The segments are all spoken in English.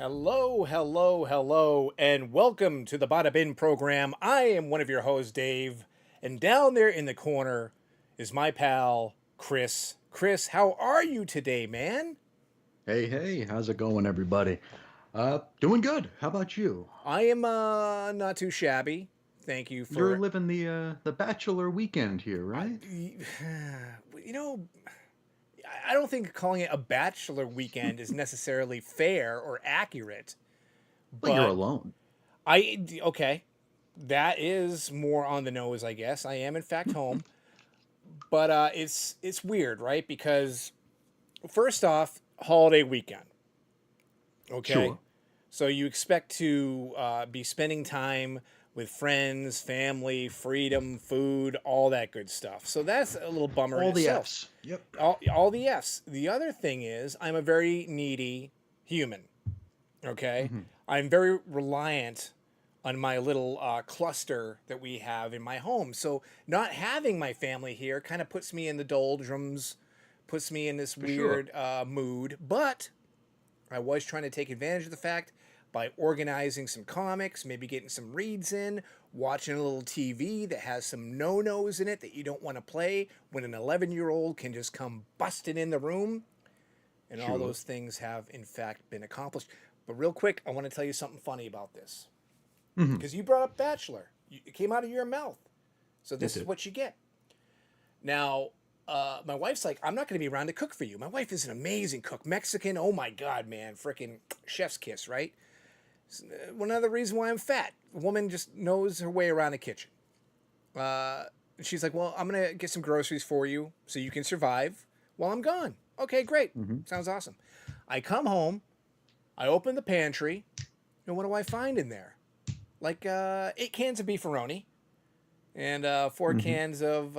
Hello, hello, hello, and welcome to the Bada Bin program. I am one of your hosts, Dave, and down there in the corner is my pal, Chris. Chris, how are you today, man? Hey, hey, how's it going, everybody? Doing good. How about you? I am not too shabby. Thank you You're for living the bachelor weekend here, I, right? you know, I don't think calling it a bachelor weekend is necessarily fair or accurate, But you're but alone. okay, that is more on the nose, I guess. I am in fact home. But it's weird, right? Because first off, holiday weekend. Okay, Sure. so you expect to be spending time with friends, family, freedom, food, all that good stuff. So that's a little bummer in All the itself. F's. Yep. All the F's. The other thing is, I'm a very needy human. Okay, hmm I'm very reliant on my little cluster that we have in my home. So not having my family here kind of puts me in the doldrums, puts me in this For sure. weird mood. But I was trying to take advantage of the fact by organizing some comics, maybe getting some reads in, watching a little TV that has some no-nos in it that you don't want to play when an 11-year-old can just come busting in the room. And all Sure. those things have, in fact, been accomplished. But real quick, I want to tell you something funny about this. hmm Because you brought up Bachelor. It came out of your mouth. So It this is did. what you get. Now, my wife's like, I'm not going to be around to cook for you. My wife is an amazing cook. Mexican, oh my God, man. Freaking chef's kiss, right? One other reason why I'm fat. A woman just knows her way around the kitchen. Uh, she's like, well, I'm going to get some groceries for you so you can survive while I'm gone. Okay, great. hmm Sounds awesome. I come home, I open the pantry, and what do I find in there? Like 8 cans of beefaroni and 4 hmm cans of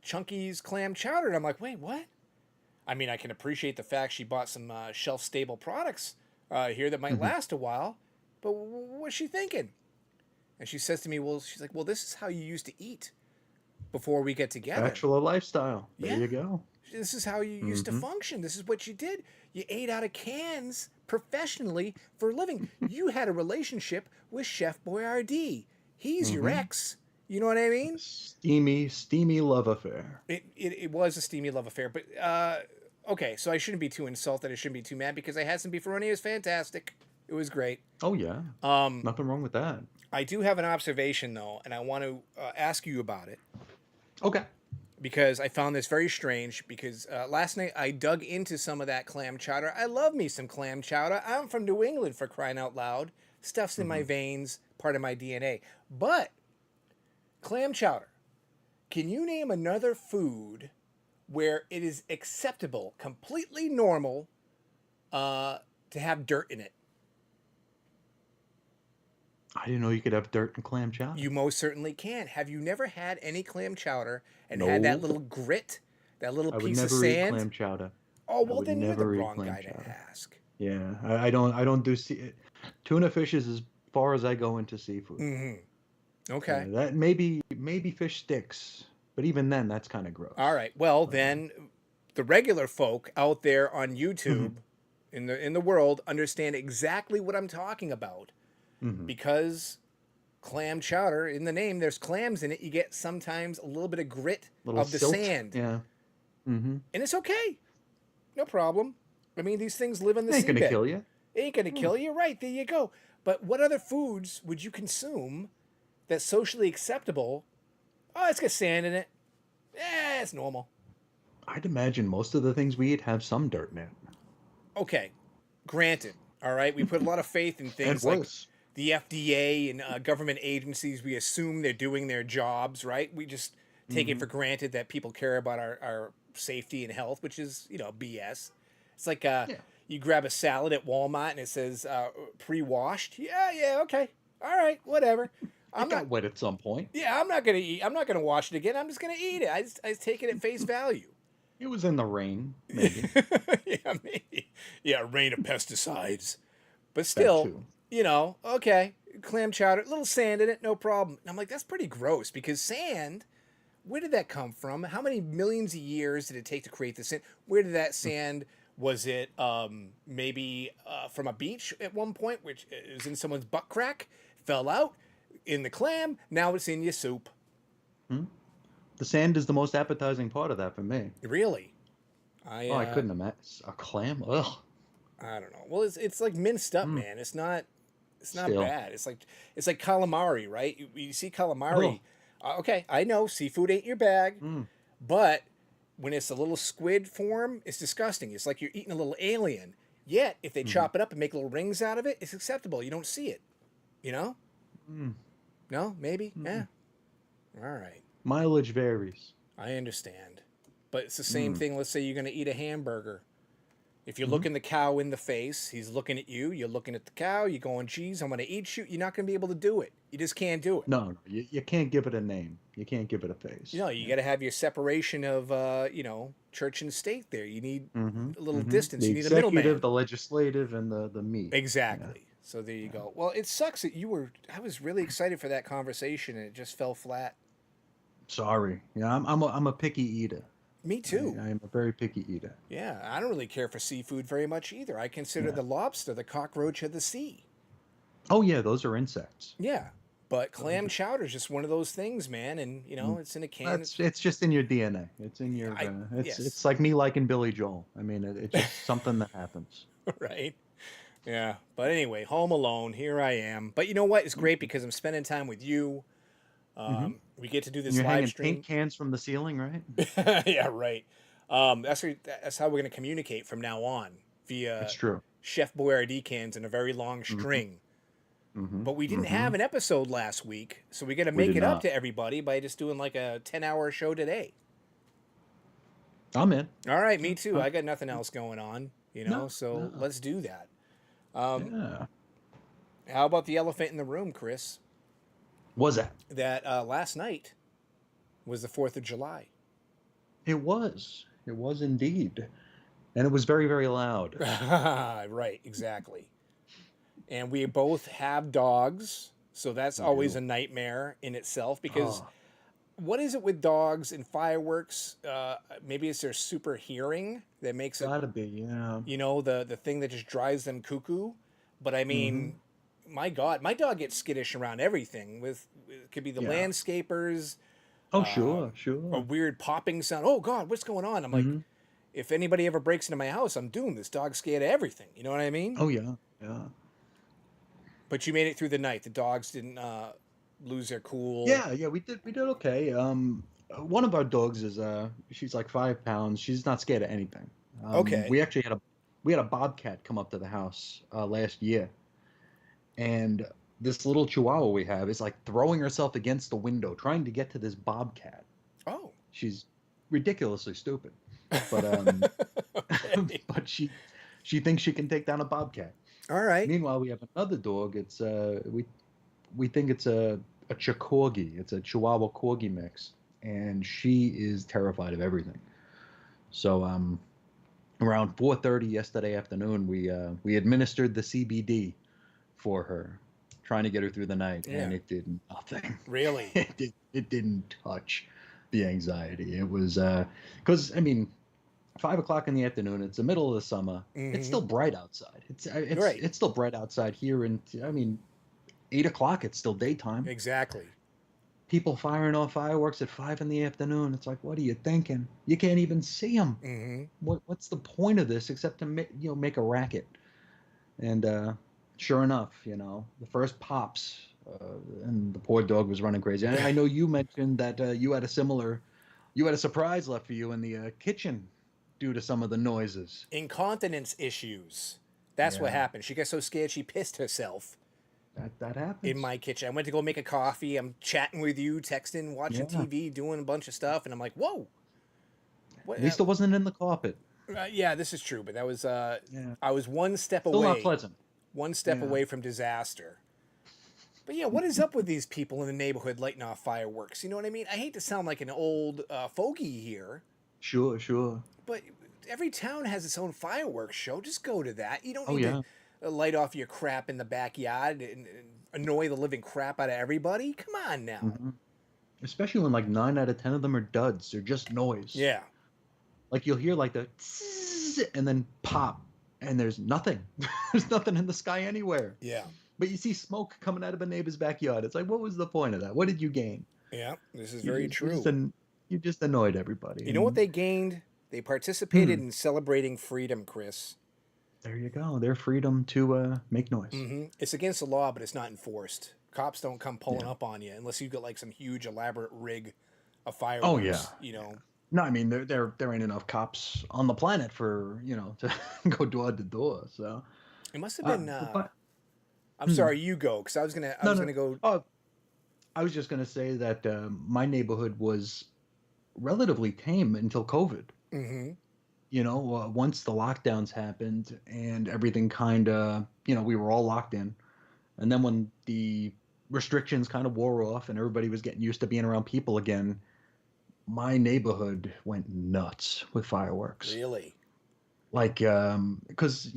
Chunky's clam chowder. And I'm like, wait, what? I mean, I can appreciate the fact she bought some shelf stable products here that might hmm last a while, but what's she thinking? And she says to me, well, she's like, well, this is how you used to eat before we get together. Bachelor lifestyle. There Yeah, you go. this is how you used to hmm function. This is what you did. You ate out of cans professionally for a living. You had a relationship with Chef Boyardee. He's your hmm ex. You know what I mean? Steamy, steamy love affair. It was a steamy love affair, but okay, so I shouldn't be too insulted. I shouldn't be too mad because I had some beefaroni. It was fantastic. It was great. Oh yeah. Um, Nothing wrong with that. I do have an observation though, and I want to ask you about it Okay. because I found this very strange. Because last night I dug into some of that clam chowder. I love me some clam chowder. I'm from New England, for crying out loud. Stuff's in my hmm veins, part of my DNA. But clam chowder. Can you name another food where it is acceptable, completely normal, uh, to have dirt in it? I didn't know you could have dirt and clam chowder. You most certainly can. Have you never had any clam chowder and had that Nope. little grit, that little I would piece of never eat sand? clam chowder. Oh, I well, would then you're the never eat wrong clam guy to chowder. ask. Yeah, I don't do tuna fish is as far as I go into seafood. Mm-hmm. Okay. That maybe fish sticks, but even then that's kind of All gross. right. Well, Uh, then the regular folk out there on mhm, YouTube in the world understand exactly what I'm talking about mhm. because clam chowder in the name there's clams in it. You get sometimes a little bit of grit Little of the silt. sand, Yeah. Mm-hmm. and it's okay. No problem. I mean, these things live in the Ain't gonna seabed. kill you. It ain't gonna Yeah. kill you. Right, there you go. But what other foods would you consume that's socially acceptable? Oh, it's got sand in it. Eh, it's normal. I'd imagine most of the things we eat have some dirt in it. Okay, granted. All right, we put a lot of faith in And things like worse. the FDA and government agencies. We assume they're doing their jobs, right? We just take it Mm-hmm. for granted that people care about our safety and health, which is, BS. It's like Yeah. you grab a salad at Walmart and it says pre-washed. Yeah, yeah, okay, all right, whatever. I'm It not. got wet at some point. Yeah, I'm not gonna eat. I'm not gonna wash it again. I'm just gonna eat it. I just take it at face value. It was in the rain, maybe. Yeah, maybe. Yeah, rain of pesticides. But That still, too. okay, clam chowder, little sand in it, no problem. And I'm like, that's pretty gross because sand, where did that come from? How many millions of years did it take to create the sand? Where did that sand Was it maybe from a beach at one point, which is in someone's butt crack, fell out in the clam? Now it's in your soup. Hmm? The sand is the most appetizing part of that for me. Really? I Oh, I couldn't imagine a clam. Ugh. I don't know. Well, it's like minced up, Mm, man. It's not still. bad. It's like calamari, right? You see Oh. calamari. Okay, I know seafood ain't your bag, Mm, but when it's a little squid form, it's disgusting. It's like you're eating a little alien. Yet, if they mm, chop it up and make little rings out of it, it's acceptable. You don't see it. You know? mm, No, maybe. Yeah. mm. All right. Mileage varies. I understand. But it's the same Mm, thing. Let's say you're going to eat a hamburger. If you're mm. looking the cow in the face, he's looking at you, you're looking at the cow, you're going, geez, I'm going to eat you. You're not going to be able to do it. You just can't do it. No, no, you can't give it a name. You can't give it a face. You got to have your separation of, church and state there. You need Mm-hmm. a little Mm-hmm. distance. The You need a executive, middleman. the legislative, and the meat. Yeah. Exactly. So there you Yeah. go. Well, it sucks that I was really excited for that conversation and it just fell flat. Sorry. Yeah, I'm a picky eater. Me too. I am a very picky eater. Yeah, I don't really care for seafood very much either. I consider Yeah. the lobster the cockroach of the sea. Oh yeah, those are insects. Yeah, but Those clam are- chowder is just one of those things, man. And mm. it's in a can. It's just in your DNA. It's in your I it's yes, like me liking Billy Joel. I mean, it's just something that happens. right. Yeah, but anyway, home alone. Here I am. But you know what? It's great because I'm spending time with you. Mm-hmm. We get to do And this you're live hanging stream. paint cans from the ceiling, right? Yeah, right. That's how we're going to communicate from now on via It's true. Chef Boyardee cans in a very long Mm-hmm. string. Mm-hmm. But we didn't Mm-hmm. have an episode last week, so we got to We make did it up not. to everybody by just doing like a 10-hour show today. I'm in. All right, me too. Huh? I got nothing else going on, No, so no. let's do that. Um, Yeah. how about the elephant in the room, Chris? Was that? That last night was the 4th of July. It was. It was indeed. And it was very, very loud. Right, exactly. And we both have dogs, so that's We always do. a nightmare in itself because Oh, what is it with dogs and fireworks? Maybe it's their super hearing that makes it, gotta be, yeah. the thing that just drives them cuckoo. But I Mm-hmm. mean, my God, my dog gets skittish around everything. It could be the Yeah. landscapers, Oh, um, sure, a sure. weird popping sound. Oh God, what's going on? I'm like, Mm-hmm. if anybody ever breaks into my house, I'm doomed. This dog's scared of everything. You know what I mean? Oh, yeah, yeah. But you made it through the night. The dogs didn't lose their cool. Yeah, yeah, we did okay. One of our dogs is she's like 5 pounds. She's not scared of anything. Okay. We actually had a bobcat come up to the house last year, and this little chihuahua we have is like throwing herself against the window trying to get to this bobcat. Oh. She's ridiculously stupid, but Okay. but she thinks she can take down a bobcat. All right. Meanwhile, we have another dog. It's we think it's a Chicorgi. It's a Chihuahua Corgi mix, and she is terrified of everything. So around 4:30 yesterday afternoon, we administered the CBD for her, trying to get her through the night, Yeah. and it did nothing. Really? It didn't touch the anxiety. It was because I mean, 5 o'clock in the afternoon. It's the middle of the summer. It's Hmm. still bright outside. Right. It's still bright outside here, and I mean, 8 o'clock. It's still daytime. Exactly. People firing off fireworks at 5 in the afternoon. It's like, what are you thinking? You can't even see them. Hmm. What's the point of this except to make a racket? And sure enough, the first pops, and the poor dog was running crazy. I know you mentioned that you had a surprise left for you in the kitchen due to some of the noises. Incontinence issues. That's what Yeah, happened. She got so scared she pissed herself that in happens. my kitchen. I went to go make a coffee. I'm chatting with you, texting, watching Yeah. TV, doing a bunch of stuff, and I'm like, whoa. What? At least it wasn't in the carpet. Yeah, this is true, but that was Yeah. I was one step Still not away, pleasant. one step Yeah. away from disaster. But yeah, what is up with these people in the neighborhood lighting off fireworks? You know what I mean? I hate to sound like an old fogey here, Sure, sure. but every town has its own fireworks show. Just go to that. You don't Oh need yeah. to light off your crap in the backyard and annoy the living crap out of everybody. Come on now. Hmm. Especially when like 9 out of 10 of them are duds. They're just noise. Yeah. Like you'll hear like the tss, is it? And then pop, and there's nothing. There's nothing in the sky anywhere. Yeah. But you see smoke coming out of a neighbor's backyard. It's like, what was the point of that? What did you gain? Yeah. This is You very just, you just, true. you just annoyed everybody. You know what And they gained? They participated in celebrating freedom, Chris. there you go. Their freedom to make noise. It's against the law, but it's not enforced. Cops don't come pulling Yeah. up on you unless you got like some huge elaborate rig of Oh yeah. fireworks. You know. No, I mean there ain't enough cops on the planet for to go door to door. So It must have been. but I'm sorry, you go, because I was gonna. I no was no. gonna go. Oh, I was just gonna say that my neighborhood was relatively tame until COVID. Mm-hmm. Once the lockdowns happened and everything kind of, we were all locked in. And then when the restrictions kind of wore off and everybody was getting used to being around people again, my neighborhood went nuts with fireworks. Really? Like, because,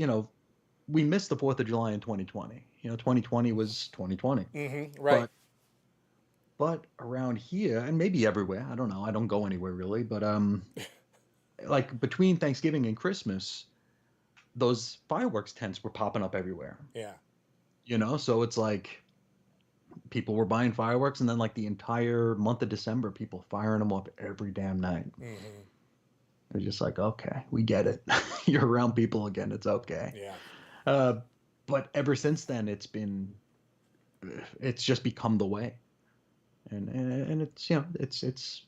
we missed the 4th of July in 2020. 2020 was 2020. Mm-hmm. Right. But around here, and maybe everywhere, I don't know, I don't go anywhere really, but like between Thanksgiving and Christmas, those fireworks tents were popping up everywhere. Yeah. So it's like people were buying fireworks, and then like the entire month of December, people firing them up every damn night. Mm-hmm. It's just like, okay, we get it. You're around people again. It's okay. Yeah. But ever since then, it's just become the way. And it's, it's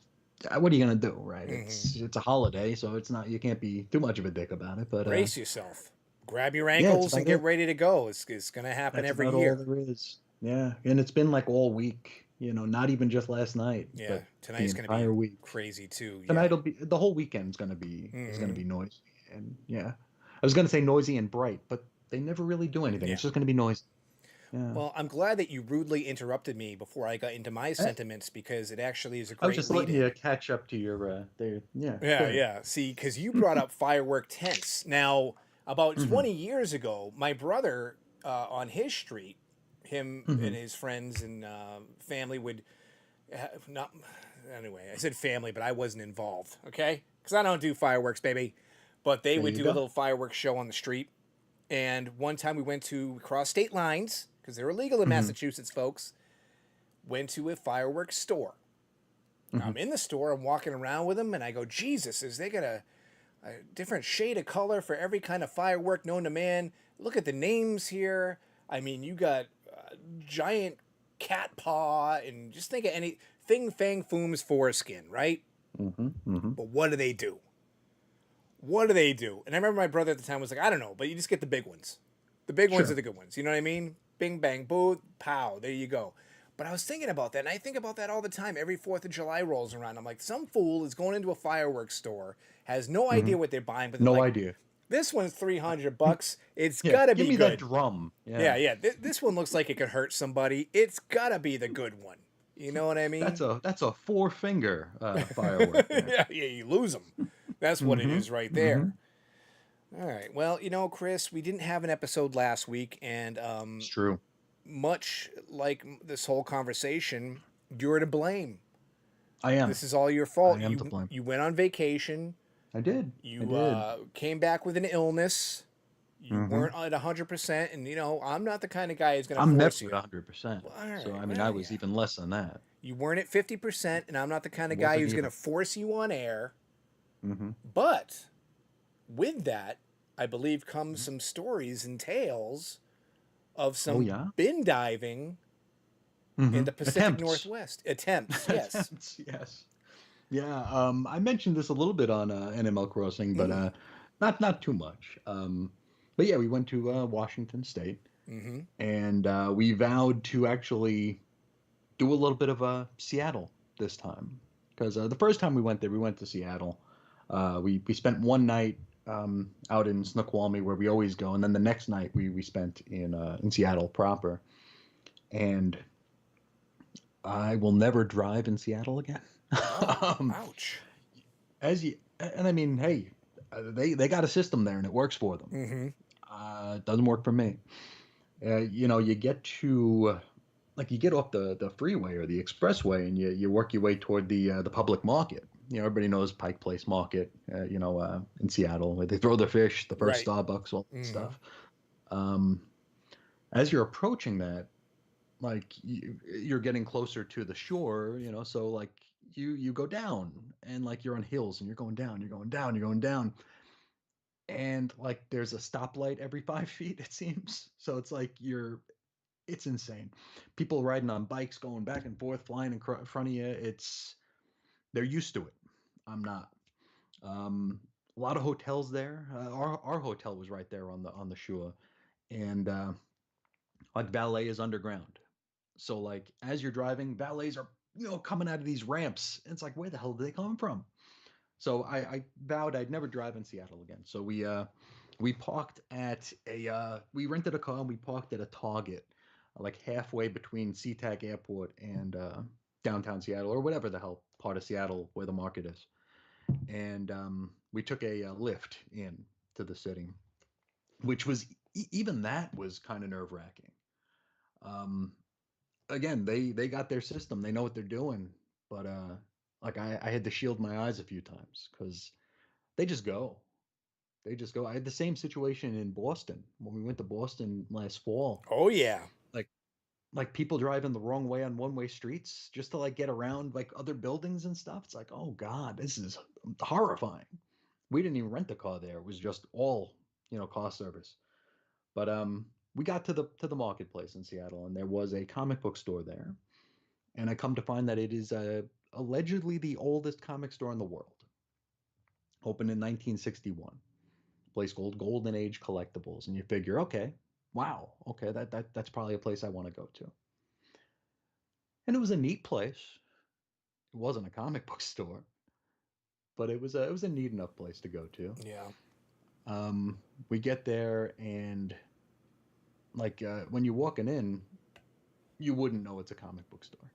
what are you gonna do, right? It's a holiday, so it's not, you can't be too much of a dick about it. But brace yourself, grab your ankles, and get ready to go. It's gonna happen every year. All there is. Yeah, and it's been like all week. Not even just last night. Yeah, but tonight's the gonna entire be week. crazy too. Tonight'll be, the whole weekend's gonna be noisy, and yeah, I was gonna say noisy and bright, but they never really do anything. Yeah. It's just gonna be noisy. Yeah. Well, I'm glad that you rudely interrupted me before I got into my sentiments, because it actually is a great. I was just letting lead-in. you catch up to your there. Yeah. Yeah, good. yeah. See, because you brought up firework tents. Now, about 20 years ago, my brother on his street, him and his friends and family would not. Anyway, I said family, but I wasn't involved. Okay, because I don't do fireworks, baby. But they would do a little fireworks show on the street. And one time we went to cross state lines, because they're illegal in Massachusetts, folks. Went to a fireworks store. I'm in the store, I'm walking around with them, and I go, Jesus, they got a different shade of color for every kind of firework known to man. Look at the names here. I mean, you got giant cat paw, and just think of any Fing Fang Foom's foreskin, right? But what do they do? What do they do? And I remember my brother at the time was like, I don't know, but you just get the big ones. The big ones are the good ones. You know what I mean? Bing, bang, boo, pow. There you go. But I was thinking about that, and I think about that all the time. Every 4th of July rolls around. I'm like, some fool is going into a fireworks store, has no idea what they're buying. But they're like, idea. This one's $300. It's gotta be give me good. that drum. Yeah. This one looks like it could hurt somebody. It's gotta be the good one. You know what I mean? That's a 4-finger firework. yeah, you lose them. That's what it is right there. All right. Well, Chris, we didn't have an episode last week, and It's true. much like this whole conversation, you're to blame. I am. This is all your fault. I am to blame. You went on vacation. I did. You came back with an illness. You weren't at 100%, and I'm not the kind of guy who's going to force you. I'm never at 100%. Well, all right, So I mean, I was even less than that. You weren't at 50%, and I'm not the kind of guy who's going to force you on air. But with that, I believe comes some stories and tales of some bin diving in the Pacific Northwest. Attempts, yes. Yes. Yeah, I mentioned this a little bit on NML Crossing, but not too much. But yeah, we went to Washington State, and we vowed to actually do a little bit of Seattle this time, because the first time we went there, we went to Seattle. We spent one night out in Snoqualmie, where we always go, and then the next night we spent in Seattle proper. And I will never drive in Seattle again. Ouch. And I mean, hey, they got a system there and it works for them. It doesn't work for me. You get to like you get off the freeway or the expressway and you work your way toward the public market. You know, everybody knows Pike Place Market, in Seattle, where they throw the fish, the first Right. Starbucks, all that Hmm. stuff. Um, as you're approaching that, like you're getting closer to the shore, so like you go down and like you're on hills and you're going down, you're going down, you're going down, and like there's a stoplight every 5 feet, it seems. So it's like it's insane. People riding on bikes, going back and forth, flying in front of you. They're used to it. I'm not. Um, a lot of hotels there. Our hotel was right there on the shore, and like valet is underground. So like as you're driving, valets are coming out of these ramps. And it's like, where the hell did they come from? So I vowed I'd never drive in Seattle again. So we parked at we rented a car and we parked at a Target, like halfway between SeaTac Airport and downtown Seattle, or whatever the hell part of Seattle where the market is. And we took a lift in to the city, which was even that was kind of nerve wracking. Um, Again, they got their system, they know what they're doing, but like I had to shield my eyes a few times because they just go. They just go. I had the same situation in Boston when we went to Boston last fall. Oh yeah. Like like people driving the wrong way on one-way streets just to like get around like other buildings and stuff. It's like, oh God, this is horrifying. We didn't even rent a car there. It was just all, car service. But we got to the marketplace in Seattle and there was a comic book store there. And I come to find that it is allegedly the oldest comic store in the world. Opened in 1961. Place called Golden Age Collectibles, and you figure, okay, wow, okay, that's probably a place I want to go to. And it was a neat place. It wasn't a comic book store, but it was a neat enough place to go to. Yeah. Um, we get there, and like when you're walking in, you wouldn't know it's a comic book store.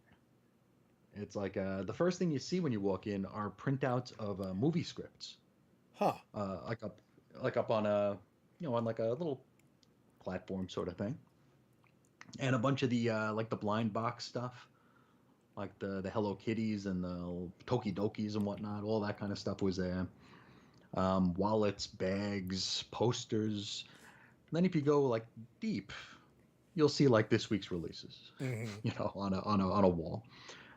It's like the first thing you see when you walk in are printouts of movie scripts, Huh. like up on on like a little platform sort of thing, and a bunch of the like the blind box stuff, like the Hello Kitties and the Tokidokis and whatnot. All that kind of stuff was there. Wallets, bags, posters. And then if you go like deep, you'll see like this week's releases, Hmm. on a wall.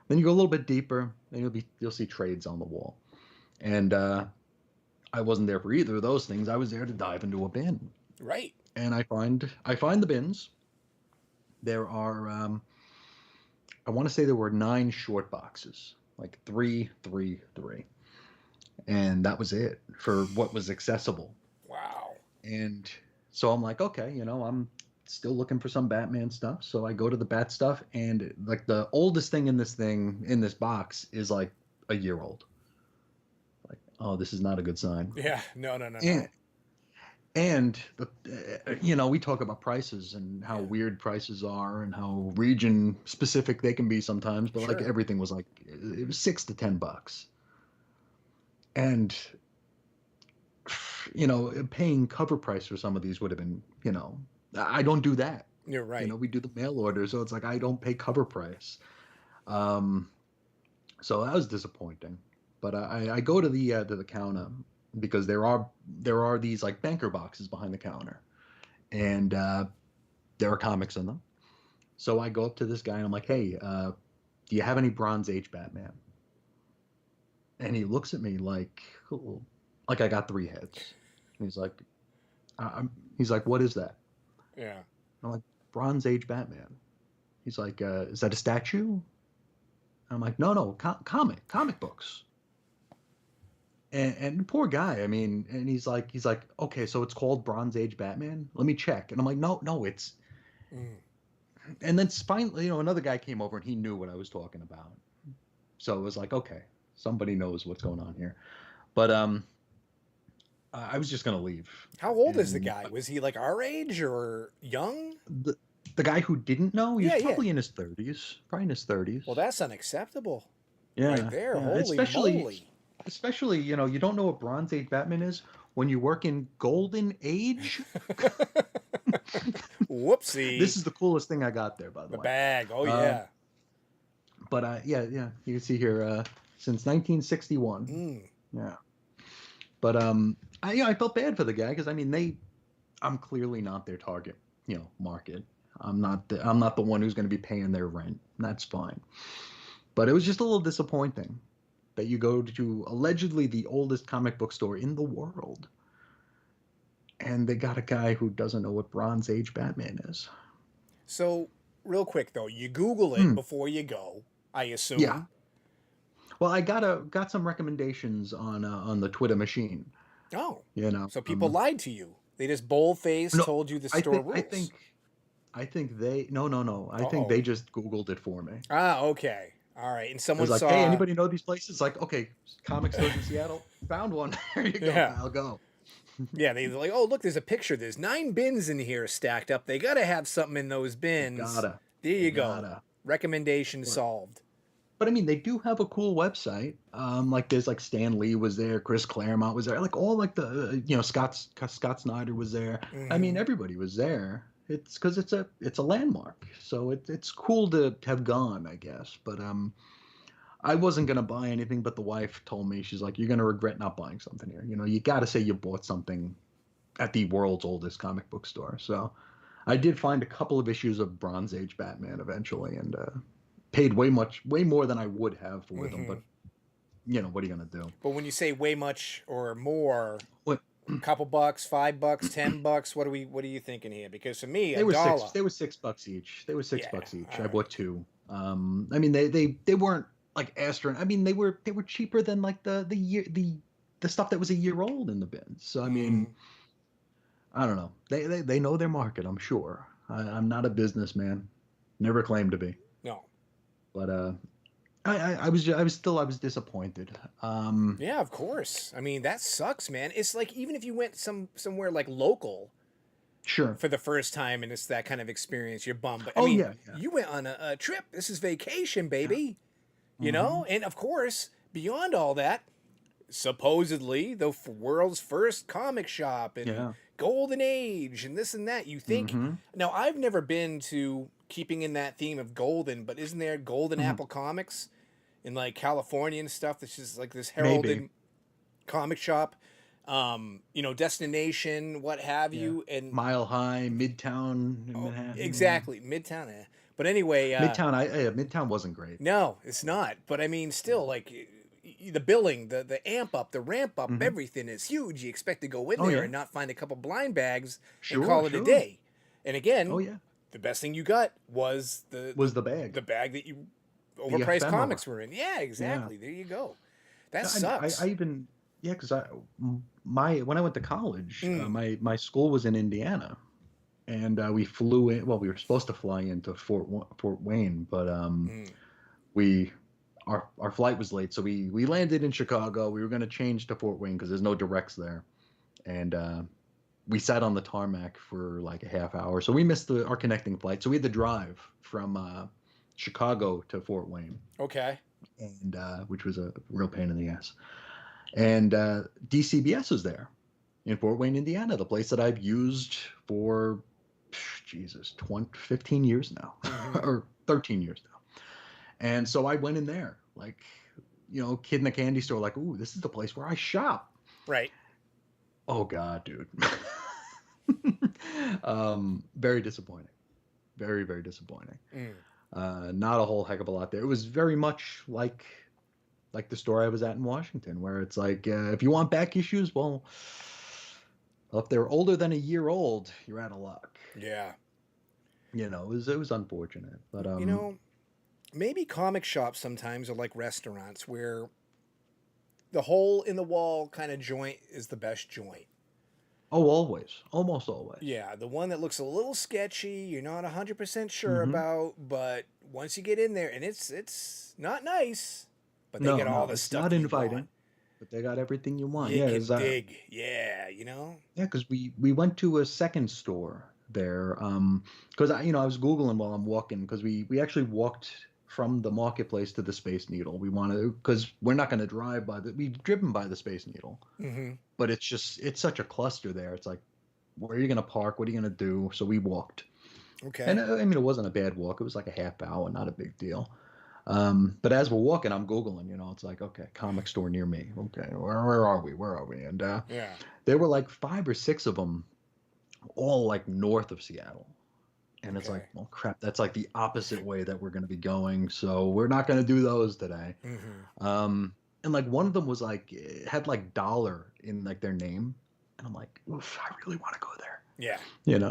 Then you go a little bit deeper, and you'll see trades on the wall. And I wasn't there for either of those things. I was there to dive into a bin, Right. and I find the bins. There are I want to say there were 9 short boxes, like three, three, three, and that was it for what was accessible. Wow. And so I'm like, okay, I'm still looking for some Batman stuff. So I go to the Bat stuff, and like the oldest thing in this box is like a year old. Like, oh, this is not a good sign. Yeah. No. No. No. And No. we talk about prices and how Yeah. weird prices are and how region specific they can be sometimes, but like Sure. everything was like it was $6 to $10. And paying cover price for some of these would have been, I don't do that. You're right. We do the mail order, so it's like I don't pay cover price. Um, so that was disappointing. But I go to the counter because there are these like banker boxes behind the counter, and there are comics in them. So I go up to this guy and I'm like, hey, do you have any Bronze Age Batman? And he looks at me like I got 3 heads. And he's like, what is that? Yeah. I'm like, Bronze Age Batman. He's like, is that a statue? I'm like, no, comic books. And the poor guy, I mean, and he's like, okay, so it's called Bronze Age Batman. Let me check. And I'm like, no, it's. Mm. And then finally, another guy came over and he knew what I was talking about. So it was like, okay, somebody knows what's going on here. But I was just gonna leave. How old is the And guy? Was he like our age or young? the guy who didn't know, he was Yeah. Yeah. probably in his 30s, probably in his 30s. Well, that's unacceptable. Right Yeah, there. yeah. Holy moly. Especially, you don't know what Bronze Age Batman is when you work in Golden Age. Whoopsie. This is the coolest thing I got there, by the The way. bag. Oh Uh, yeah. but yeah, you can see here since 1961. Mm. Yeah. But I felt bad for the guy because I mean I'm clearly not their target, market. I'm not the one who's going to be paying their rent. That's fine. But it was just a little disappointing that you go to allegedly the oldest comic book store in the world, and they got a guy who doesn't know what Bronze Age Batman is. So, real quick though, you Google it Hmm. before you go, I Yeah. assume. Well, I got some recommendations on the Twitter machine. Oh. You know. So people lied to you. They just bold-faced No, told you the I store think rules. I think they no. I think Uh-oh. they just Googled it for me. Ah, okay. All right. And It was someone like, hey, saw anybody know these places? Like, okay, comic stores in Seattle. Found one. There you go, yeah. pal. Go. Yeah, they're like, "Oh, look, there's a picture. There's 9 bins in here stacked up. They got to have something in those They bins." gotta. There They you go. gotta. Recommendation But, solved. but I mean, they do have a cool website. Like there's like Stan Lee was there, Chris Claremont was there, like all like the Scott Snyder was there. I mean, Mhm. everybody was there. It's because it's a landmark, so it's cool to have gone, I guess. But I wasn't gonna buy anything, but the wife told me, she's like, "You're gonna regret not buying something here. You got to say you bought something at the world's oldest comic book store." So I did find a couple of issues of Bronze Age Batman eventually, and paid way more than I would have for them. But Mhm. what are you gonna do? But when you say way much or more, What couple bucks, $5, $10, what are you thinking here? Because for me, they a were dollar. $6 each. They were six Yeah. bucks each. All I right. bought two. I mean they weren't like astronaut. I mean they were cheaper than like the stuff that was a year old in the bins. So I mean, Mhm. I don't know. They know their market, I'm sure. I'm not a businessman, never claimed to be, No. but I was disappointed. Yeah, of course. I mean, that sucks, man. It's like even if you went somewhere like local Sure. for the first time and it's that kind of experience, you're bummed. But I Oh mean, yeah, yeah, you went on a trip. This is vacation, yeah. baby. You Mm-hmm. know? And of course, beyond all that, supposedly the world's first comic shop and Yeah. golden age and this and that. You think Mm-hmm. now I've never been to keeping in that theme of golden, but isn't there Golden Hmm. Apple Comics in like California and stuff? This is like this Maybe. heralded comic shop, destination, what have Yeah. you, and Mile High, Midtown in oh, Manhattan. exactly Midtown. But anyway, Midtown. Midtown wasn't great. no, it's not. But I mean, still, like the billing, the amp up, the ramp up, Hmm. everything is huge. You expect to go in Oh there yeah. and not find a couple blind bags and Sure. call it a Sure. day. And Oh again, yeah. the best thing you got was the Was the, the bag. the bag that you The overpriced ephemera. comics were in. Yeah, Yeah. exactly. There you go. That Yeah, I sucks. even yeah, because my when I went to college, Mm, my school was in Indiana, and we flew in. Well, we were supposed to fly into Fort Wayne, but mm. we our flight was late, so we landed in Chicago. We were going to change to Fort Wayne because there's no directs there, and we sat on the tarmac for like a half hour, so we missed our connecting flight. So we had to drive from Chicago to Fort Wayne, Okay. and which was a real pain in the ass. And DCBS was there in Fort Wayne, Indiana, the place that I've used for Jesus 15 years now, Hmm. or 13 years now. And so I went in there, like, kid in a candy store, like, ooh, this is the place where I shop. Right. Oh God, dude. Very disappointing. Very, very disappointing. Mm. Not a whole heck of a lot there. It was very much like the store I was at in Washington, where it's like, if you want back issues, well, if they're older than a year old, you're out of luck. Yeah. It was unfortunate, but You know, maybe comic shops sometimes are like restaurants where the hole in the wall kind of joint is the best joint. oh, always, almost always. Yeah, the one that looks a little sketchy, you're not 100% sure Hmm. about, but once you get in there and it's not nice, but they No, get all no, the it's stuff not that you want. inviting, but they got everything you want. You Yeah, can dig. Yeah. yeah, because we went to a second store there, because I was Googling while I'm walking, because we actually walked from the marketplace to the Space Needle. We wanted, because we're not going to we've driven by the Space Needle, Hmm. but it's such a cluster there. It's like where are you gonna park? What are you gonna do? So we walked, and Okay. I mean, it wasn't a bad walk. It was like a half hour, not a big deal. But as we're walking, I'm Googling, it's like, okay, comic store near me. Okay, where are we? Where are we? And Yeah. there were like 5 or 6 of them, all like north of Seattle. And it's like, Okay. well, crap, that's like the opposite way that we're going to be going. So we're not going to do those today. Mm-hmm. And like one of them was like, it had like dollar in like their name. And I'm like, oof, I really want to go there. Yeah. It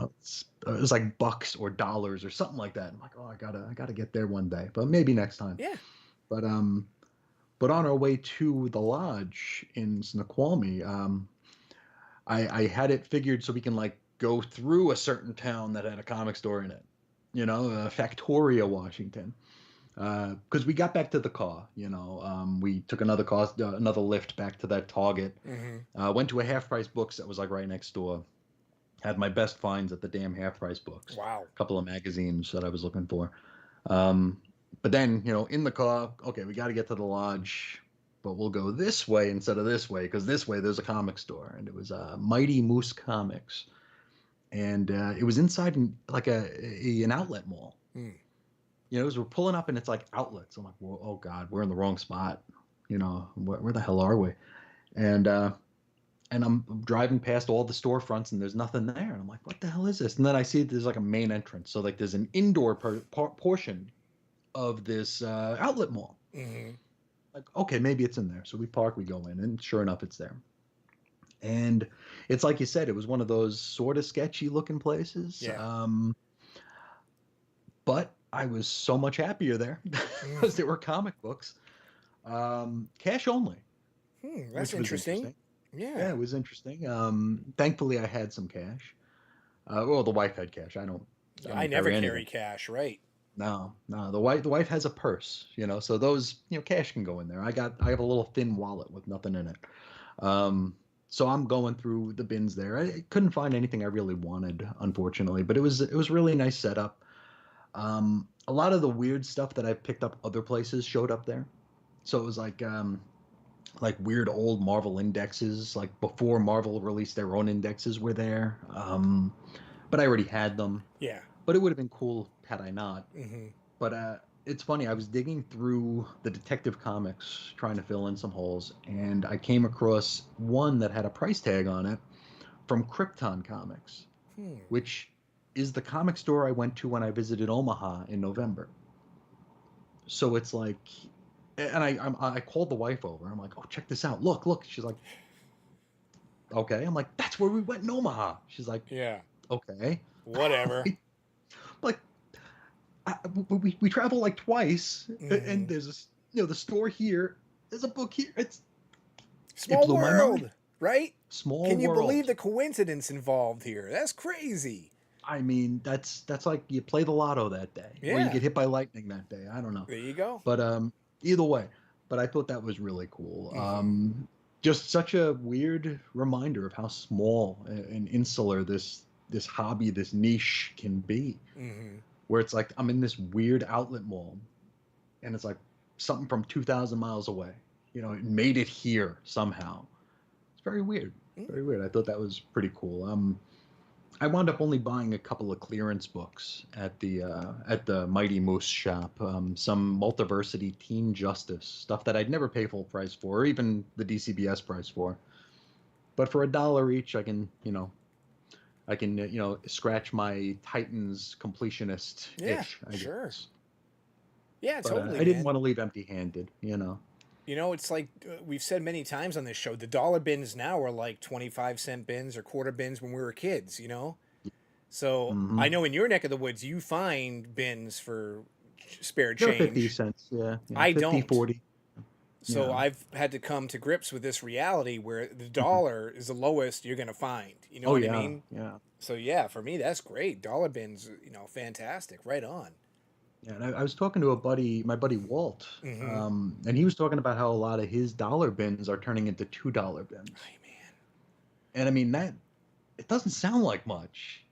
was like bucks or dollars or something like that. I'm like, oh, I gotta get there one day, but maybe next time. Yeah. But but on our way to the lodge in Snoqualmie, I had it figured so we can like go through a certain town that had a comic store in it, Factoria, Washington. Because we got back to the car, we took another lift back to that Target. Mm-hmm. Went to a Half Price Books that was like right next door. Had my best finds at the damn Half Price Books. Wow. A couple of magazines that I was looking for. But then, in the car, okay, we got to get to the lodge, but we'll go this way instead of this way because this way there's a comic store, and it was Mighty Moose Comics, and it was inside like an outlet mall. Mm. As we're pulling up and it's like outlets. I'm like, well, oh God, we're in the wrong spot. Where the hell are we? And I'm driving past all the storefronts and there's nothing there. And I'm like, what the hell is this? And then I see there's like a main entrance. So like there's an indoor portion of this outlet mall. Mm-hmm. Like, okay, maybe it's in there. So we park, we go in, and sure enough, it's there. And it's like you said, it was one of those sort of sketchy looking places. Yeah. But I was so much happier there because there were comic books, cash only, That's which was interesting. interesting. Yeah, Yeah. it was interesting. Thankfully, I had some cash. Well, the wife had cash. I don't I never carry carry anything. cash, right? No, no. The wife has a purse, so those, cash can go in there. I have a little thin wallet with nothing in it. So I'm going through the bins there. I couldn't find anything I really wanted, unfortunately, but it was really nice setup. A lot of the weird stuff that I've picked up other places showed up there. So it was like weird old Marvel indexes, like before Marvel released their own indexes were there. But I already had them. Yeah. But it would have been cool had I not. Mm-hmm. But it's funny. I was digging through the Detective Comics trying to fill in some holes, and I came across one that had a price tag on it from Krypton Comics, which is the comic store I went to when I visited Omaha in November. So it's like, and I called the wife over. I'm like, oh, check this out. Look. She's like, okay. I'm like, that's where we went in Omaha. She's like, Yeah. okay. Whatever. Like, we travel like twice, Mm-hmm. and there's the store here. There's a book here. It Small blew my mind. world, right? Small Can you world. believe the coincidence involved here? That's crazy. I mean, that's like you play the lotto that day, or you Yeah. get hit by lightning that day. I don't know, There you go. but either way. But I thought that was really cool. Mm-hmm. Just such a weird reminder of how small and insular this hobby, this niche can be. Mm-hmm. Where it's like I'm in this weird outlet mall, and it's like something from 2,000 miles away. It made it here somehow. It's very weird. Very weird. I thought that was pretty cool. I wound up only buying a couple of clearance books at the Mighty Moose shop. Some Multiversity Teen Justice stuff that I'd never pay full price for, or even the DCBS price for. But for $1 each, I can scratch my Titans completionist Yeah, itch. I sure. guess. Yeah, But totally, I didn't man. want to leave empty-handed. It's like we've said many times on this show, the dollar bins now are like 25-cent bins or quarter bins when we were kids, So Mm-hmm. I know in your neck of the woods, you find bins for spare They're 50 change. cents. Yeah, I 50, don't. 40. So Yeah. I've had to come to grips with this reality where the Mhm. dollar is the lowest you're going to find. You know Oh what I yeah, mean? yeah. So yeah, for me, that's great. Dollar bins, fantastic. Right on. Yeah, and I was talking to my buddy Walt, Mm-hmm. and he was talking about how a lot of his dollar bins are turning into $2 bins. Hey, man. And I mean that it doesn't sound like much,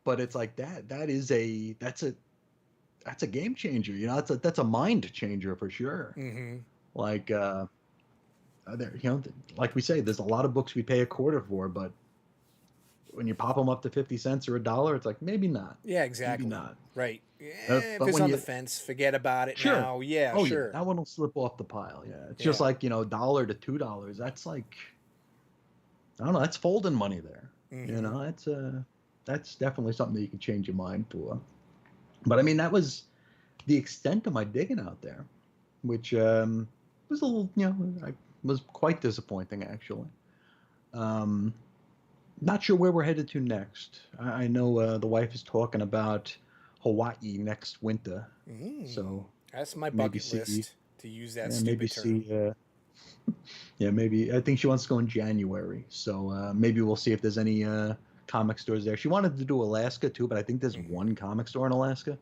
but it's like that's a game changer. That's a mind changer for sure. Mm-hmm. Like there, like we say, there's a lot of books we pay a quarter for, but when you pop them up to 50 cents or $1, it's like maybe not, Yeah, maybe exactly. not. Right. Yeah, if But it's when on you the fence, forget about it sure, now. Yeah, oh yeah, sure. that one will slip off the pile. Yeah, it's just Yeah. like $1 to $2. That's like I don't know. That's folding money there. Mm-hmm. That's definitely something that you can change your mind for. But I mean, that was the extent of my digging out there, which was a little, I was quite disappointing actually. Um, Not sure where we're headed to next. I know the wife is talking about Hawaii next winter, Mm. so That's my maybe bucket see, list, to use that yeah, maybe stupid term. see, yeah, maybe I think she wants to go in January, so maybe we'll see if there's any comic stores there. She wanted to do Alaska too, but I think there's Hmm. one comic store in Alaska,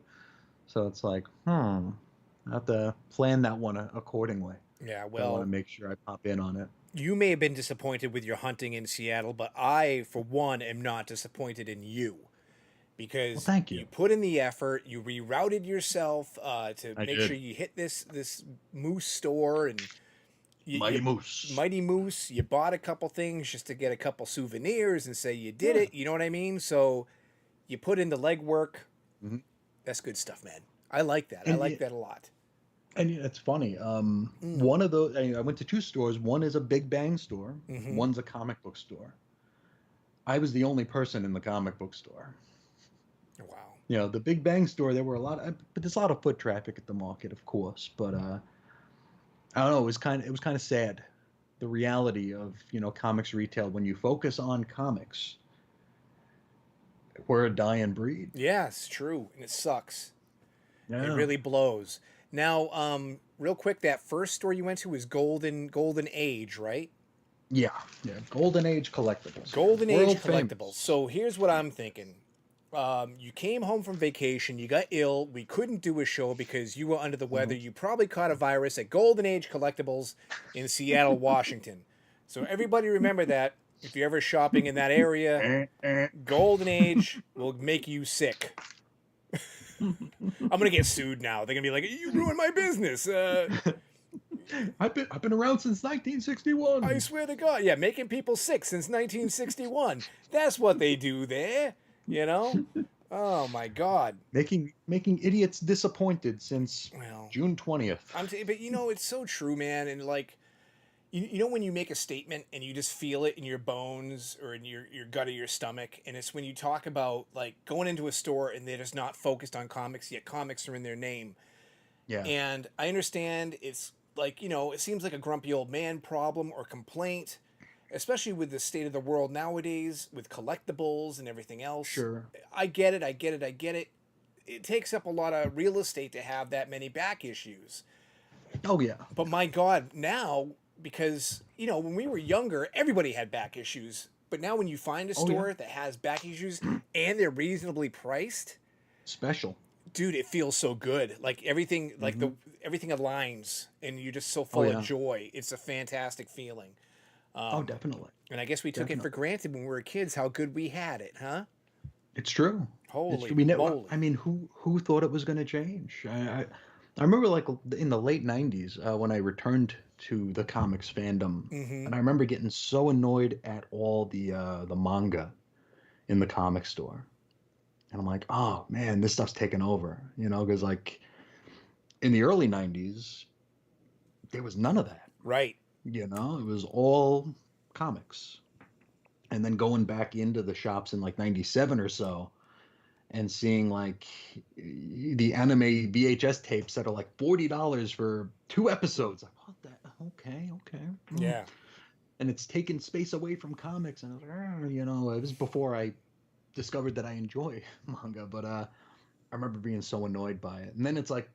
so it's like, I have to plan that one accordingly. Yeah, But I want to well, make sure I pop in on it. you may have been disappointed with your hunting in Seattle, but I, for one, am not disappointed in you Well, because thank you you. put in the effort, you rerouted yourself to I make sure did. you hit this moose store, and Mighty you Moose. Mighty Moose. You bought a couple things just to get a couple souvenirs and say you did Yeah. it. You know what I mean? So you put in the legwork. hmm That's good stuff, man. I like that. I And like that a lot. it's funny. Mm. One of those I went to two stores. One is a Big Bang store. Mm-hmm. One's a comic book store. I was the only person in the comic book store. Wow. The Big Bang store. There were but there's a lot of foot traffic at the market, of course. But I don't know. It was kind of sad. The reality of comics retail when you focus on comics, we're a dying breed. Yeah, it's true, and it sucks. It Yeah. really blows. Now, real quick, that first store you went to was Golden Age, right? Yeah. Yeah. Golden Age collectibles. Golden Age World collectibles. famous. So here's what I'm thinking. You came home from vacation, you got ill, we couldn't do a show because you were under the weather. Mhm. You probably caught a virus at Golden Age Collectibles in Seattle, Washington. So everybody remember that. If you're ever shopping in that area, Golden Age will make you sick. I'm gonna get sued now. They're gonna be like, "You ruined my business." I've been around since I 1961. swear to God, yeah, making people sick since 1961. That's what they do there, you know. Oh my God. Making idiots disappointed since Well, June 20th. but it's so true, man. And like, you know when you make a statement and you just feel it in your bones or in your gut or your stomach, and it's when you talk about like going into a store and they're just not focused on comics, yet comics are in their name. Yeah. And I understand it's like, it seems like a grumpy old man problem or complaint, especially with the state of the world nowadays with collectibles and everything else. Sure. I get it, I get it, I get it. It takes up a lot of real estate to have that many back issues. Oh yeah. But my God, now, because, when we were younger, everybody had back issues. But now when you find a Oh yeah. store that has back issues and they're reasonably priced, Special. dude, it feels so good. Like everything, like hmm everything aligns, and you're just so Oh full of yeah. joy. It's a fantastic feeling. Oh, definitely. And I guess we took it for Definitely. granted when we were kids how good we had it, huh? It's true. It's Holy true. We never. I moly! mean, who thought it was going to change? I remember like in the late '90s when I returned to the comics fandom, Mm-hmm. and I remember getting so annoyed at all the manga in the comic store, and I'm like, oh man, this stuff's taken over, because like in the early '90s there was none of that. Right. It was all comics, and then going back into the shops in like '97 or so and seeing like the anime VHS tapes that are like $40 for 2 episodes. Like, what the? Okay, okay. Yeah. And it's taken space away from comics. And I was like, it was before I discovered that I enjoy manga. But I remember being so annoyed by it. And then it's like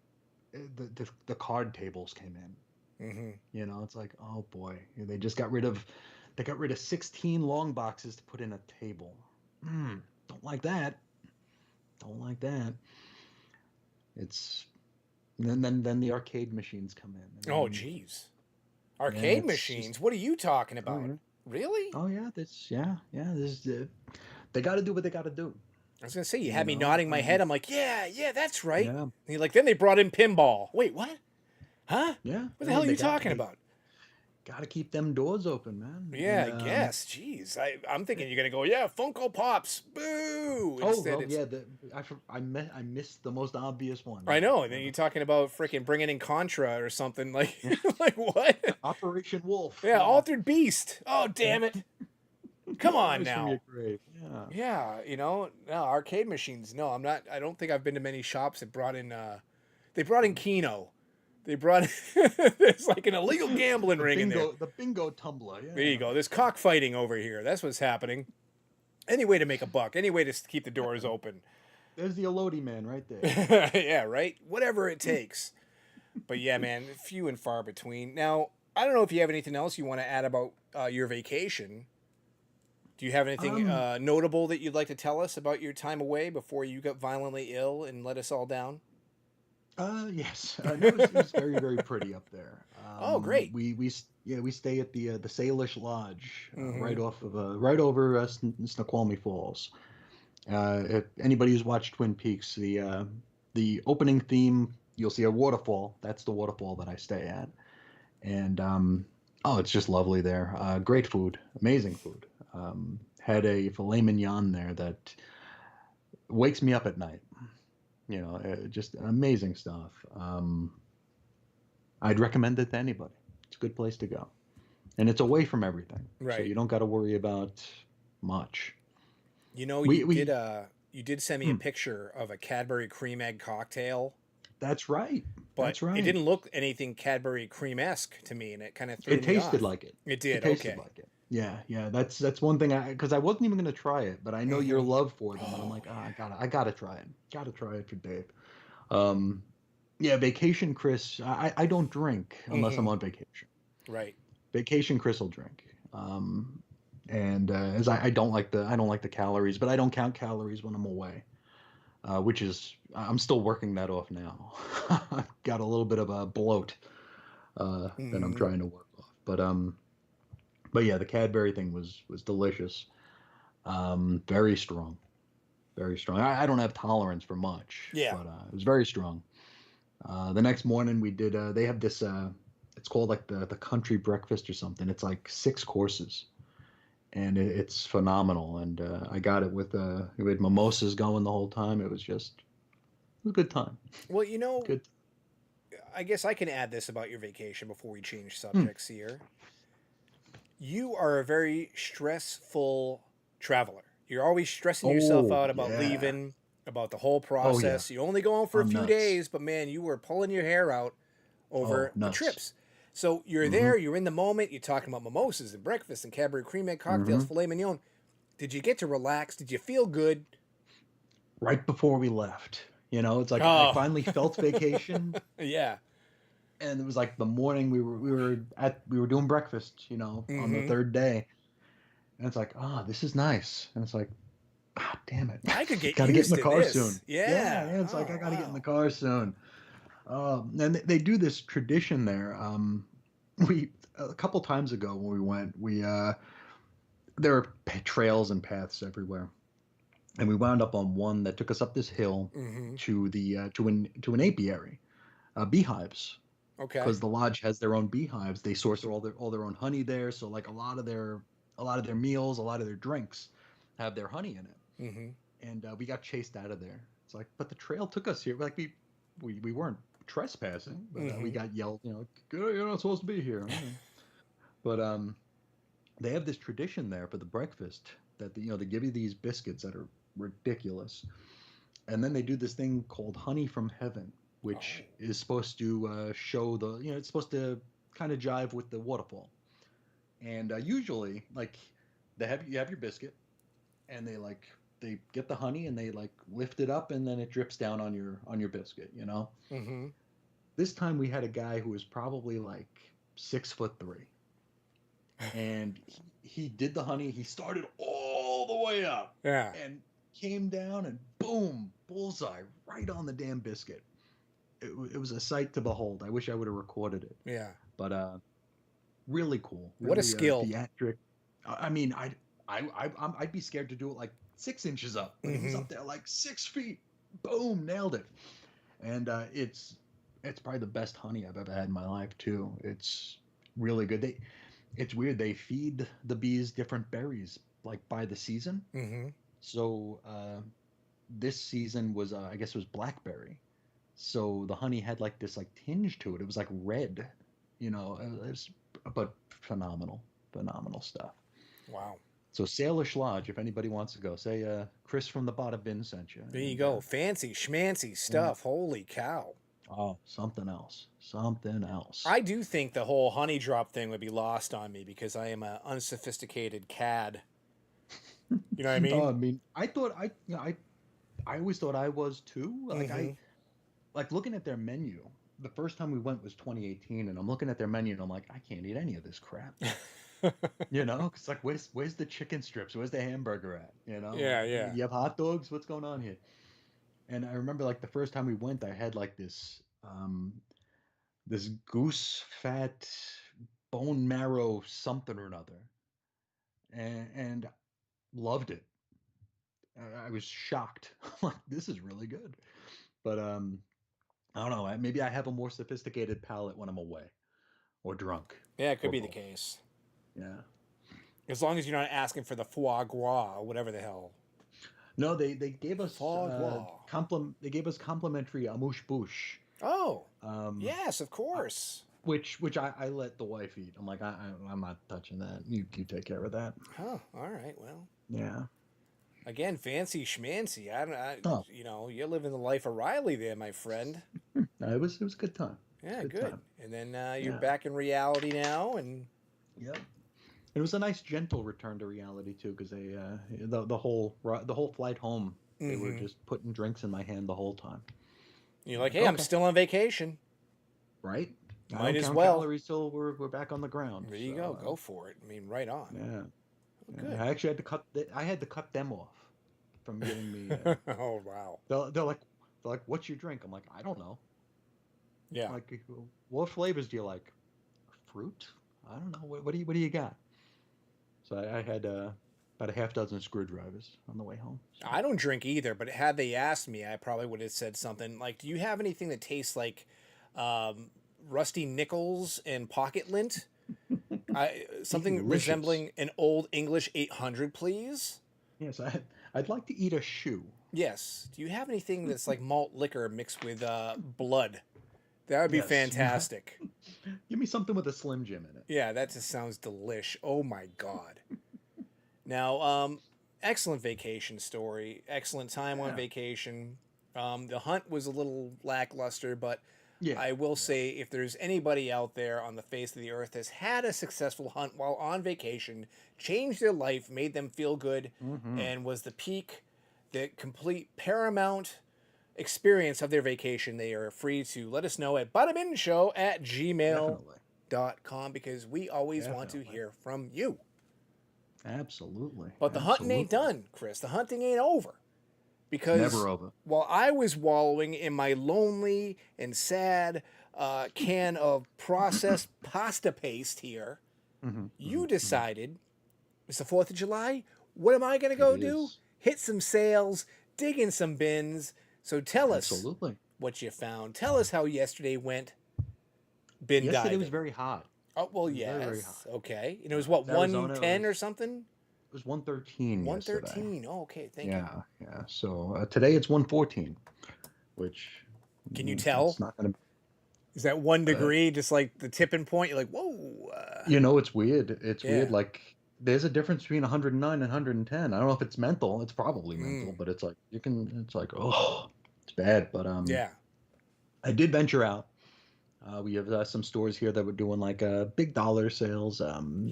the card tables came in. Mm-hmm. It's like, oh boy, they got rid of 16 long boxes to put in a table. Don't like that. Don't like that. It's then the arcade machines come in. Oh, geez. Yeah, Arcade it's just machines? What are you talking oh about? yeah, Really? oh yeah. That's yeah. This they got to do what they got to do. I was gonna say you You had me know. nodding my head. I'm like, yeah, yeah, that's right. Yeah, And you're like, then they brought in pinball. Wait, what? Huh? yeah. What the No, hell are you talking about? Gotta keep them doors open, man. Yeah, And I guess. Jeez, I'm thinking you're gonna go, yeah, Funko Pops, boo. oh Instead, well, it's yeah. I missed the most obvious one. I know. And Yeah, then yeah, you're talking about freaking bringing in Contra or something like, yeah. like what? Operation Wolf. Yeah, Yeah, Altered Beast. Oh, yeah. damn it! Come on Rise from your now. grave. Yeah. Yeah, no arcade machines. No, I'm not. I don't think I've been to many shops that brought in. They brought in Keno. They brought. There's like an illegal gambling ring in there. The bingo tumbler. There you Yeah. go. There's cockfighting over here. That's what's happening. Any way to make a buck. Any way to keep the doors open. There's the Elodie man right there. Yeah, right. Whatever it takes. But yeah, man, few and far between. Now, I don't know if you have anything else you want to add about your vacation. Do you have anything Um. notable that you'd like to tell us about your time away before you got violently ill and let us all down? Yes. No, it was very very pretty up there. Oh, great. Yeah, we stay at the Salish Lodge, Mm-hmm. right off of right over Snoqualmie Falls. If anybody who's watched Twin Peaks, the opening theme, you'll see a waterfall. That's the waterfall that I stay at, and oh, it's just lovely there. Great food, amazing food. Had a filet mignon there that wakes me up at night. Just amazing stuff. I'd recommend it to anybody. It's a good place to go, and it's away from everything, so Right. you don't got to worry about much. You know, We you did send me a hmm, picture of a Cadbury cream egg cocktail, that's right. but That's it right. didn't look anything Cadbury cream esque to me, and it kind of threw It me tasted off. like it. It It did. tasted Okay. like it. Yeah, yeah. That's one thing because I wasn't even gonna try it, but I know your Mm-hmm. love for them, and I'm Oh like, ah, yeah. I gotta try it. Gotta try it for Dave. Um, yeah, Vacation Chris. I don't drink unless Mm-hmm. I'm on vacation. Right. Vacation Chris will drink. And as I don't like the calories, but I don't count calories when I'm away, which is I'm still working that off now. I've got a little bit of a bloat that I'm Mm-hmm. trying to work off, but yeah, the Cadbury thing was delicious. Very strong, very strong. I don't have tolerance for much, Yeah. but it was very strong. The next morning we did. They have this. It's called like the country breakfast or something. It's like 6 courses, and it's phenomenal. And I got it with we had mimosas going the whole time. It was a good time. Well, you know, Good. I guess I can add this about your vacation before we change Hmm. subjects here. You are a very stressful traveler. You're always stressing yourself Oh out about yeah. leaving, about the whole Oh yeah. process. You only go on for a I'm few nuts. days, but man, you were pulling your hair out Oh over the nuts. trips. So you're Mm-hmm. there, you're in the moment, you're talking about mimosas and breakfast and Cadbury cream egg cocktails, Mm-hmm. filet mignon. Did you get to relax? Did you feel good? Right before we left, it's like I Oh, finally felt vacation, yeah. and it was like the morning we were doing breakfast, on the Mm-hmm. third day, and it's like, ah, this is nice, and it's like, ah, damn it, I could get got to get in used the to car this. soon. Yeah, Yeah. yeah, it's like I Oh, got to get in the wow. car soon. And they do this tradition there. We a couple times ago when we went, we there are trails and paths everywhere, and we wound up on one that took us up this hill Mm-hmm. to an apiary, beehives, Okay. because the lodge has their own beehives. They source all their own honey there, so like a lot of their meals, a lot of their drinks have their honey in it. Mm-hmm. And we got chased out of there. It's like, but the trail took us here. Like we weren't trespassing, but we Mm-hmm. got yelled, you're not supposed to be here. But they have this tradition there for the breakfast that they give you these biscuits that are ridiculous, and then they do this thing called honey from heaven, Oh. which is supposed to show it's supposed to kind of jive with the waterfall. And usually, like, you have your biscuit, and they get the honey and they like lift it up, and then it drips down on your biscuit. Mm-hmm. This time we had a guy who was probably like 6'3", and he did the honey. He started all the way up Yeah. and came down, and boom, bullseye right on the damn biscuit. It was a sight to behold. I wish I would have recorded it, Yeah. but really cool, What a really skill. theatric. I mean, I'd be scared to do it like 6 inches up, but he was Mm-hmm. up there like 6 feet. Boom, nailed it. And it's probably the best honey I've ever had in my life too. Really good. It's weird. They feed the bees different berries like by the season. Mm-hmm. So this season was I guess it was blackberry. So the honey had like this like tinge to it. It was like red, it was, but phenomenal stuff. Wow. So Salish Lodge, if anybody wants to go, say Chris from the Bada Bin sent you. There you And go. Fancy schmancy yeah. stuff. Holy cow. Oh, something else. Something else. I do think the whole honey drop thing would be lost on me because I am an unsophisticated cad. You know what I Oh, I mean? mean, I thought I always thought I was too. Like Mm-hmm. like looking at their menu. The first time we went was 2018, and I'm looking at their menu and I'm like, I can't eat any of this crap. It's like where's the chicken strips? Where's the hamburger at? Yeah, yeah. You have hot dogs? What's going on here? And I remember like the first time we went, I had like this goose fat bone marrow something or another, and loved it. I was shocked. Like this is really good, but I don't know. Maybe I have a more sophisticated palate when I'm away or drunk Yeah, it could or be the both. case. Yeah. As long as you're not asking for the foie gras or whatever the hell. No, they gave us Foie gras. they gave us complimentary amuse bouche, Oh, um, yes, of I- course. which I let the wife eat. I'm like I'm not touching that. You take care of that. Huh. All right. Well, Yeah. again, fancy schmancy. I don't. Oh, You're living the life of Riley there, my friend. no, it was a good time. It's a Yeah, good good. time. And then you're Yeah. back in reality now, and Yep. It was a nice gentle return to reality too, because the whole flight home they were mm-hmm. just putting drinks in my hand the whole time. You're I'm like, like, hey, I'm okay, still on vacation. right? I Might don't as count well. calories till we're back on the ground. There you go. So Go for it. I mean, right on. yeah, Oh, yeah. good. I actually had to I had to cut them off from giving me. Oh, wow. They're like, what's your drink? I'm like, I don't know. Yeah. Like, what flavors do you like? Fruit? I don't know. What do you got? So I had about a half dozen screwdrivers on the way home. So. I don't drink either, but had they asked me, I probably would have said something like, do you have anything that tastes like um, rusty nickels and pocket lint? Something Delicious. resembling an old English 800, please? Yes, I'd like to eat a shoe. Yes. Do you have anything that's like malt liquor mixed with blood? That would be Yes. fantastic. Give me something with a Slim Jim in it. Yeah, that just sounds delish. Oh my god. Now, excellent vacation story. Excellent time on Yeah. vacation. The hunt was a little lackluster, but Yeah. I will Yeah. say if there's anybody out there on the face of the earth that's had a successful hunt while on vacation, changed their life, made them feel good, Mm-hmm. and was the peak, the complete paramount experience of their vacation, they are free to let us know at badabinshow at Definitely. gmail.com because we always want to Definitely. hear from you. Absolutely. But the hunting ain't Absolutely. done, Chris. The hunting ain't over. Because Never over. while I was wallowing in my lonely and sad can of processed pasta paste here, Mm-hmm. you Mm-hmm. decided it's the 4th of July. What am I going to It go do? is. Hit some sales, dig in some bins. So tell us Absolutely. what you found. Tell us how yesterday went bin Yesterday was diving. very hot. Oh, well, It was very, very hot. yes. Okay. And it was what, It's Arizona. It 110 or was something? it was 113 yesterday. 113. Oh, okay. Thank you. Yeah, yeah. So today it's 114, which Can you it's tell? not going to. Is that 1 degree Uh, just like the tipping point? You're like, whoa. it's weird. It's weird. Yeah. Like there's a difference between 109 and 110. I don't know if it's mental. It's probably mental, Mm. but it's like you can. It's like oh, it's bad. But Yeah. I did venture out. We have some stores here that were doing like big dollar sales,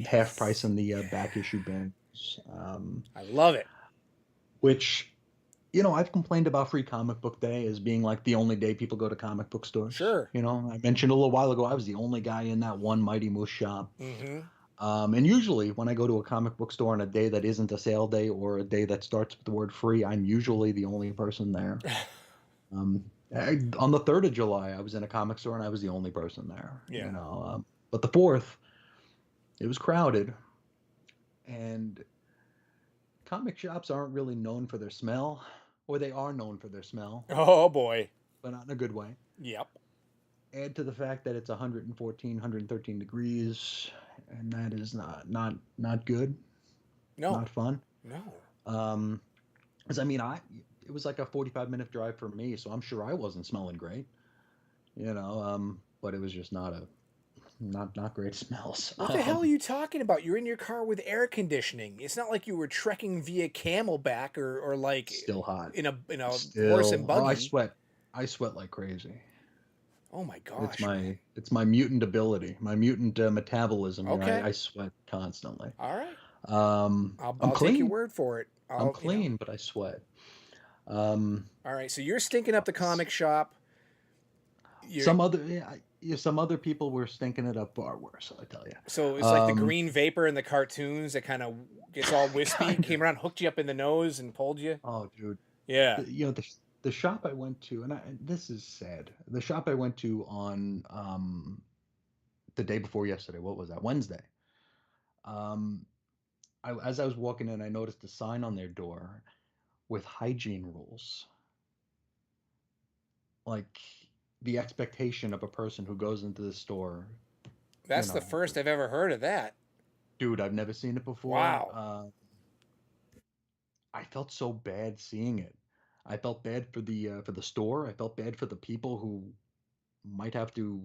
half price Yes. in the Yeah. back issue bins, I love it. which I've complained about Free Comic Book Day as being like the only day people go to comic book stores. Sure. I mentioned a little while ago I was the only guy in that one Mighty Moose shop. Mm-hmm. And usually when I go to a comic book store on a day that isn't a sale day or a day that starts with the word free, I'm usually the only person there. On the 3rd of July, I was in a comic store and I was the only person there. Yeah. But the 4th, it was crowded, and comic shops aren't really known for their smell, or they are known for their smell, Oh, boy. but not in a good way. Yep. Add to the fact that it's 114, 113 degrees, and that is not good, No, not fun. no. Um, 'Cause I mean, it was like a 45-minute drive for me, so I'm sure I wasn't smelling great, you know. But it was just not great smells. What the hell are you talking about? You're in your car with air conditioning. It's not like you were trekking via Camelback or like Still hot. in a horse and Still, oh, buggy. I sweat like crazy. Oh my gosh, man. It's my mutant ability, my mutant metabolism. You know, Okay. I sweat constantly. All right. I'm I'll take your clean. word for it. I'm I'll. clean, but I sweat. Um, All right. So you're stinking up the comic shop. You're some other yeah, some other people were stinking it up far worse. I tell so you. it's like the green vapor in the cartoons that kind of gets all wispy, Kind came of. around, hooked you up in the nose, and pulled you. Oh, dude. Yeah. You know the shop I went to, and this is sad. The shop I went to on the day before yesterday. What was that? Wednesday. Um, as I was walking in, I noticed a sign on their door with hygiene rules, like the expectation of a person who goes into the store. You That's the know, first I've ever heard of that. dude, I've never seen it before. Wow. I felt so bad seeing it. I felt bad for the store. I felt bad for the people who might have to,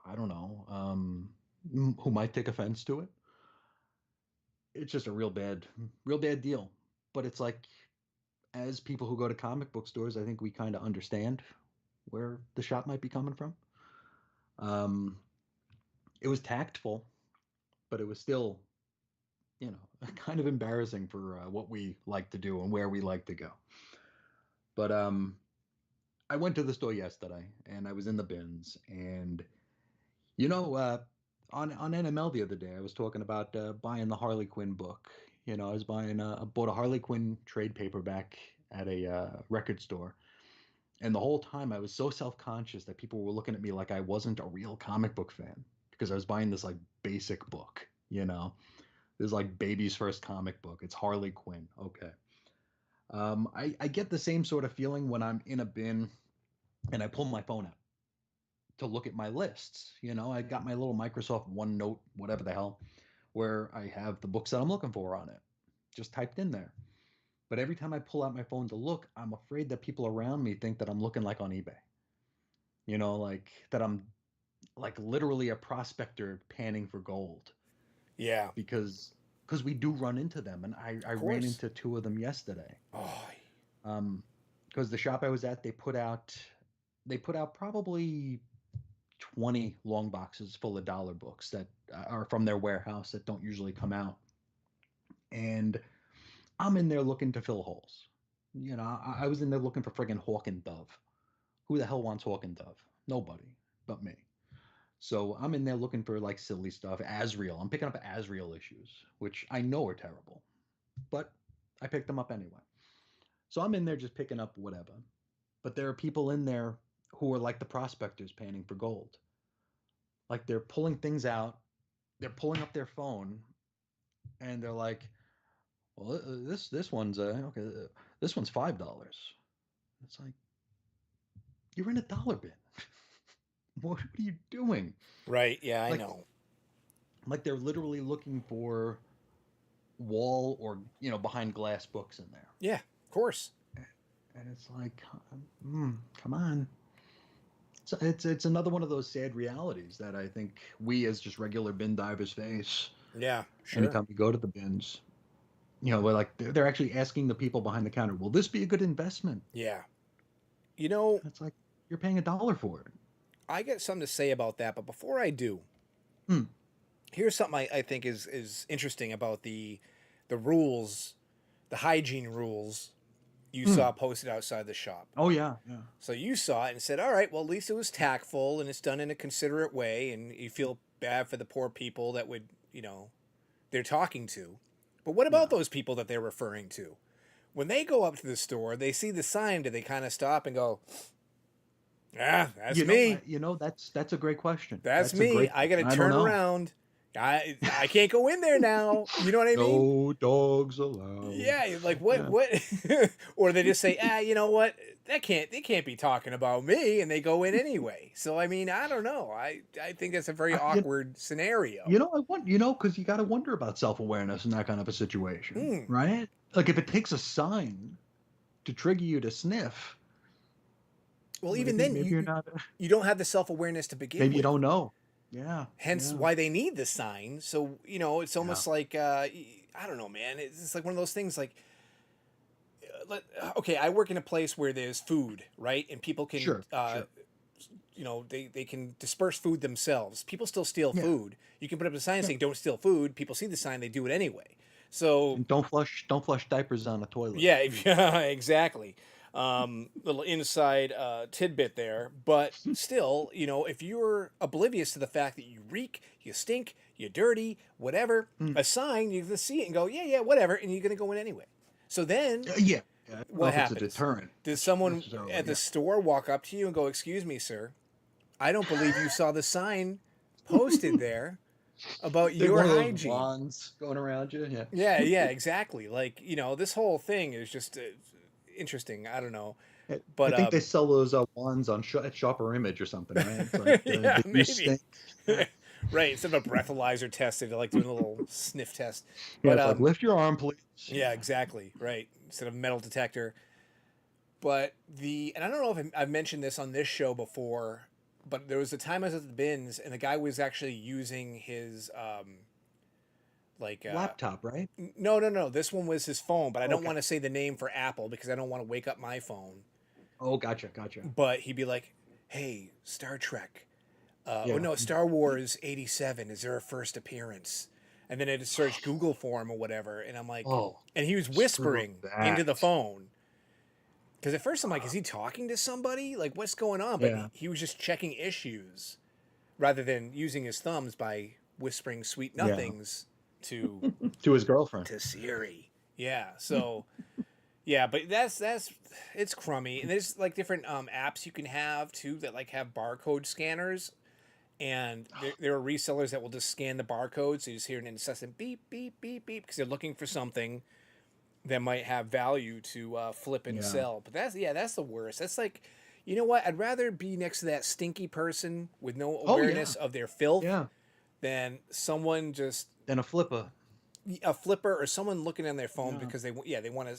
I don't know, who might take offense to it. It's just a real bad deal. But it's like, as people who go to comic book stores, I think we kind of understand where the shop might be coming from. Um, it was tactful, but it was still, you know, kind of embarrassing for what we like to do and where we like to go. But I went to the store yesterday and I was in the bins, and you know, on NML the other day, I was talking about buying the Harley Quinn book. You know, I bought a Harley Quinn trade paperback at a record store, and the whole time I was so self-conscious that people were looking at me like I wasn't a real comic book fan because I was buying this like basic book. You know, this is like baby's first comic book. It's Harley Quinn. Okay. I get the same sort of feeling when I'm in a bin and I pull my phone out to look at my lists. You know, I got my little Microsoft OneNote, whatever the hell, where I have the books that I'm looking for on it, just typed in there. But every time I pull out my phone to look, I'm afraid that people around me think that I'm looking like on eBay. You know, like that I'm like literally a prospector panning for gold Yeah. because we do run into them, and I Of ran course. into two of them yesterday. Oh. Because the shop I was at, they put out probably 20 long boxes full of dollar books that are from their warehouse that don't usually come out. And I'm in there looking to fill holes. You know, I was in there looking for friggin' Hawk and Dove. Who the hell wants Hawk and Dove? Nobody but me. So I'm in there looking for like silly stuff. Azrael. I'm picking up Azrael issues, which I know are terrible, but I picked them up anyway. So I'm in there just picking up whatever. But there are people in there who are like the prospectors panning for gold. Like they're pulling things out, they're pulling up their phone, and they're like, "Well, this one's okay. This one's $5." It's like you're in a dollar bin. What are you doing? Right. Yeah, I Like know. they're literally looking for wall or behind glass books in there, Yeah, of course. and it's like, come on. So it's another one of those sad realities that I think we as just regular bin divers face Yeah, sure. anytime we go to the bins. Where like they're actually asking the people behind the counter, will this be a good investment? Yeah. You know, It's like you're paying $1 for it. I got something to say about that, but before I do, Hmm. here's something I think is interesting about the rules, the hygiene rules you Hmm. saw posted outside the shop. Oh yeah, yeah. So you saw it and said, "All right, well at least it was tactful and it's done in a considerate way, and you feel bad for the poor people that would they're talking to." But what about Yeah. those people that they're referring to? When they go up to the store, they see the sign. Do they kind of stop and go, "Ah, that's me. That's a great question. That's That's a me. great I got to question. I don't turn know. around I can't go in there now. You know what I mean? No dogs allowed. Yeah, like what Yeah. what or they just say, you know what? They can't be talking about me, and they go in anyway. So I mean, I don't know. I think that's a very I, awkward scenario. I want, because you got to wonder about self-awareness in that kind of a situation, Mm. right? Like if it takes a sign to trigger you to sniff, Well, even maybe then maybe you're not, you don't have the self-awareness to begin maybe you with. don't know. Yeah, Hence yeah. why they need the sign. So, it's Yeah. almost like I don't know, man. It's like one of those things like okay, I work in a place where there's food, right? And people can Sure, sure. they can disperse food themselves. People still steal Yeah, food. You can put up a sign yeah. saying "Don't steal food." People see the sign, they do it anyway. So And don't flush diapers on the toilet. yeah, yeah, exactly. Little inside tidbit there, but still, if you're oblivious to the fact that you reek, you stink, you're dirty, whatever, Mm. a sign, you're gonna see it and go, yeah, yeah, whatever, and you're gonna go in anyway. So then Yeah. Yeah. I don't know what if it's a happens? deterrent Does someone necessarily. at the Yeah. store walk up to you and go, "Excuse me, sir, I don't believe you saw the sign posted there about They're your one of those hygiene"? wands going around you. Yeah. Yeah, yeah, exactly. Like, this whole thing is just interesting. I don't know. I But think they sell those wands on at Shopper Image or something, right? It's like yeah, you maybe. stink. Yeah. Right, instead of a breathalyzer test, they're like doing a little sniff test. Yeah, But it's like lift your arm, please. yeah, exactly. Right. Instead of metal detector. But and I don't know if I've mentioned this on this show before, but there was a time I was at the bins and the guy was actually using his like Laptop, right? no, no, no, this one was his phone, but I don't Okay. want to say the name for Apple because I don't want to wake up my phone. Oh, gotcha. But he'd be like, "Hey, Star Trek, oh Yeah. no, Star Wars '87. Is there a first appearance?" And then I'd search Google for him or whatever, and I'm like, Oh, and he was screw whispering into the that. phone. Because at first I'm like, is he talking to somebody? Like, what's going on? But Yeah. he was just checking issues rather than using his thumbs by whispering sweet Yeah. nothings to To his girlfriend. Siri. Yeah. So yeah, but that's it's crummy. And there's like different apps you can have too that like have barcode scanners. And there are resellers that will just scan the barcode, so you just hear an incessant beep, beep, beep, beep, because they're looking for something that might have value to flip and Yeah. sell. But that's the worst. That's like, you know what? I'd rather be next to that stinky person with no Oh yeah. awareness of their filth Yeah. than someone just Then a flipper. a flipper or someone looking on their phone Yeah. because they want to.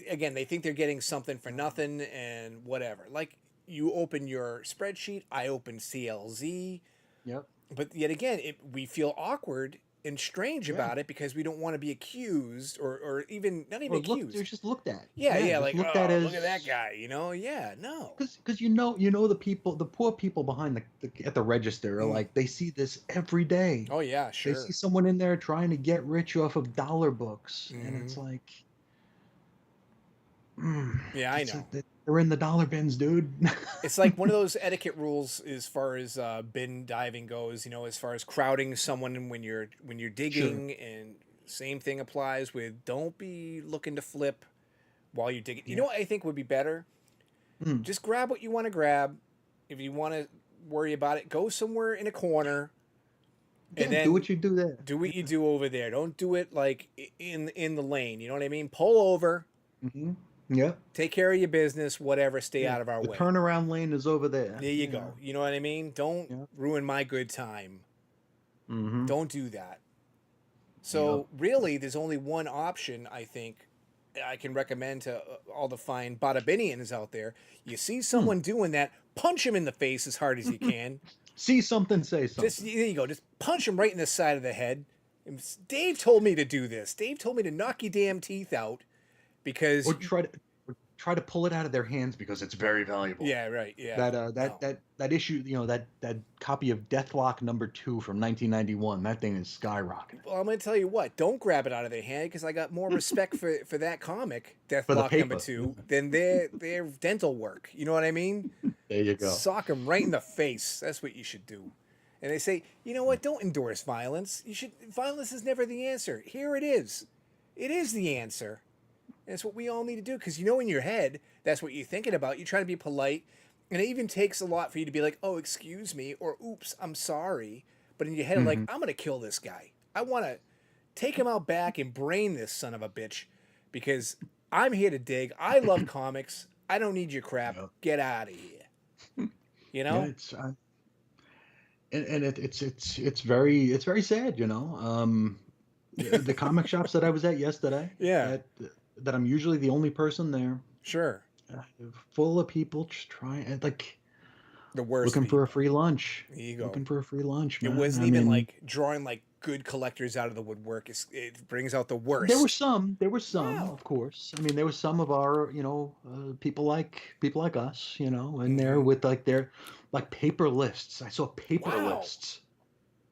Again, they think they're getting something for nothing and whatever. Like you open your spreadsheet, I open CLZ, Yep. but yet again, we feel awkward and strange Yeah. about it because we don't want to be accused or even not even Or look, accused. they're just looked at. Yeah, yeah, Just like, looked at oh, as look at that guy, yeah, no. because the people, the poor people behind the at the register are like they see this every day. Oh yeah, They sure. see someone in there trying to get rich off of dollar books, and Hmm. it's like, Yeah, I know. they're in the dollar bins, dude. It's like one of those etiquette rules as far as bin diving goes. As far as crowding someone when you're Sure. digging, and same thing applies with don't be looking to flip while you're digging. You Yeah. know what I think would be better? Mm. Just grab what you want to grab. If you want to worry about it, go somewhere in a corner, Yeah, and then do what you do there. do what you do over there. Don't do it like in the lane. You know what I mean? Pull over, Hmm. Yeah. take care of your business, whatever. Stay Yeah. out of our The way. turnaround lane is over there. There you Yeah. go. You know what I mean? Don't Yeah. ruin my good time. Mm-hmm. Don't do that. Yep. So really, there's only one option I think I can recommend to all the fine Badabinians out there. You see someone doing that, punch him in the face as hard as you can. See something, say something. Just there you go. Just punch him right in the side of the head. Dave told me to do this. Dave told me to knock your damn teeth out because Or try to pull it out of their hands because it's very valuable. yeah, right, yeah. That issue, that copy of Deathlock #2 from 1991, that thing is skyrocketing. Well, I'm going to tell you what. Don't grab it out of their hand because I got more respect for that comic, For the Deathlock paper. #2, than their dental work. You know what I mean? There you go. Sock them right in the face. That's what you should do. And they say, you know what? Don't endorse violence. Violence is never the answer. Here it is. It is the answer. And it's what we all need to do because in your head, that's what you're thinking about. You try to be polite. And it even takes a lot for you to be like, oh, excuse me, or oops, I'm sorry. but in your head, like, Hmm. I'm gonna kill this guy. I want to take him out back and brain this son of a bitch, because I'm here to dig. I love comics. I don't need your crap. Yeah. Get out of here. You Yeah, know? it's and it's very sad, you know. The comic shops that I was at yesterday, Yeah, that that I'm usually the only person there, sure. uh, full of people just trying like The worst looking for a people. free lunch, There you go. looking for a free lunch, It man. wasn't I even mean, like drawing like good collectors out of the woodwork. It brings out the there worst. were some, Wow. of course. I mean, there was some of our, people like us, in there Mm-hmm. with like their like paper lists. I saw paper Wow. lists.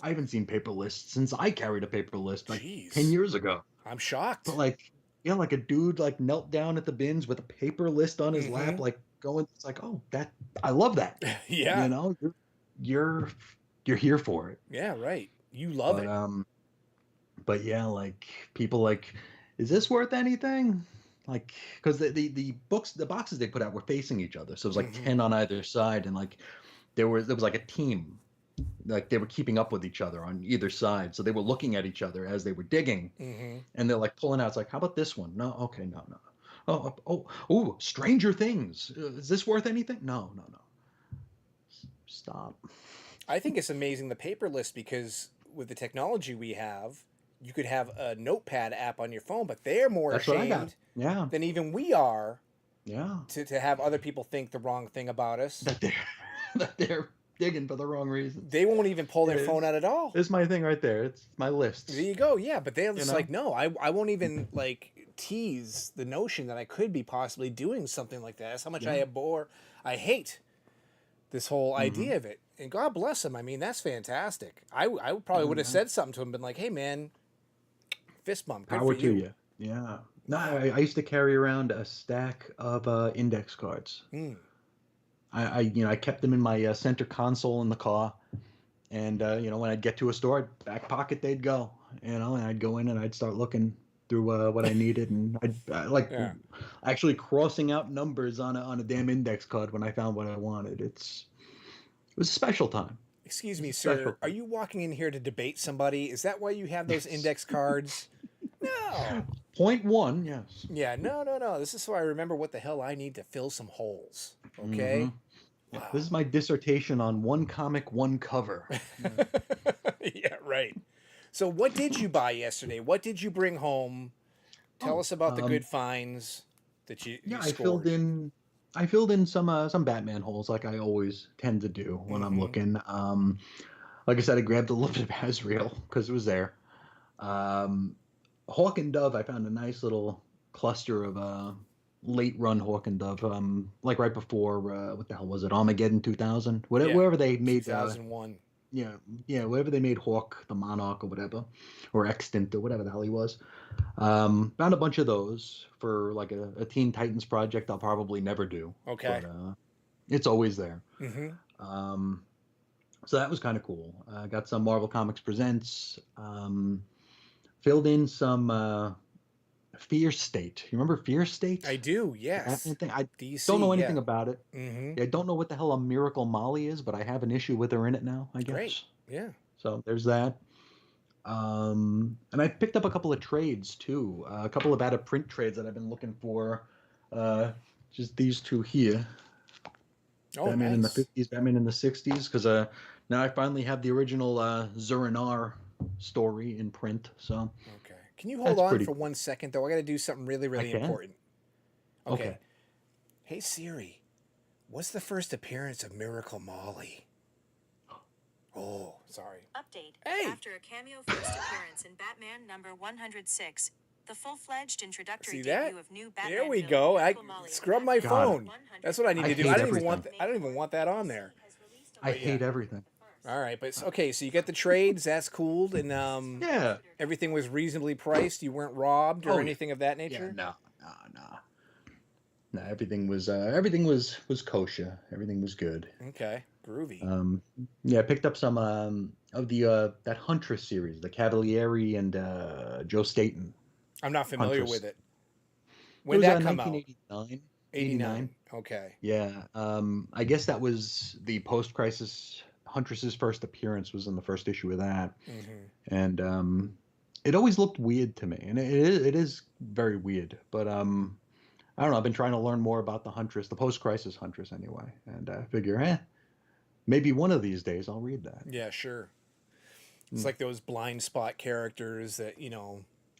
I haven't seen paper lists since I carried a paper list like 10 Jeez. years ago. I'm But shocked. like, yeah, like a dude like knelt down at the bins with a paper list on his lap, Mm-hmm. like going, it's like, oh, that I love that. You Yeah. know, you're you're here for it. Yeah, right. You love But it. but yeah, like people like, is this worth anything? Like, because the books, the boxes they put out were facing each other, so it was like Mm-hmm. 10 on either side, and like there was like a team, like they were keeping up with each other on either side, so they were looking at each other as they were digging, Mm-hmm. and they're like pulling out. It's like, how about this one? No, okay, no, no. Oh, Stranger Things. Is this worth anything? No, no, no. Stop. I think it's amazing the paper list, because with the technology we have, you could have a notepad app on your phone, but they're more That's what I got. ashamed Yeah, than even we are yeah. to have other people think the wrong thing about us. That they're that they're digging for the wrong reasons. They won't even pull their phone It's out at all. it's my thing right there. It's my There lists. you go. Yeah, but they're You just know. like, no, I won't even like tease the notion that I could be possibly doing something like that. That's how much Yeah. I hate this whole Hmm. idea of it. And God bless him. I mean, that's fantastic. I probably Oh would have yeah. said something to him, been like, hey man, fist bump, good for Power to you. you. Yeah. No, Wow. I used to carry around a stack of index cards. Mm. I kept them in my center console in the car, and when I'd get to a store, back pocket they'd go. And I'd go in and I'd start looking through what I needed, and I like Yeah. actually crossing out numbers on a damn index card when I found what I wanted. It was a special time. Excuse It was me, a special sir. Are time. you walking in here to debate somebody? Is that why you have those Yes. index cards? No. Point one, yes. Yeah, no, no, no. This is so I remember what the hell I need to fill some holes. Mm-hmm. Okay? Yeah, this Wow. is my dissertation on one comic, one cover. Yeah. Yeah, right. So, what did you buy yesterday? What did you bring home? Tell Oh, us about the good finds that you yeah, scored. I filled in some Batman holes like I always tend to do when I'm Mm-hmm. looking. Like I said, I grabbed a little bit of Azrael because it was there. Um, Hawk and Dove, I found a nice little cluster of late run Hawk and Dove, like right before what the hell was it, Armageddon 2000, whatever, Yeah, wherever they made 2001. yeah, yeah, wherever they made Hawk the Monarch or whatever, or Extant or whatever the hell he was. Found a bunch of those for like a Teen Titans project I'll probably never do, Okay. but it's always there. Mm-hmm. Um, so that was kind of cool. Got some Marvel Comics Presents. Filled in some Fear State. You remember Fear State? I do, The Batman yes. thing. I don't DC, know yeah. anything about it. Mm-hmm. I don't know what the hell a Miracle Molly is, but I have an issue with her in it now, I Great. guess. Yeah. So there's that. And I picked up a couple of trades too. A couple of out of print trades that I've been looking for. Uh, just these two here. Oh, Batman in the nice. 50s, Batman in the 60s, because now I finally have the original Zur-En-Arrh story in print. So Okay. Can you hold that's on pretty for cool. 1 second, though? I got to do something really, I really can. important. Okay. Okay. Hey, Siri, what's the first appearance of Miracle Molly? Oh, sorry. Update. Hey! After a cameo first appearance in Batman number 106, the full-fledged introductory See that? debut of new Batman There we villain go. I Miracle Molly in scrub my Batman God, phone. That's what I need I to do. hate I don't even want. everything. I don't even want that on there. I But yeah. hate everything. All right, but okay. So you get the trades. That's cool, and Yeah. everything was reasonably priced. You weren't robbed or Oh yeah. anything of that Yeah. nature. No. No. No. No. Everything was kosher. Everything was good. Okay, groovy. Yeah, I picked up some of the that Huntress series, the Cavalieri and Joe Staton I'm not familiar Huntress. with it. It When was did that come out? 1989. 89. 89. Okay. Yeah. I guess that was the post-crisis Huntress's first appearance was in the first issue of that, Mm-hmm. and it always looked weird to me, and it is very weird. But I don't know. I've been trying to learn more about the Huntress, the post-crisis Huntress, anyway, and I figure, maybe one of these days I'll read that. Yeah, sure. It's Mm. like those blind spot characters that,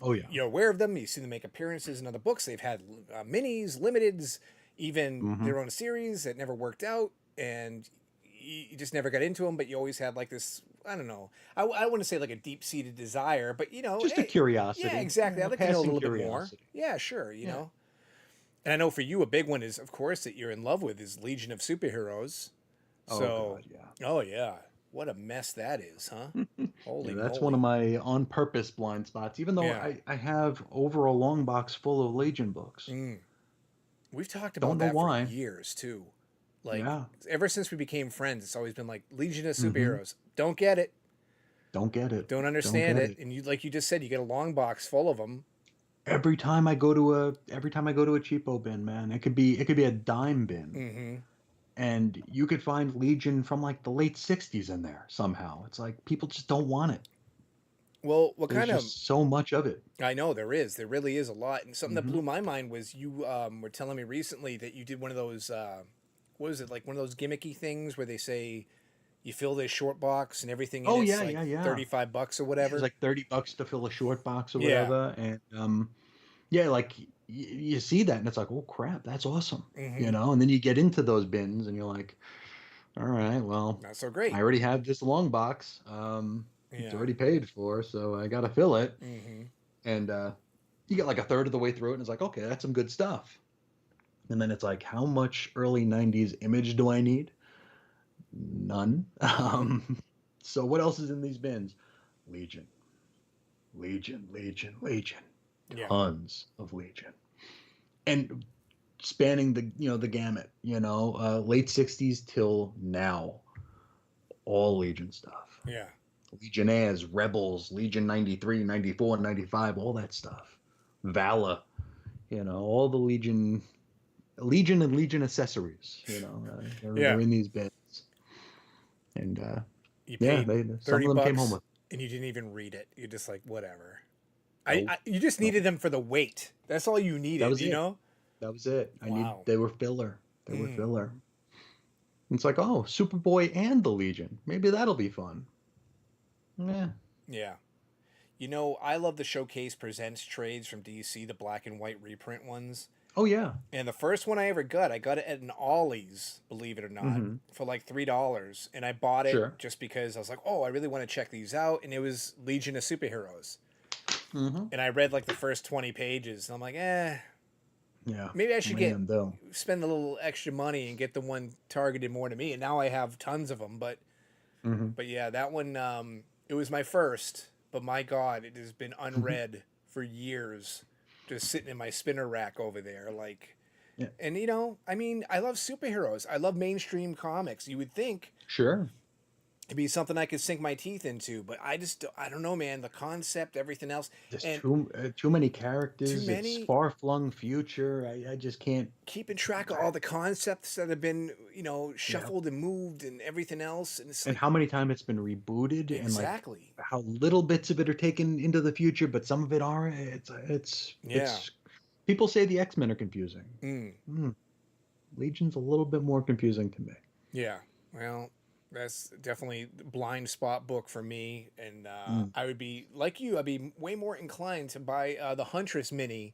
Oh yeah. you're aware of them. You see them make appearances in other books. They've had minis, limiteds, even Mm-hmm. their own series that never worked out, and you just never got into them. But you always had like this. I don't know. I wouldn't say like a deep seated desire, but Just a hey, curiosity. yeah, exactly. Yeah, I'd a like to know a passing little bit more. curiosity. Yeah, sure. Yeah. And I know for you, a big one is, of course, that you're in love with is Legion of Superheroes. Oh So, God, yeah. oh yeah, what a mess that is, huh? Holy Yeah, that's moly. one of my on purpose blind spots. Even though Yeah. I have over a long box full of Legion books. Mm. We've talked Don't about know that for why. years too. Like Yeah. ever since we became friends, it's always been like Legion of Mm-hmm. Superheroes. Don't get it. Don't get it. Don't Don't understand get it. it. And you, like you just said, you get a long box full of them. Every time I go to a cheapo bin, man, it could be a dime bin, Mm-hmm. and you could find Legion from like the late '60s in there somehow. It's like people just don't want it. Well, what There's kind of? just so much of it. I know there is. There really is a lot. And something that Mm-hmm. blew my mind was you were telling me recently that you did one of those. What is it, like one of those gimmicky things where they say you fill this short box and everything in Oh it's yeah, like yeah, yeah. $35 or It was whatever. like $30 to fill a short box or Yeah. whatever, and yeah, like you see that, and it's like, oh crap, that's awesome, Mm-hmm. And then you get into those bins, and you're like, all right, well, Not so I great. already have this long box. It's Yeah. already paid for, so I got to fill it. Mm-hmm. And you get like a third of the way through it, and it's like, okay, that's some good stuff. And then it's like, how much early '90s image do I need? None. So what else is in these bins? Legion, Legion, Legion, Legion. Yeah. Tons of Legion, and spanning the gamut. Late '60s till now, all Legion stuff. Yeah. Legionnaires, Rebels, Legion 93, 94, 95, all that stuff. Valor, all the Legion and Legion accessories, Yeah. they're in these bins. And You yeah, paid some 30 of them came home bucks with. and you didn't even read it. You're just like, whatever. Nope, You just nope. needed them for the weight. That's all you That needed, was you it. know? That was it. Wow. They were filler. They were Mm. filler. It's like, oh, Superboy and the Legion. Maybe that'll be fun. Yeah. Yeah. I love the Showcase Presents trades from DC, the black and white reprint ones. Oh yeah. And the first one I ever got, I got it at an Ollie's, believe it or not, Mm-hmm. for like $3. And I bought it Sure. just because I was like, oh, I really want to check these out. And it was Legion of Superheroes. Mm-hmm. And I read like the first 20 pages. And I'm like, Yeah. maybe I should get though. spend a little extra money and get the one targeted more to me. And now I have tons of them. But Mm-hmm. yeah, that one, it was my first. But my God, it has been unread for years, just sitting in my spinner rack over there. Like, Yeah. and I mean, I love superheroes. I love mainstream comics. You would think Sure. it'd be something I could sink my teeth into, but I don't know, man. The concept, everything else, There's and too many characters. too many. It's far flung future. I just can't. Keeping track of all the concepts that have been, shuffled and moved and everything else, and it's And like how many times it's been rebooted, and like exactly, how little bits of it are taken into the future, but some of it are. yeah. It's. People say the X-Men are confusing. Mm. Legion's a little bit more confusing to me. Yeah, well, that's definitely the blind spot book for me, and I would be like you. I'd be way more inclined to buy the Huntress mini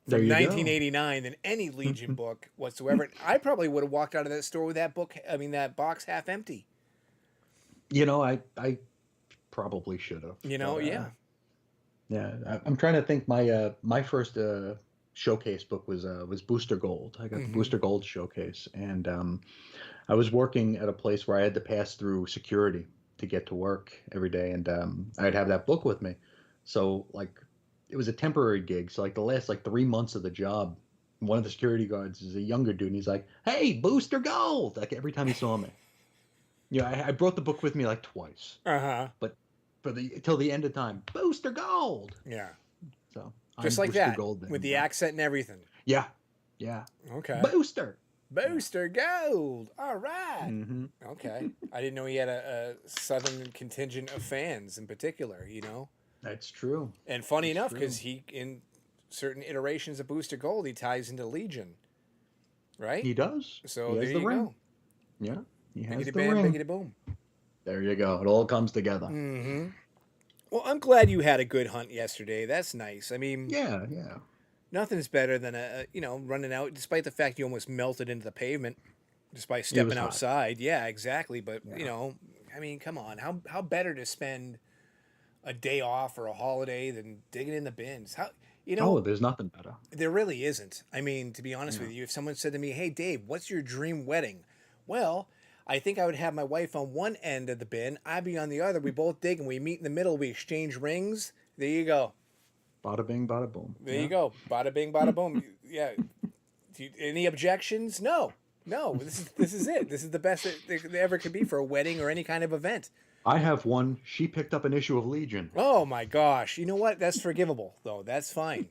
There from you go. 1989 than any Legion book whatsoever. I probably would have walked out of that store with that book. I mean, that box half empty. I probably should have. Yeah. Yeah, I'm trying to think. My first showcase book was Booster Gold. I got the Mhm. Booster Gold showcase, and I was working at a place where I had to pass through security to get to work every day, and I'd have that book with me. So like, it was a temporary gig. So like the last like 3 months of the job, one of the security guards is a younger dude, and he's like, "Hey, Booster Gold!" Like every time he saw me. I brought the book with me like twice, Uh-huh. but till the end of time, Booster Gold. Yeah. So Just I'm like Booster that Gold then, with the yeah. accent and everything. Yeah, yeah. Okay. Booster. Booster Gold. All right. Mm-hmm. Okay. I didn't know he had a southern contingent of fans in particular, you know? That's true. And funny That's enough, true. because he, in certain iterations of Booster Gold, he ties into Legion, right? He does. So He there has the you ring. go. Yeah, he has Biggity the bam, ring. biggity boom. There you go. It all comes together. Mm-hmm. Well, I'm glad you had a good hunt yesterday. That's nice. I mean, Yeah, yeah. nothing's better than running out, despite the fact you almost melted into the pavement just by It was stepping hot. outside. Yeah, exactly. But Yeah. I mean, come on. How better to spend a day off or a holiday than digging in the bins? Oh, there's nothing better. There really isn't. I mean, to be honest Yeah. with you, if someone said to me, "Hey, Dave, what's your dream wedding?" Well, I think I would have my wife on one end of the bin, I'd be on the other. We both dig and we meet in the middle. We exchange rings. There you go. Bada bing, bada boom. There Yeah. you go. Bada bing, bada boom. Yeah. Any objections? No. No. This is it. This is the best it ever could be for a wedding or any kind of event. I have one. She picked up an issue of Legion. Oh my gosh. You know what? That's forgivable though. That's fine.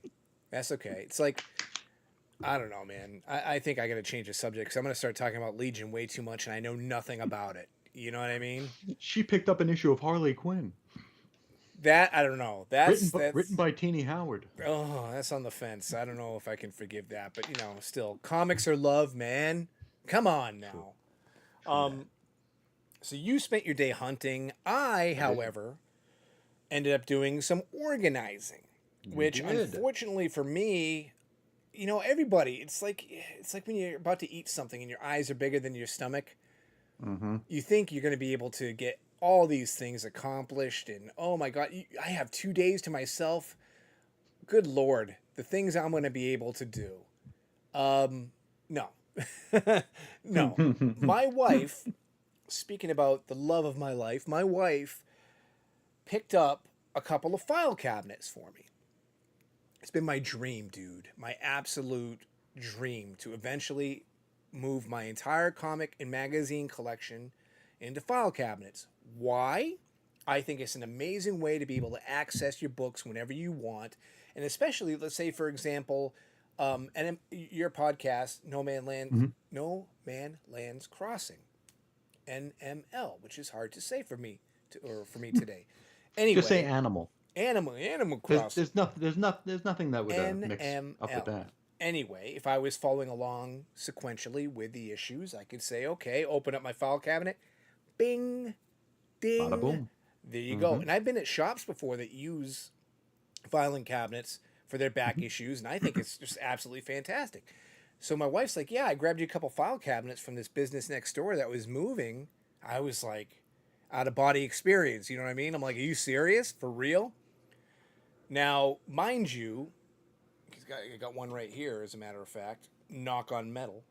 That's okay. It's like, I don't know, man. I think I got to change the subject because I'm going to start talking about Legion way too much and I know nothing about it. You know what I mean? She picked up an issue of Harley Quinn. That, I don't know. That's Written by Teenie Howard. Oh, that's on the fence. I don't know if I can forgive that, but still, comics are love, man. Come on now. So you spent your day hunting. I, however, ended up doing some organizing, which did. unfortunately for me, everybody, it's like when you're about to eat something and your eyes are bigger than your stomach. Mm-hmm. You think you're going to be able to get all these things accomplished, and oh my God, I have 2 days to myself. Good Lord, the things I'm going to be able to do. No. No. My wife, speaking about the love of my life, my wife picked up a couple of file cabinets for me. It's been my dream, dude. My absolute dream to eventually move my entire comic and magazine collection into file cabinets. Why? I think it's an amazing way to be able to access your books whenever you want. And especially, let's say, for example, your podcast, No Man Lands Crossing, NML, which is hard to say for me today. Anyway, Just say animal. Animal Crossing. There's nothing that would mix up with that. Anyway, if I was following along sequentially with the issues, I could say, okay, open up my file cabinet, bing, ding, Bada boom. there you go. And I've been at shops before that use filing cabinets for their back issues, and I think it's just absolutely fantastic. So my wife's like, yeah, I grabbed you a couple file cabinets from this business next door that was moving. I was like, out of body experience, you know what I mean? I'm like, are you serious? For real? Now, mind you, I got one right here, as a matter of fact, knock on metal.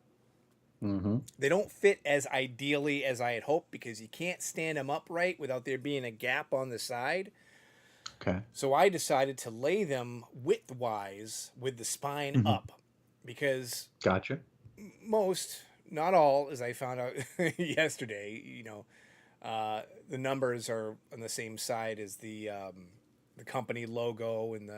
Mm-hmm. They don't fit as ideally as I had hoped because you can't stand them upright without there being a gap on the side. Okay. So I decided to lay them widthwise with the spine up because Gotcha. most, not all, as I found out yesterday, the numbers are on the same side as the company logo and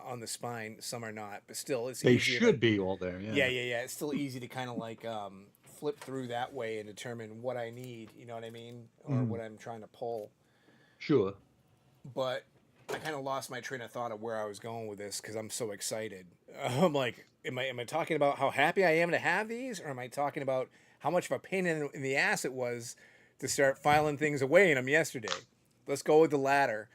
on the spine. Some are not, but still, it's They easier should be all there. Yeah. Yeah. It's still easy to kind of like flip through that way and determine what I need. You know what I mean, or what I'm trying to pull. Sure. But I kind of lost my train of thought of where I was going with this because I'm so excited. I'm like, am I talking about how happy I am to have these, or am I talking about how much of a pain in the ass it was to start filing things away in them yesterday? Let's go with the latter.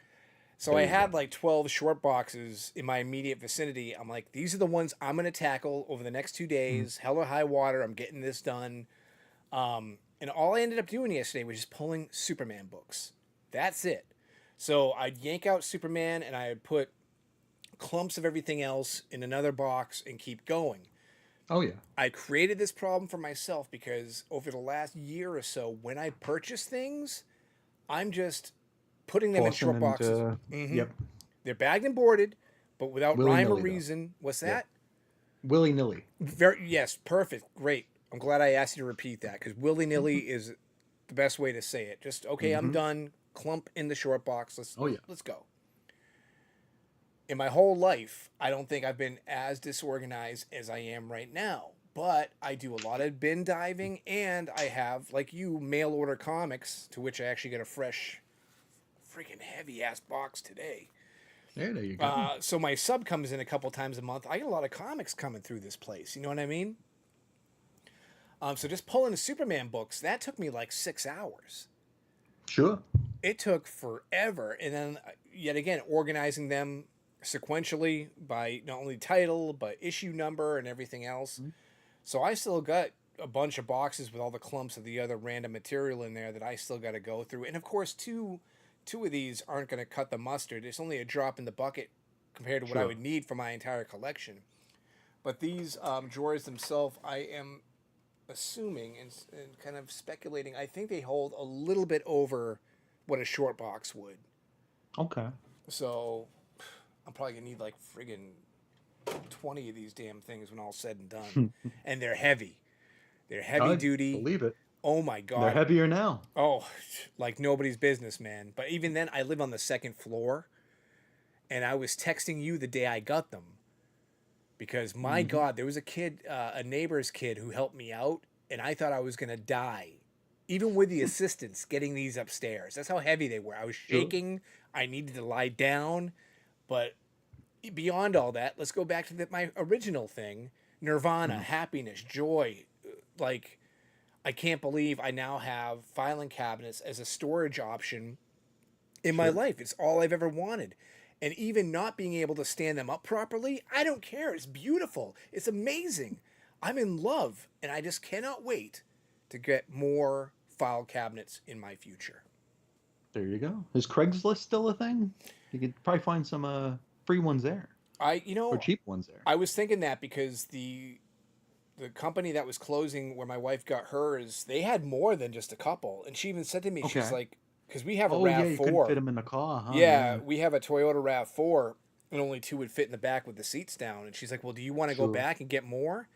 So I had like 12 short boxes in my immediate vicinity. I'm like, these are the ones I'm going to tackle over the next 2 days. Hell or high water, I'm getting this done. And all I ended up doing yesterday was just pulling Superman books. That's it. So I'd yank out Superman and I'd put clumps of everything else in another box and keep going. Oh, yeah. I created this problem for myself because over the last year or so, when I purchase things, I'm just putting them in short boxes. Yep. They're bagged and boarded, but without rhyme or Willy-nilly, reason. What's that? Willy-nilly. Yes, perfect. Great. I'm glad I asked you to repeat that because willy-nilly is the best way to say it. Just, okay, I'm done. Clump in the short box. Let's go. In my whole life, I don't think I've been as disorganized as I am right now. but I do a lot of bin diving, and I have, like you, mail order comics, to which I actually get a fresh, freaking heavy ass box today. There you go. So my sub comes in a couple times a month. I get a lot of comics coming through this place. You know what I mean? So just pulling the Superman books, that took me like 6 hours. Sure. It took forever. And then, yet again, organizing them sequentially by not only title, but issue number and everything else. Mm-hmm. So I still got a bunch of boxes with all the clumps of the other random material in there that I still got to go through. And of course, two of these aren't going to cut the mustard. It's only a drop in the bucket compared to what I would need for my entire collection. But these drawers themselves, I am assuming and kind of speculating, I think they hold a little bit over what a short box would. Okay. So I'm probably going to need like friggin' 20 of these damn things when all's said and done. And they're heavy. They're heavy duty. Believe it. Oh my God. They're heavier now. Oh, like nobody's business, man. But even then, I live on the second floor. And I was texting you the day I got them. Because my God, there was a kid, a neighbor's kid who helped me out. And I thought I was going to die. Even with the assistants getting these upstairs. That's how heavy they were. I was shaking. I needed to lie down. But beyond all that, let's go back to my original thing. Nirvana, happiness, joy. Like, I can't believe I now have filing cabinets as a storage option in my life. It's all I've ever wanted. And even not being able to stand them up properly, I don't care. It's beautiful. It's amazing. I'm in love. And I just cannot wait to get more file cabinets in my future. There you go. Is Craigslist still a thing? You could probably find some free ones there. Or cheap ones there. I was thinking that because the company that was closing where my wife got hers, they had more than just a couple. And she even said to me, she's like, because we have a RAV4. You couldn't fit them in the car, huh? Yeah, we have a Toyota RAV4, and only 2 would fit in the back with the seats down. And she's like, well, do you want to go back and get more?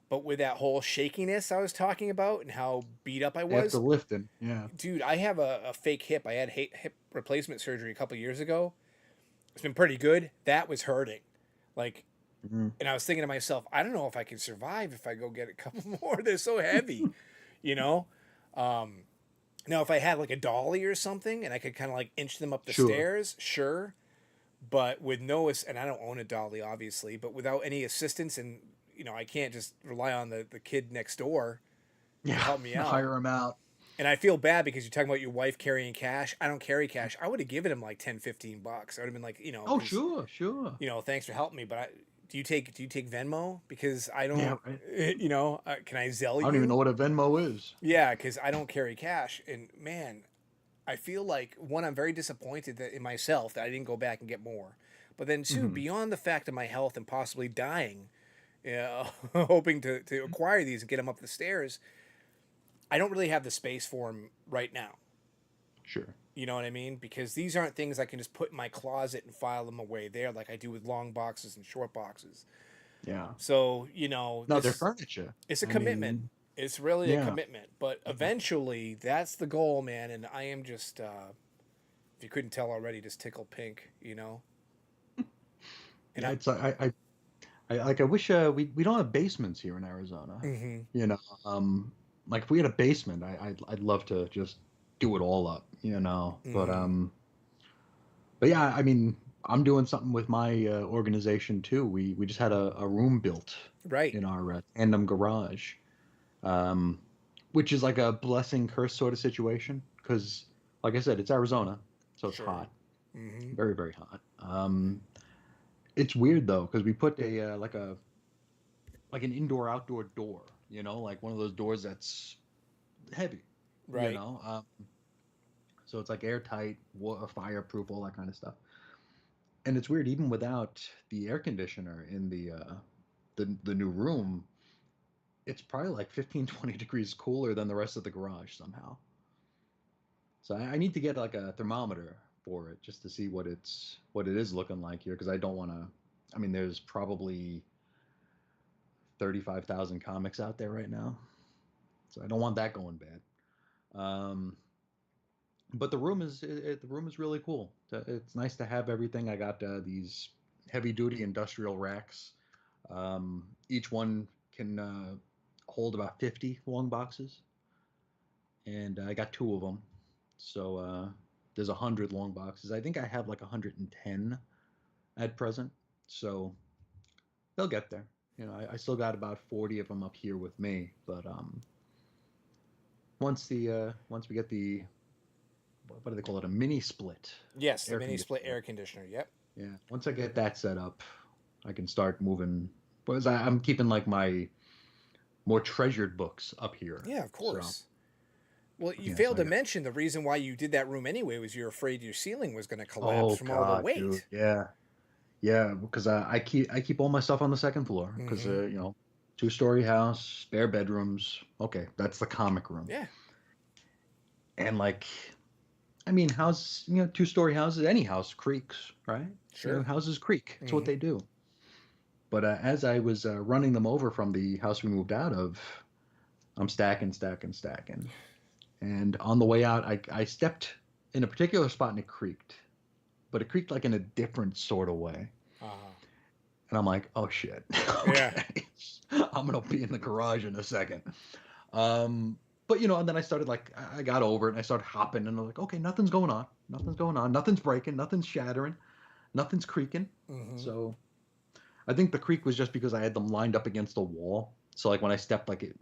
But with that whole shakiness I was talking about and how beat up I was. After lifting, yeah. Dude, I have a fake hip. I had hip replacement surgery a couple years ago. It's been pretty good. That was hurting. Like, and I was thinking to myself, I don't know if I can survive if I go get a couple more. They're so heavy, you know? Now, if I had like a dolly or something and I could kind of like inch them up the stairs, sure. But with no, and I don't own a dolly, obviously, but without any assistance and, you know, I can't just rely on the kid next door to help me out. Hire him out. And I feel bad because you're talking about your wife carrying cash. I don't carry cash. I would have given him like $10, $15. I would have been like, you know. Oh, sure. You know, thanks for helping me. But do you take Venmo? Because I don't, you know, can I Zelle you? I don't even know what a Venmo is. Yeah, because I don't carry cash. And man, I feel like, one, I'm very disappointed in myself that I didn't go back and get more. But then two, beyond the fact of my health and possibly dying, hoping to acquire these and get them up the stairs, I don't really have the space for them right now. Sure. You know what I mean? Because these aren't things I can just put in my closet and file them away there like I do with long boxes and short boxes. Yeah. So, you know. No, they're furniture. It's a commitment. It's really a commitment. But eventually, that's the goal, man. And I am just, if you couldn't tell already, just tickle pink, you know? And it's I wish we don't have basements here in Arizona. You know, like if we had a basement, I'd love to just do it all up, you know. But yeah, I mean, I'm doing something with my organization too. We just had a room built in our tandem garage, which is like a blessing curse sort of situation because, like I said, it's Arizona, so it's hot, very very hot. It's weird though because we put a like an indoor outdoor door. You know, like one of those doors that's heavy, you know? So it's like airtight, fireproof, all that kind of stuff. And it's weird, even without the air conditioner in the new room, it's probably like 15, 20 degrees cooler than the rest of the garage somehow. So I need to get like a thermometer for it just to see what it is looking like here because I don't want to. I mean, there's probably 35,000 comics out there right now, so I don't want that going bad. But the room is really cool. It's nice to have everything. I got these heavy duty industrial racks. Each one can hold about 50 long boxes, and I got 2 of them. So there's 100 long boxes. I think I have like 110 at present. So they'll get there. I still got about 40 of them up here with me. But once we get the, what do they call it, a mini split? Yes, the Air mini split conditioner. air conditioner. Yep. Yeah. Once I get that set up, I can start moving. Because I'm keeping like my more treasured books up here. Yeah, of So course. Well, you yeah, so failed I to got. mention the reason why you did that room anyway was you're afraid your ceiling was going to collapse Oh from all the God, dude. weight. Yeah. Yeah, because I keep all my stuff on the second floor because Mm-hmm. 2-story house, spare bedrooms. Okay, that's the comic room. Yeah, And like, I mean, 2-story houses, any house creaks, right? sure. Houses creak. It's what Mm-hmm. they do. But as I was running them over from the house we moved out of, I'm stacking, stacking, stacking. And on the way out, I stepped in a particular spot and it creaked, but it creaked like in a different sort of way. Uh-huh. And I'm like, oh shit. Yeah. Okay. I'm gonna be in the garage in a second. But and then I started like I got over it and I started hopping and I'm like, okay, nothing's going on. Nothing's going on. Nothing's breaking, nothing's shattering, nothing's creaking. Mm-hmm. So I think the creak was just because I had them lined up against the wall. So like when I stepped, like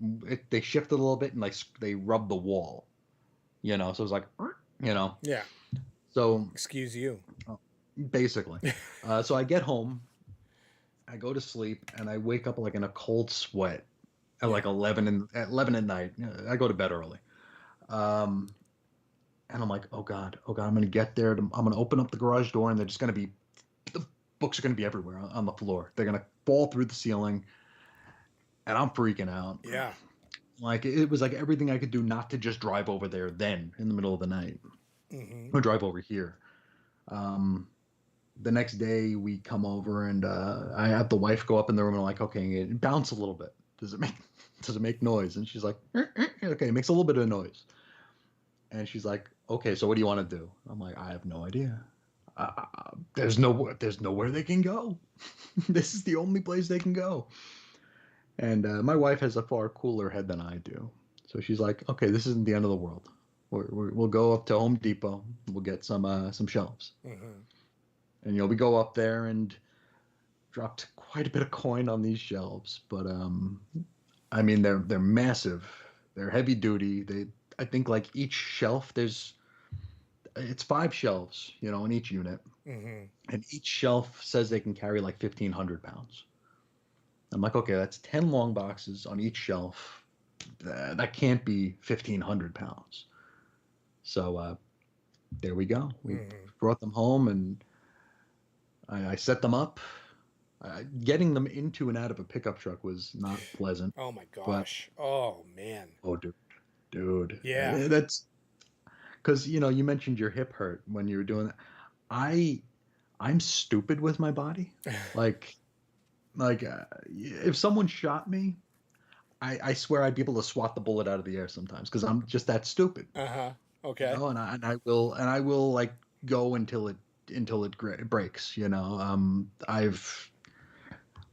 they shifted a little bit and like they rubbed the wall. So it was like, you know. Yeah. So Excuse you. basically, so I get home, I go to sleep, and I wake up like in a cold sweat at like Yeah. 11 at night. I go to bed early. Um, and I'm like, oh God, I'm gonna get there. I'm gonna open up the garage door, and the books are gonna be everywhere on the floor. They're gonna fall through the ceiling, and I'm freaking out. Yeah. Like it was like everything I could do not to just drive over there then in the middle of the night Mm-hmm. or drive over here. Um, the next day we come over and I have the wife go up in the room and I'm like, okay, bounce a little bit. Does it make noise? And she's like, okay, it makes a little bit of noise. And she's like, okay, so what do you want to do? I'm like, I have no idea. There's nowhere they can go. This is the only place they can go. And my wife has a far cooler head than I do. So she's like, okay, this isn't the end of the world. We'll go up to Home Depot. We'll get some shelves. Mm-hmm. And we go up there and dropped quite a bit of coin on these shelves. But I mean, they're massive. They're heavy duty. I think like each shelf it's 5 shelves, in each unit, Mm-hmm. and each shelf says they can carry like 1,500 pounds. I'm like, okay, that's 10 long boxes on each shelf. That can't be 1,500 pounds. So there we go. We Mm-hmm. brought them home and I set them up. Getting them into and out of a pickup truck was not pleasant, Oh my but gosh. Oh man. oh, dude, Yeah. that's because you mentioned your hip hurt when you were doing that. I'm stupid with my body. Like, if someone shot me, I swear I'd be able to swat the bullet out of the air sometimes because I'm just that stupid. Uh-huh. Okay. And I will like go until it breaks. I've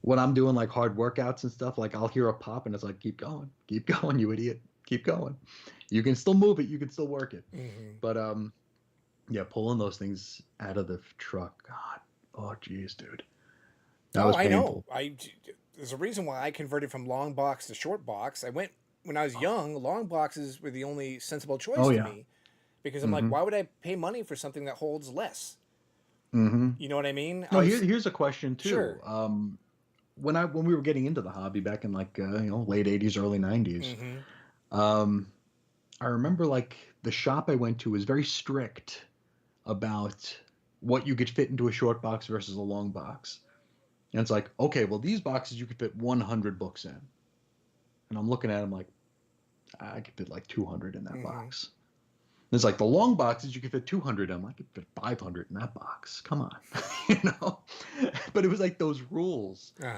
when I'm doing like hard workouts and stuff, like I'll hear a pop and it's like, keep going, you idiot, keep going. You can still move it, you can still work it. Mm-hmm. But yeah, pulling those things out of the truck, God, oh geez, dude, that Oh, was I know. painful. There's a reason why I converted from long box to short box. I went when I was young. Long boxes were the only sensible choice Oh to yeah. me because I'm like, Mm-hmm. why would I pay money for something that holds less? Mm-hmm. You know what I mean? No, I was here's a question too. sure. When we were getting into the hobby back in like late '80s, early '90s, Mm-hmm. um, I remember like the shop I went to was very strict about what you could fit into a short box versus a long box. And it's like, okay, well, these boxes you could fit 100 books in. And I'm looking at them like, I could fit like 200 in that Mm-hmm. box. And it's like the long boxes you could fit 200 in. I could fit 500 in that box. Come on. you know? But it was like those rules. Uh-huh.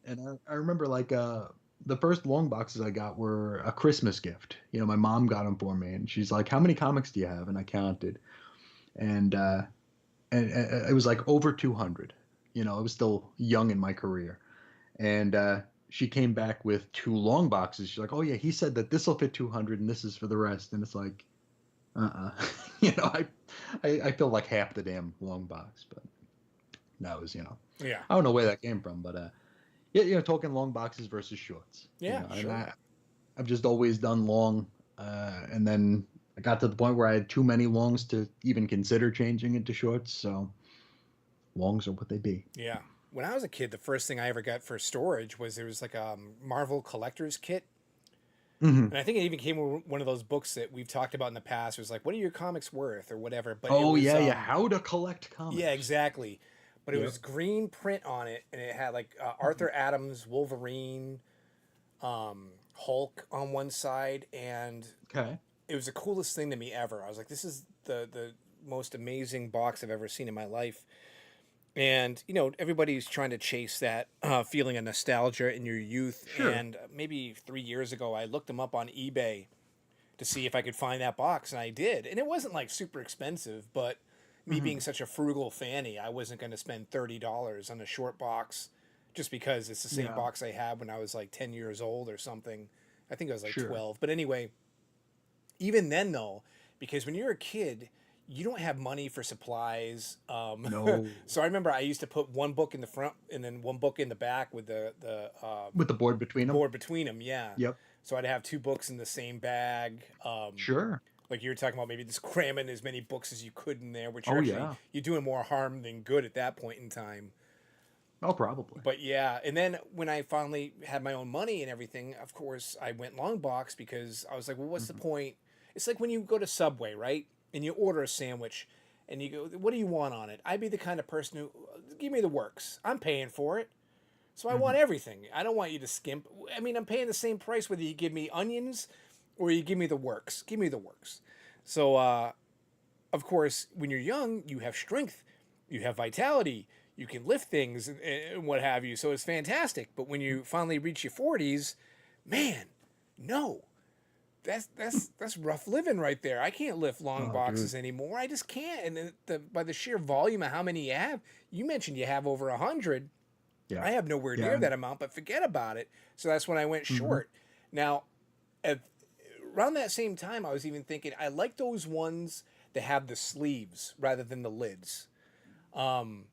And I remember like the first long boxes I got were a Christmas gift. My mom got them for me. And she's like, how many comics do you have? And I counted. And it was like over 200. I was still young in my career, and she came back with 2 long boxes. She's like, "Oh yeah, he said that this will fit 200 and this is for the rest." And it's like, you know, I feel like half the damn long box, but that was, Yeah. I don't know where that came from, but yeah, talking long boxes versus shorts. Yeah, And sure. I've just always done long, and then I got to the point where I had too many longs to even consider changing into shorts. So longs are what they be. Yeah. When I was a kid, the first thing I ever got for storage was there was like a Marvel collector's kit. Hmm. And I think it even came with one of those books that we've talked about in the past. It was like, what are your comics worth or whatever. But it Oh was, yeah, yeah. How to collect yeah, comics. exactly. But it Yep. was green print on it, and it had like Arthur Adams, Wolverine, Hulk on one side, and Okay. it was the coolest thing to me ever. I was like, this is the most amazing box I've ever seen in my life. And everybody's trying to chase that feeling of nostalgia in your youth. Sure. And maybe 3 years ago, I looked them up on eBay to see if I could find that box, and I did. And it wasn't like super expensive, but me being Hmm. such a frugal fanny, I wasn't going to spend $30 on a short box just because it's the same Yeah. box I had when I was like 10 years old or something. I think I was like Sure. 12. But anyway, even then though, because when you're a kid, you don't have money for supplies. No. So I remember I used to put one book in the front and then one book in the back with the With the board between them. board between them. Yeah. Yep. So I'd have two books in the same bag. Sure. Like you were talking about, maybe just cramming as many books as you could in there, which Oh yeah. you're doing more harm than good at that point in time. Oh, probably. But yeah, and then when I finally had my own money and everything, of course I went long box because I was like, well, what's the Hmm. point? It's like when you go to Subway, right? And you order a sandwich and you go, what do you want on it? I'd be the kind of person who, give me the works. I'm paying for it. So I Hmm. want everything. I don't want you to skimp. I mean, I'm paying the same price whether you give me onions or you give me the works. Give me the works. So, of course, when you're young, you have strength, you have vitality, you can lift things and what have you. So it's fantastic. But when you finally reach your 40s, man, no, that's rough living right there. I can't lift long Oh, dude. boxes anymore. I just can't. And by the sheer volume of how many you have, you mentioned you have over 100. Yeah. I have nowhere near Yeah. that amount, but forget about it. So that's when I went Hmm. short. Now, at, around that same time, I was even thinking I like those ones that have the sleeves rather than the lids. Um,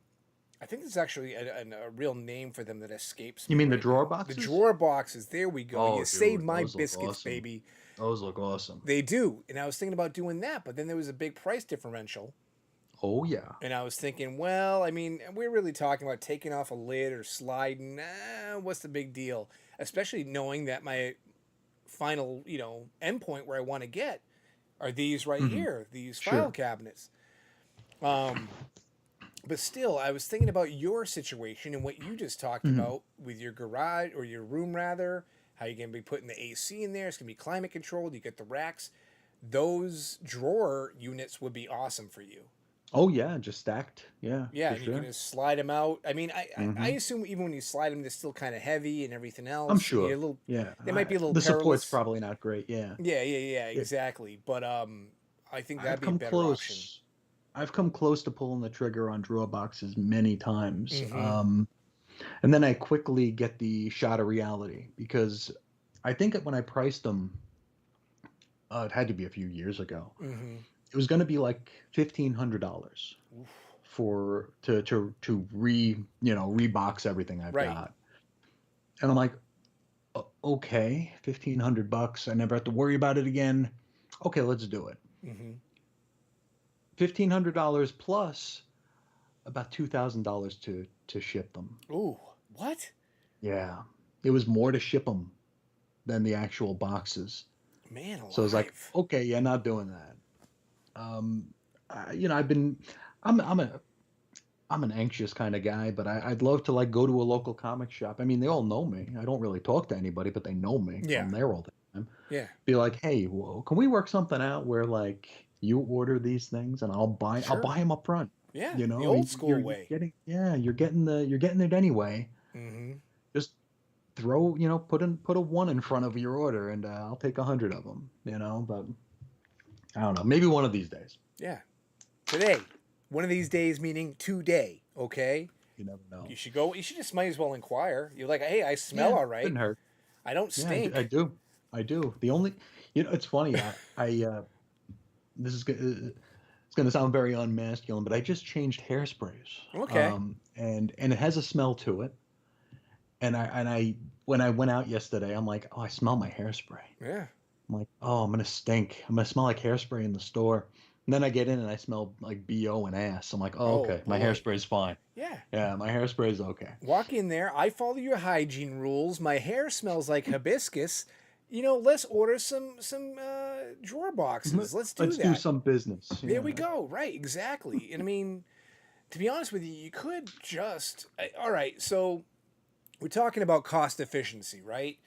I think there's actually a real name for them that escapes You me mean the right drawer now. The boxes? drawer boxes. There we go. You Oh, saved dude, my those look biscuits, awesome. baby. Those look awesome. They do. And I was thinking about doing that, but then there was a big price differential. Oh yeah. And I was thinking, well, I mean, we're really talking about taking off a lid or sliding. What's the big deal? Especially knowing that my final, endpoint where I want to get are these right Hmm. here, these file Sure. cabinets. Um, but still, I was thinking about your situation and what you just talked Hmm. about with your garage or your room, rather. How you're going to be putting the AC in there. It's going to be climate controlled. You get the racks. Those drawer units would be awesome for you. Oh yeah, just stacked. Yeah, Yeah, for and you can sure. just slide them out. I mean, I Hmm. assume even when you slide them, they're still kind of heavy and everything I'm else. And you're sure. a little, Yeah. they might be a little The support's perilous. probably not great. Yeah. Yeah, yeah, yeah, It, exactly. But I think that'd I've be a come better option. close. I've come close to pulling the trigger on drawer boxes many times. Mm-hmm. And then I quickly get the shot of reality because I think that when I priced them, it had to be a few years ago. Mm-hmm. It was going to be like $1,500 Oof. for to rebox everything I've Right. got, and I'm like, Okay, $1,500. I never have to worry about it again. Okay, let's do it. Mm-hmm. $1,500 plus about $2,000 to ship them. Ooh, what? Yeah, it was more to ship them than the actual boxes. Man So I was like, alive. okay, yeah, not doing that. I've been, I'm I'm a I'm an anxious kind of guy, but I'd love to like go to a local comic shop. I mean, they all know me. I don't really talk to anybody, but they know me. Yeah, I'm there all the time. yeah, Be like, hey, well, can we work something out where like you order these things and I'll sure. buy them up front. Yeah, You the know, old school you're way. getting you're getting it anyway. Mm-hmm. Just throw put a one in front of your order and I'll take 100 of them. But I don't know. Maybe one of these days. Yeah. Today. One of these days, meaning today, okay? You never know. You should go. You should just might as well inquire. You're like, hey, I smell Yeah, all right. couldn't hurt. I don't Yeah, I stink. do. I do. The only, it's funny. This is it's gonna sound very unmasculine, but I just changed hairsprays. Okay. And it has a smell to it. And I when I went out yesterday, I'm like, oh, I smell my hairspray. Yeah. I'm like, oh, I'm gonna stink. I'm gonna smell like hairspray in the store. And then I get in and I smell like BO and ass. I'm like, oh, Oh okay, my boy. hairspray's fine. Yeah. Yeah, my hairspray is okay. Walk in there. I follow your hygiene rules. My hair smells like hibiscus. Let's order some drawer boxes. Let's do Let's that. do some business. There we go. Right. Exactly. And I mean, to be honest with you, you could just. All right. So we're talking about cost efficiency, right?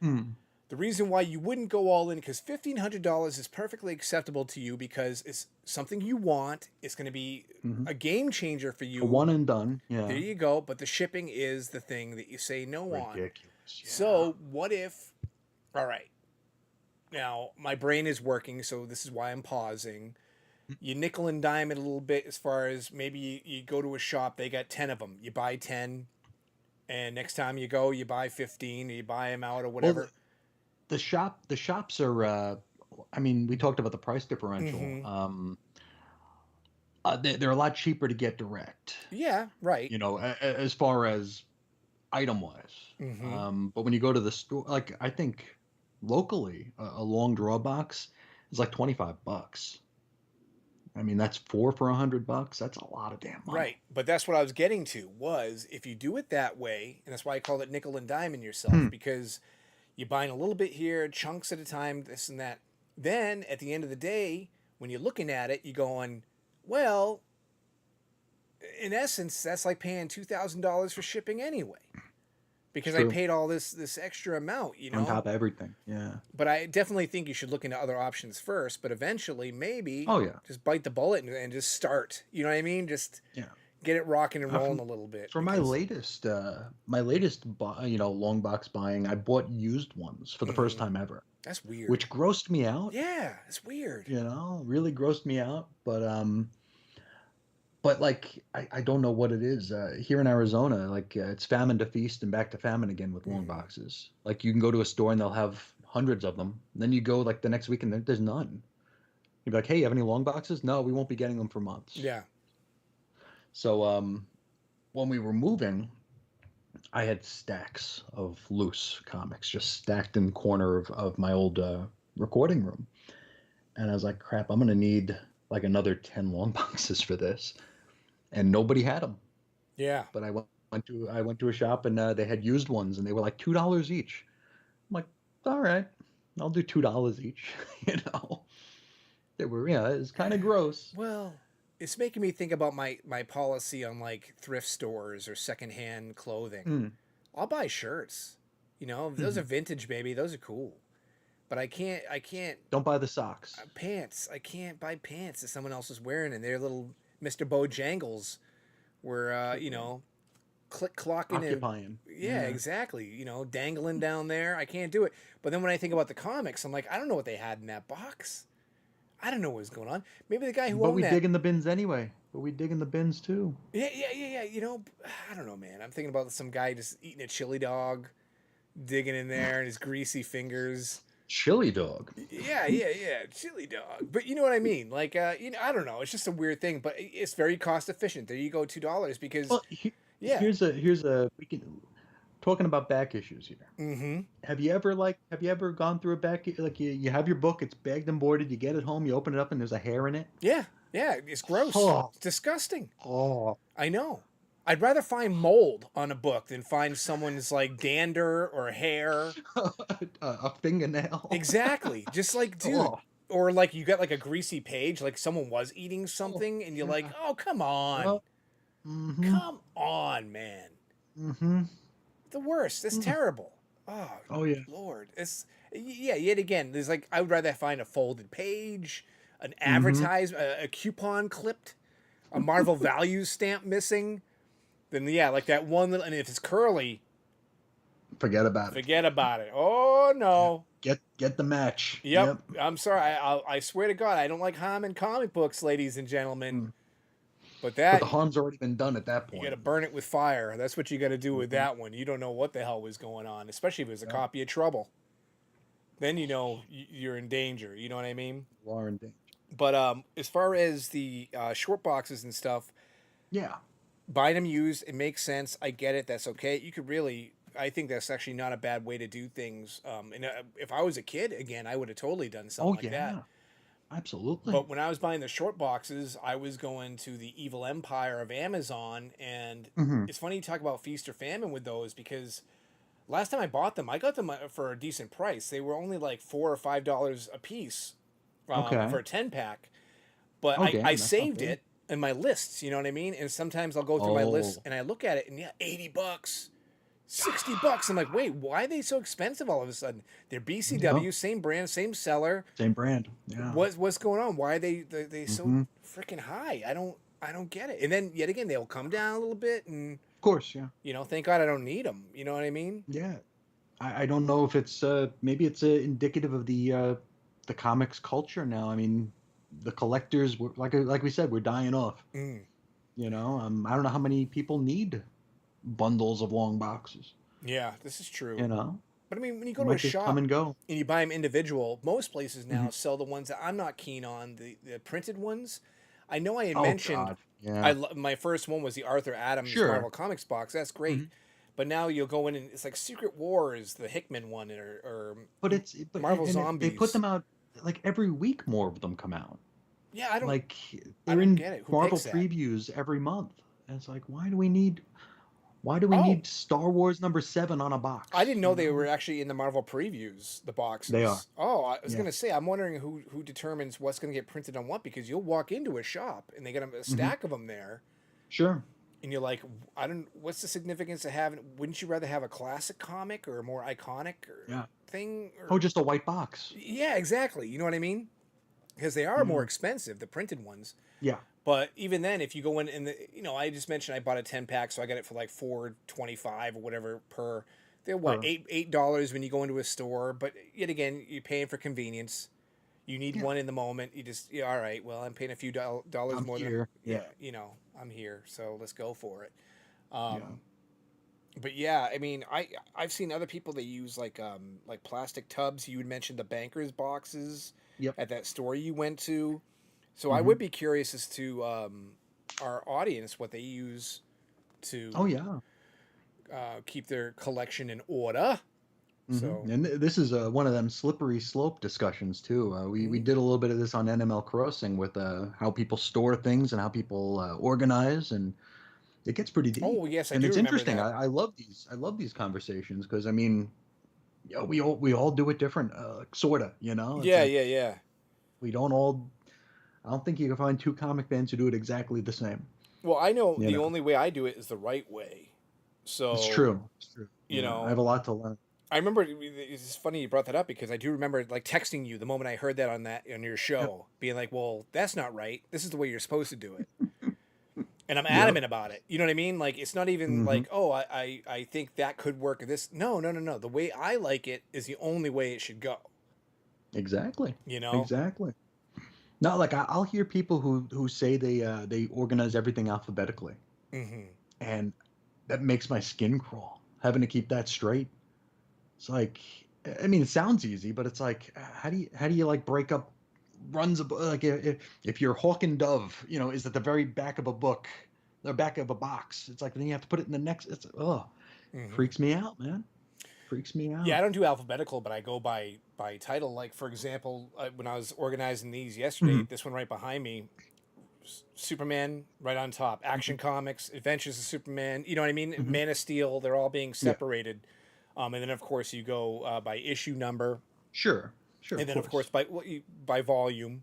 Mm. The reason why you wouldn't go all in because $1,500 is perfectly acceptable to you because it's something you want. It's going to be a game changer for you. A one and done. Yeah. There you go. But the shipping is the thing that you say no on. Ridiculous. Yeah. So what if? All right. Now my brain is working, so this is why I'm pausing. You nickel and dime it a little bit as far as maybe you go to a shop. They got 10 of them. You buy 10, and next time you go, you buy 15, or you buy them out or whatever. Well, the shops are. I mean, we talked about the price differential. Mm-hmm. They're a lot cheaper to get direct. Yeah, right. As far as item wise. Mm-hmm. But when you go to the store, like I think locally, a long draw box is like $25. I mean, that's four for $100. That's a lot of damn money. Right, but that's what I was getting to was if you do it that way, and that's why I call it nickel and diming yourself because you're buying a little bit here, chunks at a time, this and that. Then at the end of the day, when you're looking at it, you're going, well, in essence, that's like paying $2,000 for shipping anyway, because I paid all this extra amount, On top of everything, yeah. But I definitely think you should look into other options first. But eventually, maybe, just bite the bullet and just start. You know what I mean? Just get it rocking and rolling a little bit. For my latest long box buying, I bought used ones for the first time ever. That's weird. Which grossed me out. Yeah, it's weird. Really grossed me out. But like I don't know what it is. Here in Arizona, like it's famine to feast and back to famine again with long boxes. Like you can go to a store and they'll have hundreds of them. And then you go like the next week and there's none. You'd be like, hey, you have any long boxes? No, we won't be getting them for months. Yeah. So when we were moving, I had stacks of loose comics just stacked in the corner of my old recording room. And I was like, crap, I'm going to need like another 10 long boxes for this. And nobody had them. Yeah. But I went to a shop and they had used ones and they were like $2 each. I'm like, all right, I'll do $2 each. They were, it's kind of gross. Well, it's making me think about my policy on like thrift stores or secondhand clothing. I'll buy shirts. Those are vintage, baby. Those are cool. But I can't. Don't buy the socks. Pants. I can't buy pants that someone else is wearing, and they're little Mr. Bojangles, where click clocking occupying. Yeah, exactly. Dangling down there. I can't do it. But then when I think about the comics, I'm like, I don't know what they had in that box. I don't know what was going on. Maybe the guy who owned that. But we dig in the bins anyway. But we dig in the bins too. Yeah. I don't know, man. I'm thinking about some guy just eating a chili dog, digging in there, and his greasy fingers. Chili dog. Yeah, chili dog. But you know what I mean? Like, I don't know. It's just a weird thing, but it's very cost efficient. There you go, $2 because. Well, here's a we can talking about back issues here. Mm-hmm. Have you ever gone through a back like you have your book, it's bagged and boarded, you get it home, you open it up, and there's a hair in it? Yeah, it's gross. It's disgusting. Oh, I know. I'd rather find mold on a book than find someone's like dander or hair. A fingernail. Exactly. Just like, dude. Or like you got like a greasy page, like someone was eating something, and you're like, oh, come on. Come on, man. Mm-hmm. The worst. It's terrible. Oh yeah. Lord. It's yet again, there's like I would rather find a folded page, an advertisement, a coupon clipped, a Marvel Values stamp missing. Then like that one little, and if it's curly, forget about it. Oh no. Get the match. Yep. I'm sorry. I swear to God, I don't like harm in comic books, ladies and gentlemen. But But that the harm's already been done at that you got point. to burn it with fire. That's what you got to do with Mhm. that one. You don't know what the hell was going on, especially if it was a Yeah. copy of Trouble. Then you know you're in danger. You know what I mean? You are in danger. But as far as the short boxes and stuff, Yeah. buying them used, it makes sense. I get it. That's okay. You could really, I think that's actually not a bad way to do things. And if I was a kid, again, I would have totally done something Oh like that. yeah. Absolutely. But when I was buying the short boxes, I was going to the evil empire of Amazon. And Hmm. it's funny you talk about feast or famine with those because last time I bought them, I got them for a decent price. They were only like $4 or $5 a piece Okay. for a 10 pack. But Oh I damn, that's not saved bad. it in my lists, you know what I mean? And sometimes I'll go through my lists Oh. and I look at it and yeah, $80, $60. I'm like, wait, why are they so expensive all of a sudden? They're Yeah. BCW, same brand, same seller. Same brand. Yeah. What's going on? Why are they so Hmm. freaking high? I don't get it. And then yet again, they'll come down a little bit, and Of course. Yeah. thank God I don't need them. You know what I mean? Yeah. I don't know if it's maybe it's indicative of the comics culture now. I mean, the collectors were like we said, we're dying off. Mm. I don't know how many people need bundles of long boxes. Yeah, this is true. You know, But I mean, when you they go to a might just come shop and go. and you buy them individual, most places Hmm. now sell the ones that I'm not keen on, the printed ones. I know I had Oh mentioned God, yeah, my first one was the Arthur Adams sure. Marvel Comics box. That's great. Hmm. But now you'll go in and it's like Secret Wars, the Hickman one, or But Marvel they put Zombies. them out like every week. More of them come out. Yeah, Like I they're don't in get it. Who Marvel picks that? previews every month. And it's like, why do we Oh, need Star Wars #7 on a I box? didn't know they were actually in the Marvel previews, the They are. boxes. Oh, I was Yeah. gonna say, I'm wondering who determines what's gonna get printed on what because you'll walk into a shop and they got a Hmm. stack of them there, Sure. and you're like, I don't. What's the significance of having? Wouldn't you rather have a classic comic or a more iconic Yeah. thing? Oh, Or just a white box. yeah, exactly. You know what I mean? Because they are more Yeah. expensive, the printed ones. Yeah. But even then, if you go in and I just mentioned I bought a 10 pack, so I got it for like $4.25 or whatever per. They're what Per. $8 when you go into a store, but yet again, you're paying for convenience. You need Yeah. one in the moment. You just all right. Well, I'm paying a few dollars I'm more than here. yeah. Yeah. I'm here, so let's go for it. Yeah. But yeah, I mean, I've seen other people that use like plastic tubs. You would mention the bankers boxes Yep. at that store you went to. So I Hmm. would be curious as to our audience what they use Oh to yeah. keep their collection in order. So And this is one of them slippery slope discussions too. We mm. did a little bit of this on NML Crossing with how people store things and how people organize, and it gets pretty Oh deep. yes, I And do it's remember interesting. that. I love these conversations because I mean, yeah, we all do it different, sorta. It's Yeah, like yeah, yeah. we don't all. I don't think you can find two comic fans who do it exactly the same. Well, I know You the know, only way I do it is the right way. it's So true. It's true. you Yeah, I know, have a lot to learn. I remember it's funny you brought that up because I do remember like texting you the moment I heard that on your Yep. show, being like, "Well, that's not right. This is the way you're supposed to do it." And I'm Yep. adamant about it. You know what I mean? Like it's not even Hmm. like, "Oh, I think that could work." This, no, no, no, no. The way I like it is the only way it should go. Exactly. You know? Exactly. No, like I'll hear people who say they organize everything alphabetically, Hmm. and that makes my skin crawl. Having to keep that straight. It's like, I mean, it sounds easy, but it's like, how do you like break up runs of like if you're Hawk and Dove, is at the very back of a book, the back of a box. It's like then you have to put it in the next. It's Hmm. freaks me out, man. Freaks me Yeah, I out. don't do alphabetical, but I go by title. Like for example, when I was organizing these yesterday, Hmm. this one right behind me, Superman right on top, Action Comics, Adventures of Superman. You know what I mean? Hmm. Man of Steel. They're all being Yeah, separated, and then of course you go by issue number, sure, sure, and of then of course. course by volume.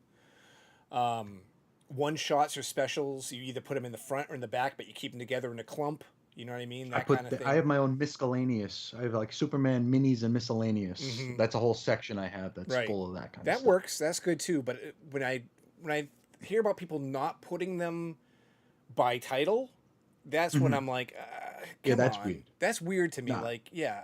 One shots or specials. You either put them in the front or in the back, but you keep them together in a clump. You know what I mean? That kind of I thing. have my own miscellaneous. I have like Superman minis and miscellaneous. Hmm. That's a whole section I have that's Right. full of that kind of That stuff. works. That's good too. But when I hear about people not putting them by title, that's when Hmm. I'm like, Yeah, come that's on, weird. that's weird to me. Nah, Like, yeah,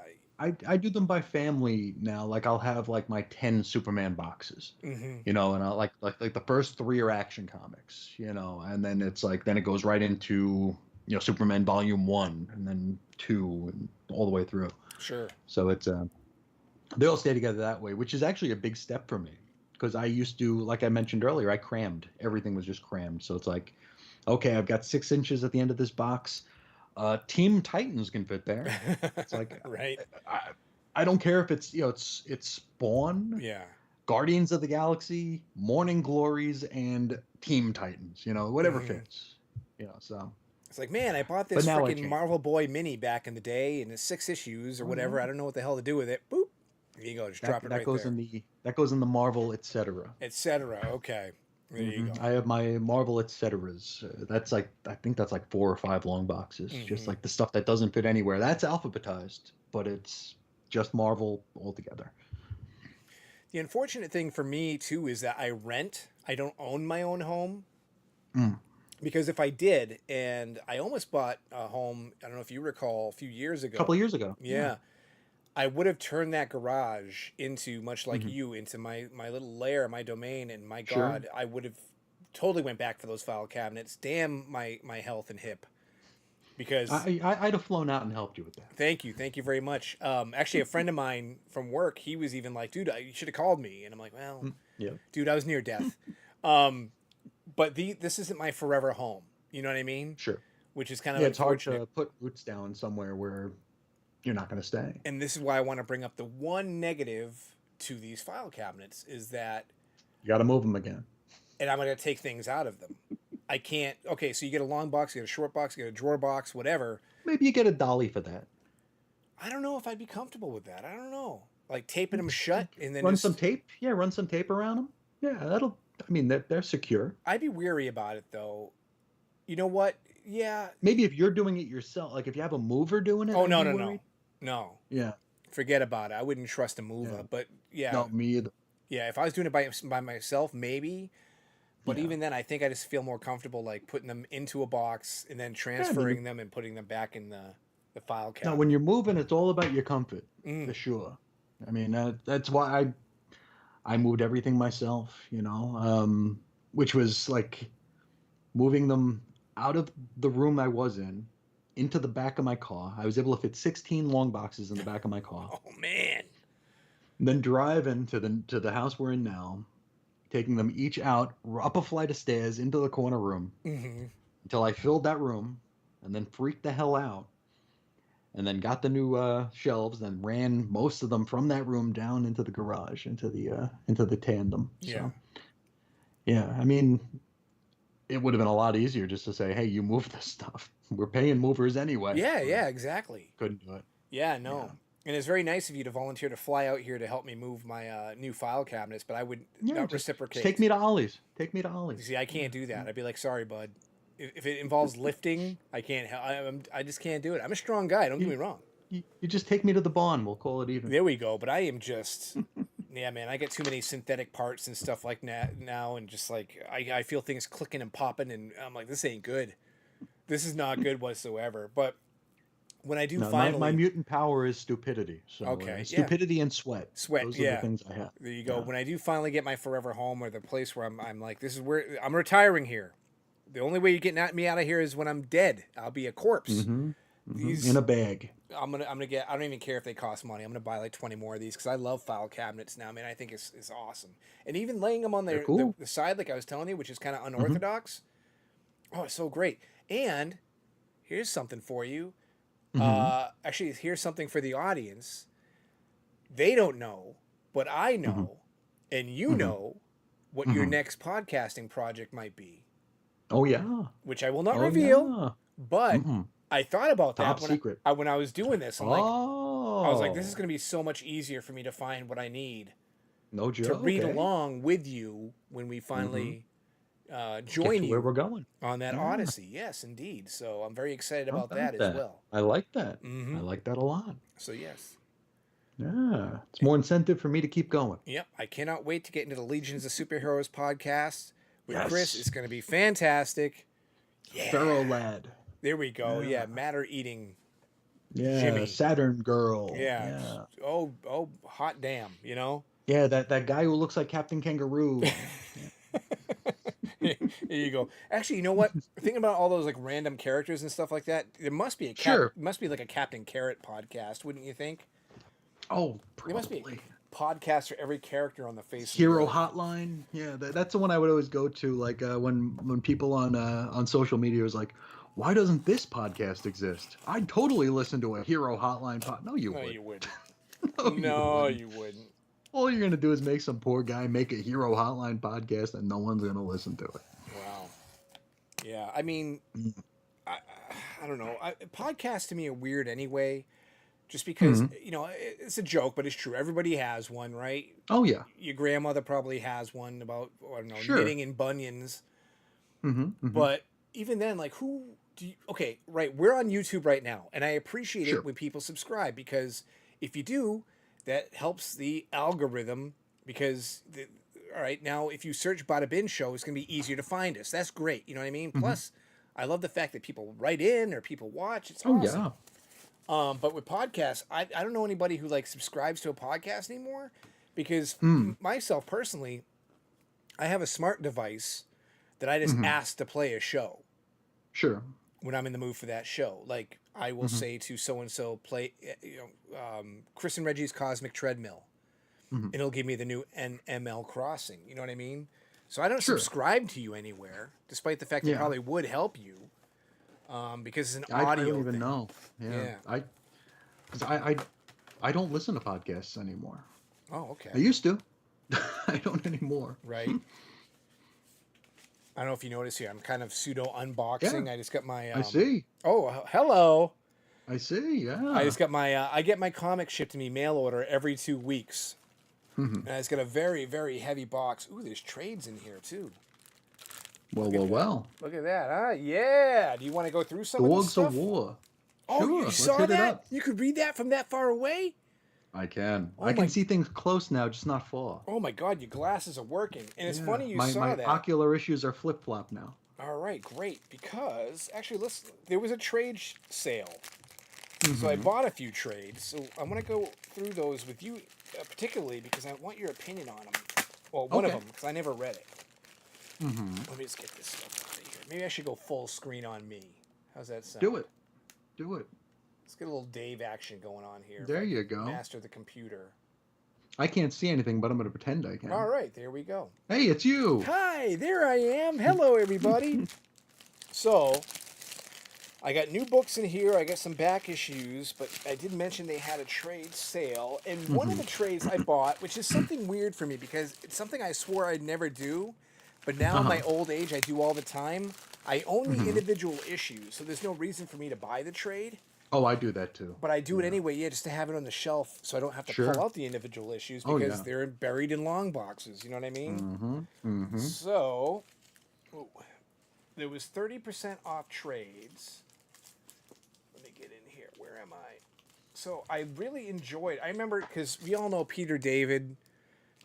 I do them by family now. Like I'll have like my 10 Superman boxes, Mm-hmm. and I'll like the first three are Action Comics, and then it's like then it goes right into Superman Volume 1 and then 2 and all the way through. Sure. So it's they all stay together that way, which is actually a big step for me because I used to, like I mentioned earlier, I crammed. Everything was just crammed. So it's like, okay, I've got 6 inches at the end of this box. Team Titans can fit there. It's like, right. I don't care if it's it's Spawn, Yeah. Guardians of the Galaxy, Morning Glories, and Team Titans. Whatever Mhm. fits. So. It's like, man, I bought But this now I freaking change. Marvel Boy mini back in the day, and it's 6 issues or Oh, whatever. yeah. I don't know what the hell to do with it. Boop. Here you go. Just drop it That right goes there. that goes in the Marvel etc. Etc. Okay. There you go. I have my Marvel etceteras. That's like I think that's like 4 or 5 long boxes. Just Mhm. like the stuff that doesn't fit anywhere. That's alphabetized, but it's just Marvel altogether. The unfortunate thing for me too is that I rent. I don't own my own home. Mm. Because if I did, and I almost bought a home, I don't know if you recall, a few years ago. A couple of years ago. Yeah. I would have turned that garage into, much like Mhm. you, into my little lair, my domain, and my Sure. God, I would have totally went back for those file cabinets. Damn my health and hip. Because I'd have flown out and helped you with that. thank you very much. Actually, a friend of mine from work, he was even like, dude, you should have called me, and I'm like, well, Yeah. dude, I was near death. But this isn't my forever home. You know what I mean? Sure. Which is kind of It's hard unfortunate. to put roots down somewhere where you're not going to stay. And this is why I want to bring up the one negative to these file cabinets is that, You got to move them again. and I'm going to take things out of them. I can't. Okay, so you get a long box, you get a short box, you get a drawer box, whatever. Maybe you get a dolly for that. I don't know if I'd be comfortable with that. I don't know. Like taping them shut and then Run just, some tape. Yeah, run some tape around them. Yeah, that'll. I mean, they're secure. I'd be weary about it though. You know what? Yeah. Maybe if you're doing it yourself, like if you have a mover doing it. Oh I'd no be no worried. no. Yeah. Forget about it. I wouldn't trust a mover. Yeah. But yeah. No, me either. Yeah. If I was doing it by myself, maybe. But Yeah. even then, I think I just feel more comfortable like putting them into a box and then transferring them and putting them back in the file cabinet. Now, when you're moving, it's all about your comfort, Mm. for sure. I mean, that's why I moved everything myself, which was like moving them out of the room I was in into the back of my car. I was able to fit 16 long boxes in the back of my car. Oh man. And then driving to the house we're in now, taking them each out up a flight of stairs into the corner room Mm-hmm. until I filled that room, and then freaked the hell out. And then got the new shelves, and ran most of them from that room down into the garage, into the tandem. Yeah. So, yeah, I mean, it would have been a lot easier just to say, "Hey, you move this stuff. We're paying movers anyway." Yeah, But yeah, exactly. couldn't do it. Yeah, no. Yeah. And it's very nice of you to volunteer to fly out here to help me move my new file cabinets, but I would Yeah, not just reciprocate. take me to Ollie's. Take me to Ollie's. See, I can't do that. I'd be like, sorry, bud. If it involves lifting, I can't. I just can't do it. I'm a strong guy. Don't get me wrong. You just take me to the barn. We'll call it even. There we go. But I am just, yeah, man. I get too many synthetic parts and stuff like that now, and just like I feel things clicking and popping, and I'm like, this ain't good. This is not good whatsoever. But when I do No, finally, my mutant power is stupidity. So Okay, yeah. stupidity and sweat. Sweat, Those are yeah. the things I have. there you go. Yeah. When I do finally get my forever home or the place where I'm like, this is where I'm retiring here. The only way you're getting me out of here is when I'm dead. I'll be a corpse. Mhm. These- In a bag. I'm gonna get. I don't even care if they cost money. I'm gonna buy like 20 more of these because I love file cabinets now. Man, I think it's awesome. And even laying them on They're cool. the side, like I was telling you, which is kind of unorthodox. Oh, it's so great. And here's something for you. Actually, here's something for the audience. They don't know, but I know, and you know what your next podcasting project might be, Oh yeah. which I will not Oh, reveal. yeah. But I thought about that Top when secret. when I was doing this. I'm like, Oh. I was like, this is going to be so much easier for me to find what I need no joke. to read okay. along with you when we finally Get join to you where we're going. on that Yeah. Odyssey. Yes, indeed. So I'm very excited about that as well. I like that. Mhm. I like that a lot. So yes. Yeah. It's more incentive for me to keep going. Yep, I cannot wait to get into the Legions of Superheroes podcast with Yes. Chris. It's going to be fantastic. Yeah. Pharaoh lad. There we go. Yeah, matter eating Yeah, Jimmy. Saturn Girl. Yeah. Yeah. Oh, hot damn, you know? Yeah, that guy who looks like Captain Kangaroo. Yeah. Here you go. Actually, you know what? Thinking about all those like random characters and stuff like that, there must be Sure. must be like a Captain Carrot podcast, wouldn't you think? Oh, There must be probably. a podcast for every character on the face of the Hero earth. Hotline. Yeah, that's the one I would always go to. Like when people on social media was like, "Why doesn't this podcast exist?" I'd totally listen to a Hero Hotline pod. No, you No, would. you wouldn't. No, you No, wouldn't. you wouldn't. All you're gonna do is make some poor guy make a Hero Hotline podcast, and no one's gonna listen to it. Wow. Yeah, I mean, I, I don't know. Podcasts to me are weird anyway, just because, Mhm. you know, it's a joke, but it's true. Everybody has one, right? Oh yeah. Your grandmother probably has one about, I don't know, Sure. knitting and bunions. Mm-hmm. But even then, like, who do you, okay, right, we're on YouTube right now, and I appreciate Sure. it when people subscribe, because if you do, that helps the algorithm, because, all right, now if you search Bada Bin Show, it's going to be easier to find us. That's great, you know what I mean? Mhm. Plus, I love the fact that people write in or people watch. It's Oh awesome. yeah. But with podcasts, I don't know anybody who like subscribes to a podcast anymore, because Mm. myself personally, I have a smart device that I just Mhm. ask to play a show Sure. when I'm in the mood for that show. Like I will Mhm. say to so and so, play, Chris and Reggie's Cosmic Treadmill, Mhm. and it'll give me the new NML Crossing. You know what I mean? So I don't Sure. subscribe to you anywhere, despite the fact that it Yeah. probably would help you, because it's an I audio don't even thing. know. Yeah. Yeah. I don't listen to podcasts anymore. Oh, I okay. used to. I don't anymore. Right. I don't know if you notice here. I'm kind of pseudo unboxing. Yeah. I just got my. I see. Oh, hello. I see. I Yeah. just got my. I get my comics shipped to me mail order every 2 weeks, Mhm. and it's got a very, very heavy box. Ooh, there's trades in here too. Well. Look at that, huh? Yeah. Do you want to go through some of this Dogs stuff? of War. Oh, Sure. you Let's saw hit it that? up. You could read that from that far away? I can. Oh I my- can see things close now, just not far. Oh my God, your glasses are working, and it's Yeah. funny you my saw that. ocular issues are flip flop now. All right, great. Because actually, there was a trade sale, so I Mhm. bought a few trades. So I want to go through those with you, particularly because I want your opinion on them. Well, one of Okay. them, because I never read it. Mhm. Let me just get this stuff out of here. Maybe I should go full screen on me. How's that sound? Do it. Do it. Let's get a little Dave action going on here. if There I you can go. Master the computer. I can't see anything, but I'm going to pretend I can. All right, there we go. Hey, it's you. Hi, there I am. Hello, everybody. So, I got new books in here. I got some back issues, but I did mention they had a trade sale. And one of the trades I bought, which is something weird for me because it's something I swore I'd never do, but now in my old age I do all the time. I own the individual issues, so there's no reason for me to buy the trade. Oh, I do that too. But I do it anyway, just to have it on the shelf so I don't have to Sure. pull out the individual issues Oh, because yeah. they're buried in long boxes. You know what I mean? Mm-hmm. Mm-hmm. So, there was 30% off trades. Let me get in here. Where am I? So, I really enjoyed. I remember because we all know Peter David.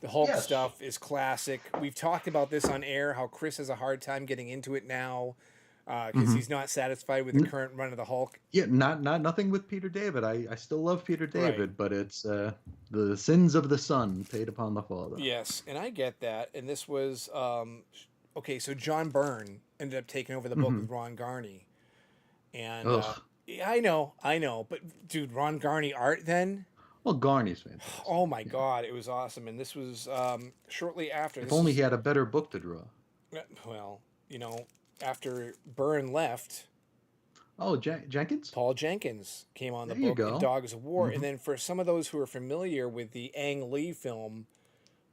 The Hulk Yes. stuff is classic. We've talked about this on air. How Chris has a hard time getting into it now because he's not satisfied with the current run of the Hulk. Yeah, nothing with Peter David. I still love Peter David, Right. but it's the sins of the son paid upon the father. Yes, and I get that. And this was okay. So John Byrne ended up taking over the book with Ron Garney, and Ugh. yeah, I know. But dude, Ron Garney art then. Well, Garney's fantastic. Oh my God, it was awesome. And this was shortly after. If This only was- he had a better book to draw. well, you know, after Byrne left, Oh, Jenkins? Paul Jenkins came on the There you book in go. Dogs of War. And then for some of those who are familiar with the Ang Lee film,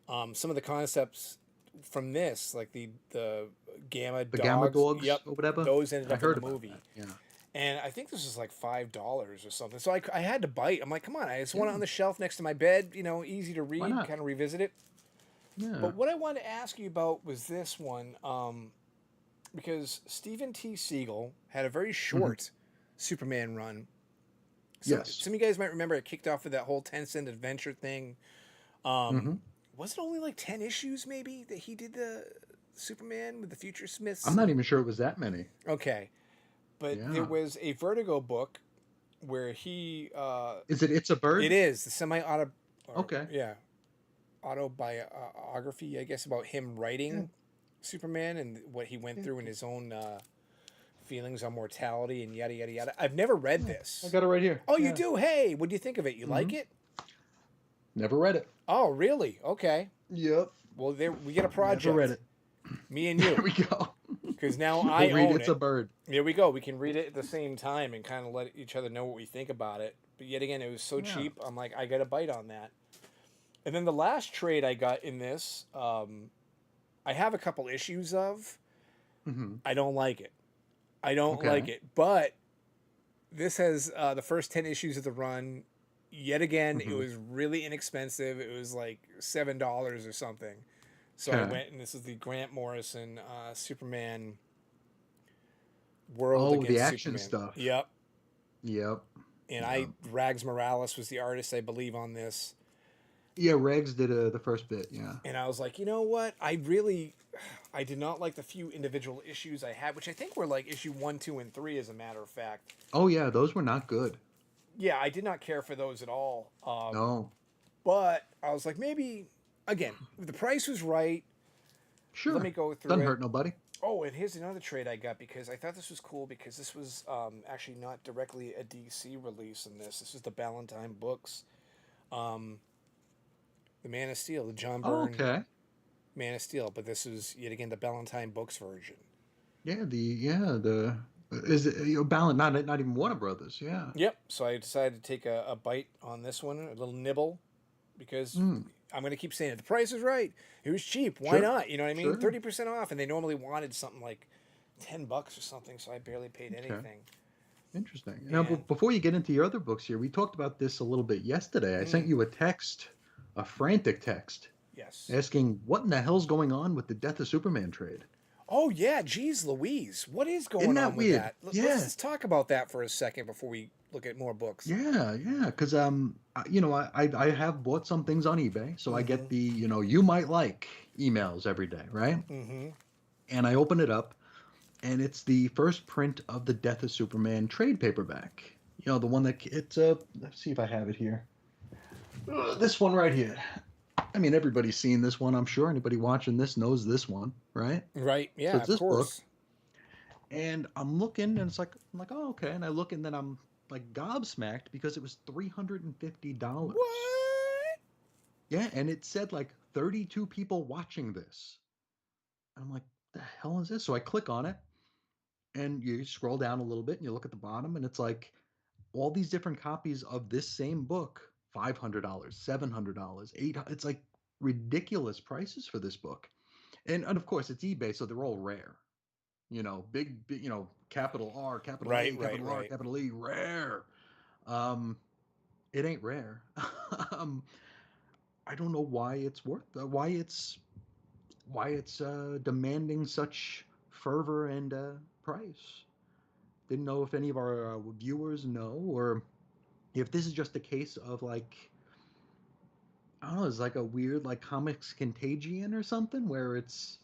some of the concepts from this, like the Gamma The dogs, Gamma Dogs yep, or whatever? those ended I up heard in the about movie. that, yeah. And I think this was like $5 or something. So I had to bite. I'm like, come on, I just want it on the shelf next to my bed, you know, easy to read, not? kind of revisit it. Yeah. But what I wanted to ask you about was this one, because Stephen T. Siegel had a very short Superman run. Yes. Some of you guys might remember it kicked off with that whole 10-cent adventure thing. Was it only like 10 issues maybe that he did the Superman with the Future Smiths? I'm not even sure it was that many. Okay. But Yeah. there was a Vertigo book where he Is it It's a Bird? it is the semi-auto Okay. yeah, autobiography, I guess, about him Yeah. writing Superman and what he went Yeah. through in his own feelings on mortality and yada yada yada. I've never read I this. got it right here. Oh, you Yeah. do? Hey, what do you think of it? You like Mhm. it? Never read it. Oh, really? Okay. Yep. Well, there we get a Never read project. it. Me and There you, we go. because now We'll I read own It's it. a Bird. Here we go. We can read it at the same time and kind of let each other know what we think about it. But yet again, it was so Yeah. cheap. I'm like, I got a bite on that. And then the last trade I got in this, I have a couple issues of. Mm-hmm. I don't like it. I don't Okay. like it. But this has the first 10 issues of the run. Yet again, it Mhm. was really inexpensive. It was like $7 or something. So I Okay. went, and this is the Grant Morrison Superman World Oh, the Against action Superman. stuff. Yep. Yep. And Yep. Rags Morales was the artist, I believe, on this. Yeah, Regs did the first bit. Yeah. And I was like, you know what? I did not like the few individual issues I had, which I think were like issue 1, 2, and 3, as a matter of fact. Oh yeah, those were not good. Yeah, I did not care for those at all. No. But I was like, maybe, again, if the price was right. Sure. Let me go through Doesn't it. hurt nobody. Oh, and here's another trade I got because I thought this was cool because this was actually not directly a DC release in this. This is the Ballantine books. The Man of Steel, the John Oh, Byrne okay. Man of Steel, but this is yet again the Ballantine books version. Yeah. The is it Ballant? Not even Warner Brothers. Yeah. Yep. So I decided to take a bite on this one, a little nibble, because Mm. I'm going to keep saying it. The price is right. It was cheap. Why Sure. not? You know what I mean? Sure. 30% off, and they normally wanted something like $10 or something, so I barely paid Okay. anything. Interesting. Now, And before you get into your other books here, we talked about this a little bit yesterday. I sent you a text, a frantic text, yes. asking what in the hell's going on with the Death of Superman trade. Oh yeah, geez, Louise, what is going Isn't that on with weird? that? Yeah. Let's just talk about that for a second before we look at more books. Yeah, because I have bought some things on eBay, so I get Mhm. the you might like emails every day, right? Mm-hmm. And I open it up, and it's the first print of the Death of Superman trade paperback. The one that it's let's see if I have it here. This one right here. I mean, everybody's seen this one, I'm sure. Anybody watching this knows this one, right? Right. Yeah. So it's Of this book. course. And I'm looking, and I'm like, oh, okay. And I look, and then I'm like gobsmacked because it was $350. What? Yeah, and it said like 32 people watching this. I'm like, the hell is this? So I click on it, and you scroll down a little bit, and you look at the bottom, and it's like all these different copies of this same book, $500, $700, $800. It's like ridiculous prices for this book. And of course, it's eBay, so they're all rare. Big, capital R, capital A, Right. Right. capital R, Right. capital E, rare. It ain't rare. um, I don't know why it's why it's demanding such fervor and price. Didn't know if any of our viewers know, or if this is just a case of like, I don't know, it's like a weird like comics contagion or something, where it's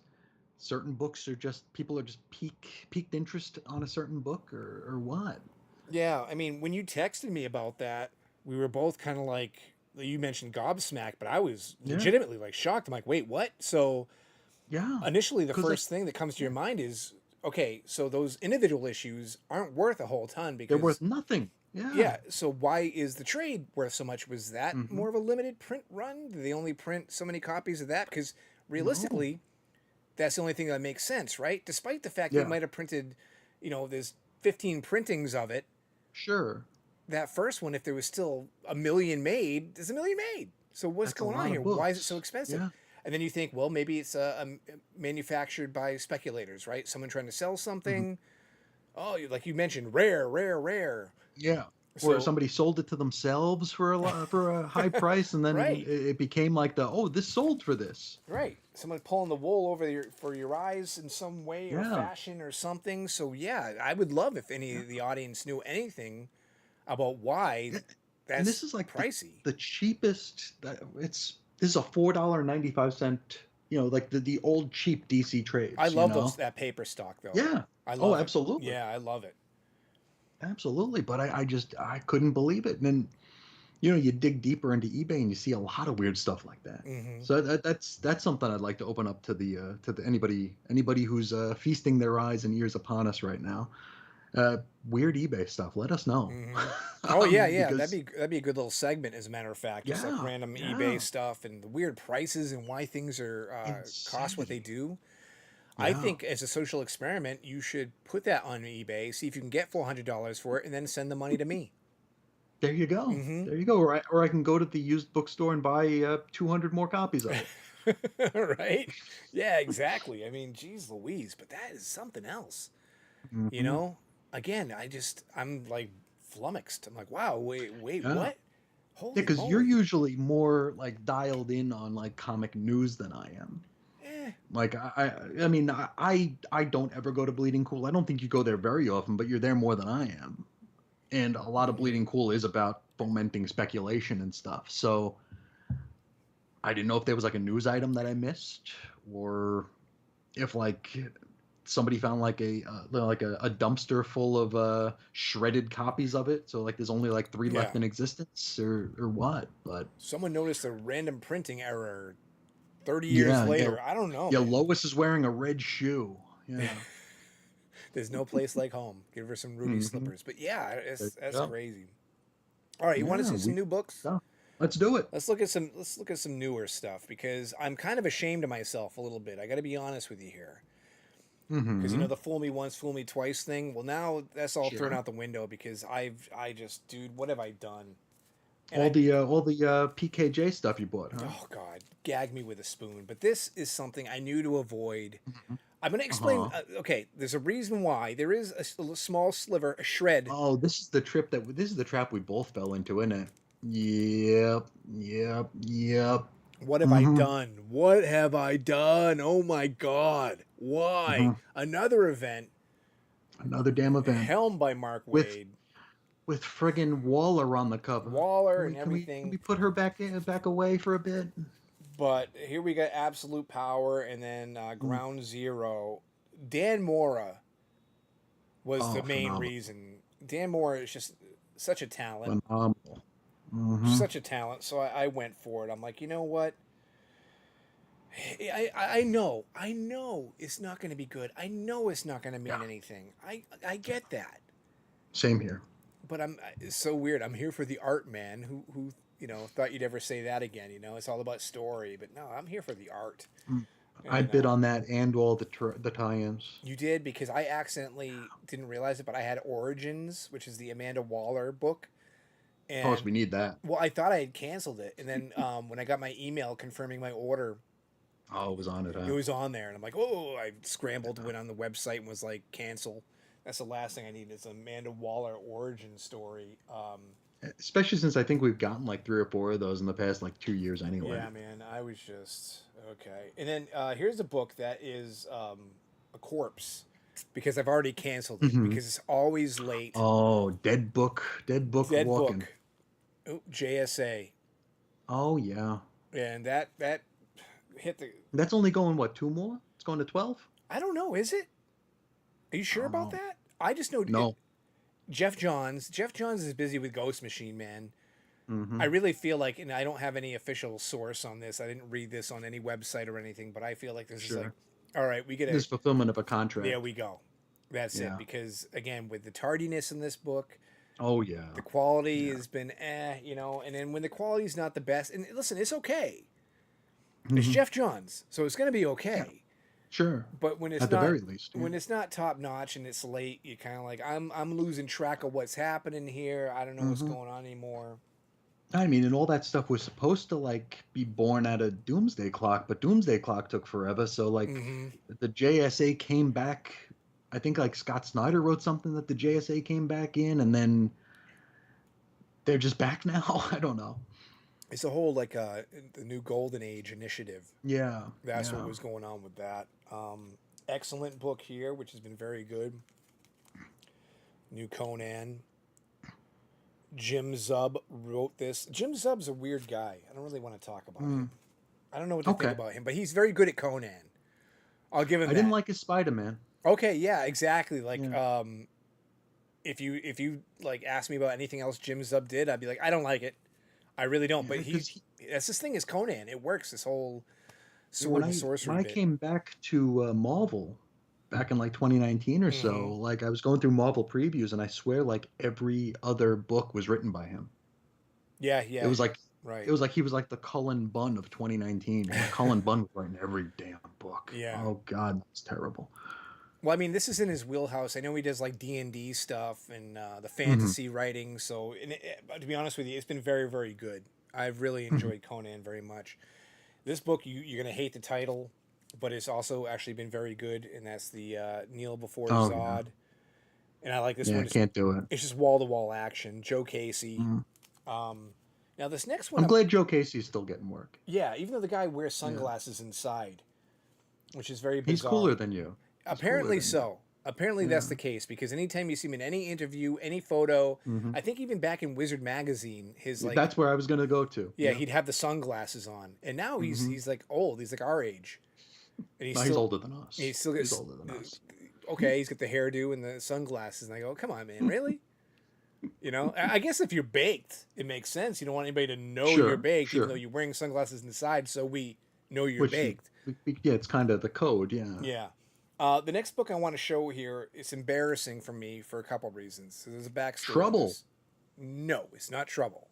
certain books are just people are just piqued interest on a certain book, or what. Yeah. I mean, when you texted me about that, we were both kind of like, you mentioned gobsmacked, but I was Yeah. legitimately like shocked. I'm like, wait, what? So Yeah. initially, the 'Cause, first thing that comes to your mind is, okay, so those individual issues aren't worth a whole ton they're because worth nothing. Yeah. yeah. So why is the trade worth so much? Was that Mhm. more of a limited print run? Did they only print so many copies of that? Because realistically, that's the only thing that makes sense, right? Despite the fact Yeah. they might have printed, there's 15 printings of it. Sure. That first one, if there was still a million made, there's a million made. So what's That's a going on lot here? of Why is it so books. expensive? Yeah. And then you think, well, maybe it's manufactured by speculators, right? Someone trying to sell Mhm. something. Oh, like you mentioned, rare, rare, rare. Yeah. So Or somebody sold it to themselves for a high price, and then right, it became like this sold for this. right. Someone pulling the wool over for your eyes in some way or Yeah. fashion or something. So yeah, I would love if any of the audience knew anything about why Yeah. that's And this is like pricey. the cheapest. This is a $4.95. Like the old cheap DC trades. I love that paper stock though. Yeah. I Oh, love it. absolutely. Yeah, I love it. Absolutely, but I couldn't believe it. And then, you dig deeper into eBay and you see a lot of weird stuff like that. Hmm. So that's something I'd like to open up to the anybody who's feasting their eyes and ears upon us right now. Weird eBay stuff. Let us know. Hmm. Oh yeah, yeah. Because That'd be a good little segment, as a matter of fact. Just like yeah, random eBay yeah, stuff and the weird prices and why things are cost what they insanity. do. I Yeah. think as a social experiment, you should put that on eBay, see if you can get $400 for it, and then send the money to me. There you go. Hmm. There you go. Or I can go to the used bookstore and buy 200 more copies of it. Right? Yeah, exactly. I mean, geez Louise, but that is something else. You Hmm. know? Again, I'm like flummoxed. I'm like, wow, wait, Yeah. what? Yeah, Holy because you're moly. usually more like dialed in on like comic news than I am. Eh. Like I mean I don't ever go to Bleeding Cool. I don't think you go there very often, but you're there more than I am. And a lot of Hmm. Bleeding Cool is about fomenting speculation and stuff. So I didn't know if there was like a news item that I missed, or if like somebody found like a dumpster full of shredded copies of it. So like there's only like three Yeah. left in existence, or what. But Someone noticed a random printing error 30 years yeah, yeah, later. I don't know, yeah. man. Lois is wearing a red shoe. Yeah. There's no place like home. Give her some Ruby Hmm. slippers. But yeah, that's Yeah. crazy. All right, you want to Yeah. see some new books? Yeah. Let's do it. Let's look at some newer stuff because I'm kind of ashamed of myself a little bit. I got to be honest with you here. Because Hmm. the fool me once, fool me twice thing. Well, now that's all thrown Sure. out the window because I just, dude, what have I done? And All the PKJ stuff you bought, huh? oh God, gag me with a spoon. But this is something I knew to avoid. Mhm. I'm going to explain. Uh-huh. Okay, there's a reason why. There is a small sliver, a shred. Oh, this is the trap we both fell into, isn't it? Yep. Yep. Yep. What have I Hmm. done? What have I done? Oh my God. Why? Hmm. Another event, Another damn event helmed by Mark with Wade, with friggin' Waller on the cover. Waller, Can we and can we can everything. we put her back away for a bit? But here we got Absolute Power and then Mm. Ground Zero. Dan Mora was the Oh, main phenomenal. reason. Dan Mora is just such a talent. Phenomenal. Hmm. Such a talent. So I went for it. I'm like, you know what? I know it's not going to be good. I know it's not going to Yeah. mean anything. I get that. Same here. But it's so weird. I'm here for the art, man. Who thought you'd ever say that again? It's all about story. But no, I'm here for the art. Mm. I And bid on that and all the tie-ins. you did because I accidentally didn't realize it, but I had Origins, which is the Amanda Waller book, Of course, and we need that. well, I thought I had canceled it, and then when I got my email confirming my order, Oh, it was on it, it huh? was on there, and I'm like, oh, I scrambled, went on the website, and was like, cancel. That's the last thing I need is Amanda Waller origin story. Especially since I think we've gotten like 3 or 4 of those in the past like 2 years anyway. Yeah, man, I was just okay. And then here's a book that is a corpse because I've already canceled it Hmm. because it's always late. Oh, Dead Book Dead Walking. book. Ooh, JSA, Oh yeah, and that hit the. that's only going what, 2 more? It's going to 12. I don't know. Is it? Are you I sure don't about know. that? I just know No. Jeff Johns. Jeff Johns is busy with Ghost Machine, man. I Hmm. really feel like, and I don't have any official source on this. I didn't read this on any website or anything, but I feel like this is like, Sure. all right, we get a. This fulfillment of a There contract. we go. That's it. Yeah. Because again, with the tardiness in this book, Oh yeah. the quality Yeah. has been and then when the quality's not the best, and listen, it's okay. It's Hmm. Jeff Johns, so it's gonna be Yeah. okay. Sure. But At the very least. Yeah. when it's not top notch and it's late, you kind of like I'm losing track of what's happening here. I don't know what's Hmm. going on anymore. I mean, and all that stuff was supposed to like be born out of Doomsday Clock, but Doomsday Clock took forever. So like Mm-hmm. the JSA came back. I think like Scott Snyder wrote something that the JSA came back in, and then they're just back now. I don't know. It's a whole like the new Golden Age initiative. Yeah, That's what yeah. was going on with that. Excellent book here, which has been very good. New Conan. Jim Zub wrote this. Jim Zub's a weird guy. I don't really want to talk about Mm, him. I don't know what to think okay. about him, but he's very good at Conan. I'll give him I didn't that. like his Spider-Man. Okay, yeah, exactly. Like Yeah. if you like ask me about anything else Jim Zub did, I'd be like, I don't like it. I really don't. But that's this thing is Conan. It works. This whole sword and sorcery when I bit. came back to Marvel back in like 2019 or so, like I was going through Marvel previews, and I swear like every other book was written by him. Yeah, It was like right. it was like he was like the Cullen Bunn of 2019. Like Cullen Bunn was writing every damn book. Yeah. Oh God, that's terrible. Well, I mean, this is in his wheelhouse. I know he does like D&D stuff and the Mm-hmm. fantasy writing. So, to be honest with you, it's been very, very good. I've really enjoyed Conan very much. This book, you're gonna hate the title, but it's also actually been very good, and that's the Kneel Before Oh Zod. yeah, And I like this yeah, one. I can't do it. It's just wall to wall action. Joe Casey. Mm. Now this next one, I'm glad Joe Casey's still getting work. yeah, even though the guy wears Yeah. sunglasses inside, which is very He's bizarre. cooler than you. He's Apparently cooler than so. Apparently that's Yeah. the case because anytime you see him in any interview, any photo, you. Mhm. I think even back in Wizard magazine, his like That's where I was gonna go to. yeah, he'd have the sunglasses on, and now he's like old. He's like our age, and No, he's older than us. He still gets He's older than us. okay. He's got the hairdo and the sunglasses, and I go, come on, man, really? You know, I guess if you're baked, it makes sense. You don't want anybody to know Sure, you're baked, even sure. though you're wearing sunglasses inside, so we know you're Which baked. yeah, it's kind of the code. Yeah. Yeah. The next book I want to show here, it's embarrassing for me for a couple of reasons. So there's a backstory. to Trouble. this. No, it's not Trouble.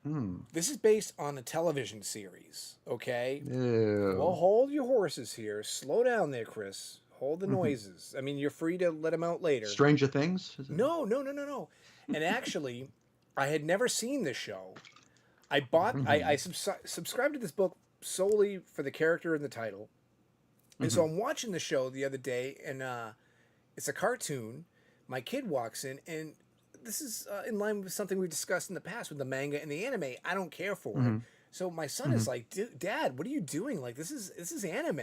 Hmm. This is based on a television series, okay? Ew. Well, hold your horses here. Slow down there, Chris. Hold the Mhm. noises. I mean, you're free to let them out later. Stranger Things? Is it- No. And actually, I had never seen this show. I bought, I subscribed to this book solely for the character and the title. And so I'm watching the show the other day, and it's a cartoon. My kid walks in, and this is in line with something we discussed in the past with the manga and the anime. I don't care for it. So my son is like, Dad, what are you doing? Like, this is anime.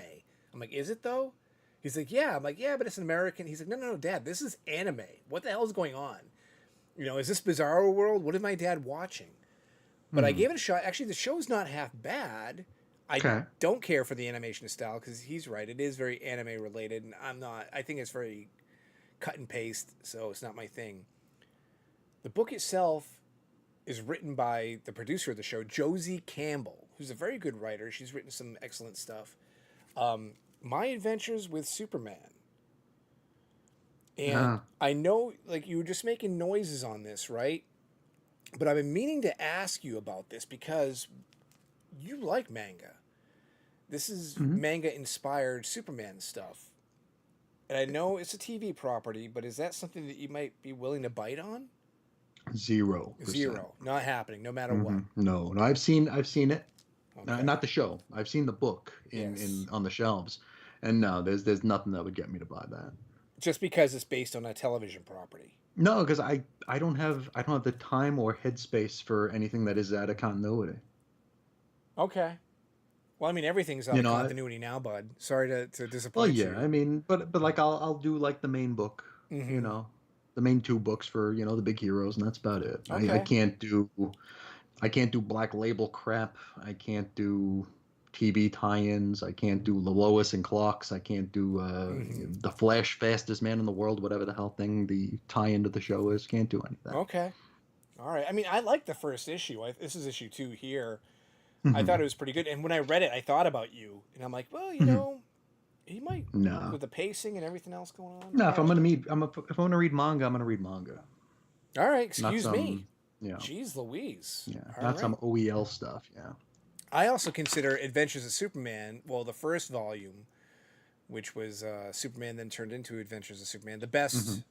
I'm like, is it though? He's like, yeah. I'm like, yeah, but it's an American. He's like, no, Dad, this is anime. What the hell is going on? You know, is this Bizarro World? What is my dad watching? But I gave it a shot. Actually, the show's not half bad. I don't care for the animation style because he's right. It is very anime related, and I'm not. I think it's very cut and paste, so it's not my thing. The book itself is written by the producer of the show, Josie Campbell, who's a very good writer. She's written some excellent stuff. My Adventures with Superman. And I know, like, you were just making noises on this, right? But I've been meaning to ask you about this because you like manga. This is manga-inspired Superman stuff. And I know it's a TV property, but is that something that you might be willing to bite on? 0%. Zero. Not happening, no matter what. No, I've seen it. Okay. Not the show. I've seen the book in on the shelves, and no, there's nothing that would get me to buy that. Just because it's based on a television property. No, because I don't have the time or headspace for anything that is out of continuity. Okay. Well, I mean, everything's out of continuity now, bud. Sorry to disappoint you. Well, yeah, I mean, but like I'll do like the main book, you know, the main 2 books for the big heroes, and that's about it. Okay. I can't do Black Label crap. I can't do TV tie-ins. I can't do Lois and Clarks. I can't do the Flash, Fastest Man in the World, whatever the hell thing the tie-in to the show is. Can't do any of that. Okay. All right. I mean, I like the first issue. This is issue 2 here. I thought it was pretty good. And when I read it, I thought about you. And I'm like, well, you know, he might, with the pacing and everything else going on. No, if I'm gonna read manga, I'm gonna read manga. All right. Excuse me. Yeah. Jeez Louise. Yeah. All Not right. some OEL stuff. Yeah. I also consider Adventures of Superman, well, the first volume, which was Superman then turned into Adventures of Superman, the best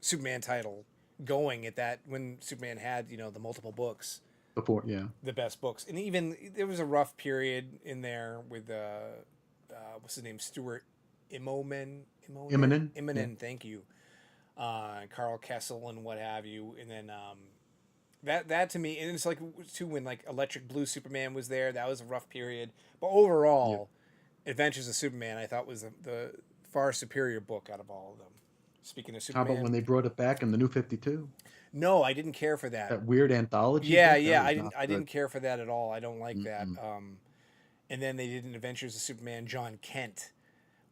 Superman title going at that when Superman had, the multiple books. Before, yeah. The best books. And even there was a rough period in there with, what's his name? Stuart Immonen? Immonen, thank you. Carl Kessel and what have you. And then that to me, and it's like too when like Electric Blue Superman was there. That was a rough period, but overall, Adventures of Superman I thought was the far superior book out of all of them. Speaking of Superman, how about when they brought it back in the New 52? No, I didn't care for that. That weird anthology. Yeah, book? I didn't care for that at all. I don't like that. And then they did an Adventures of Superman John Kent,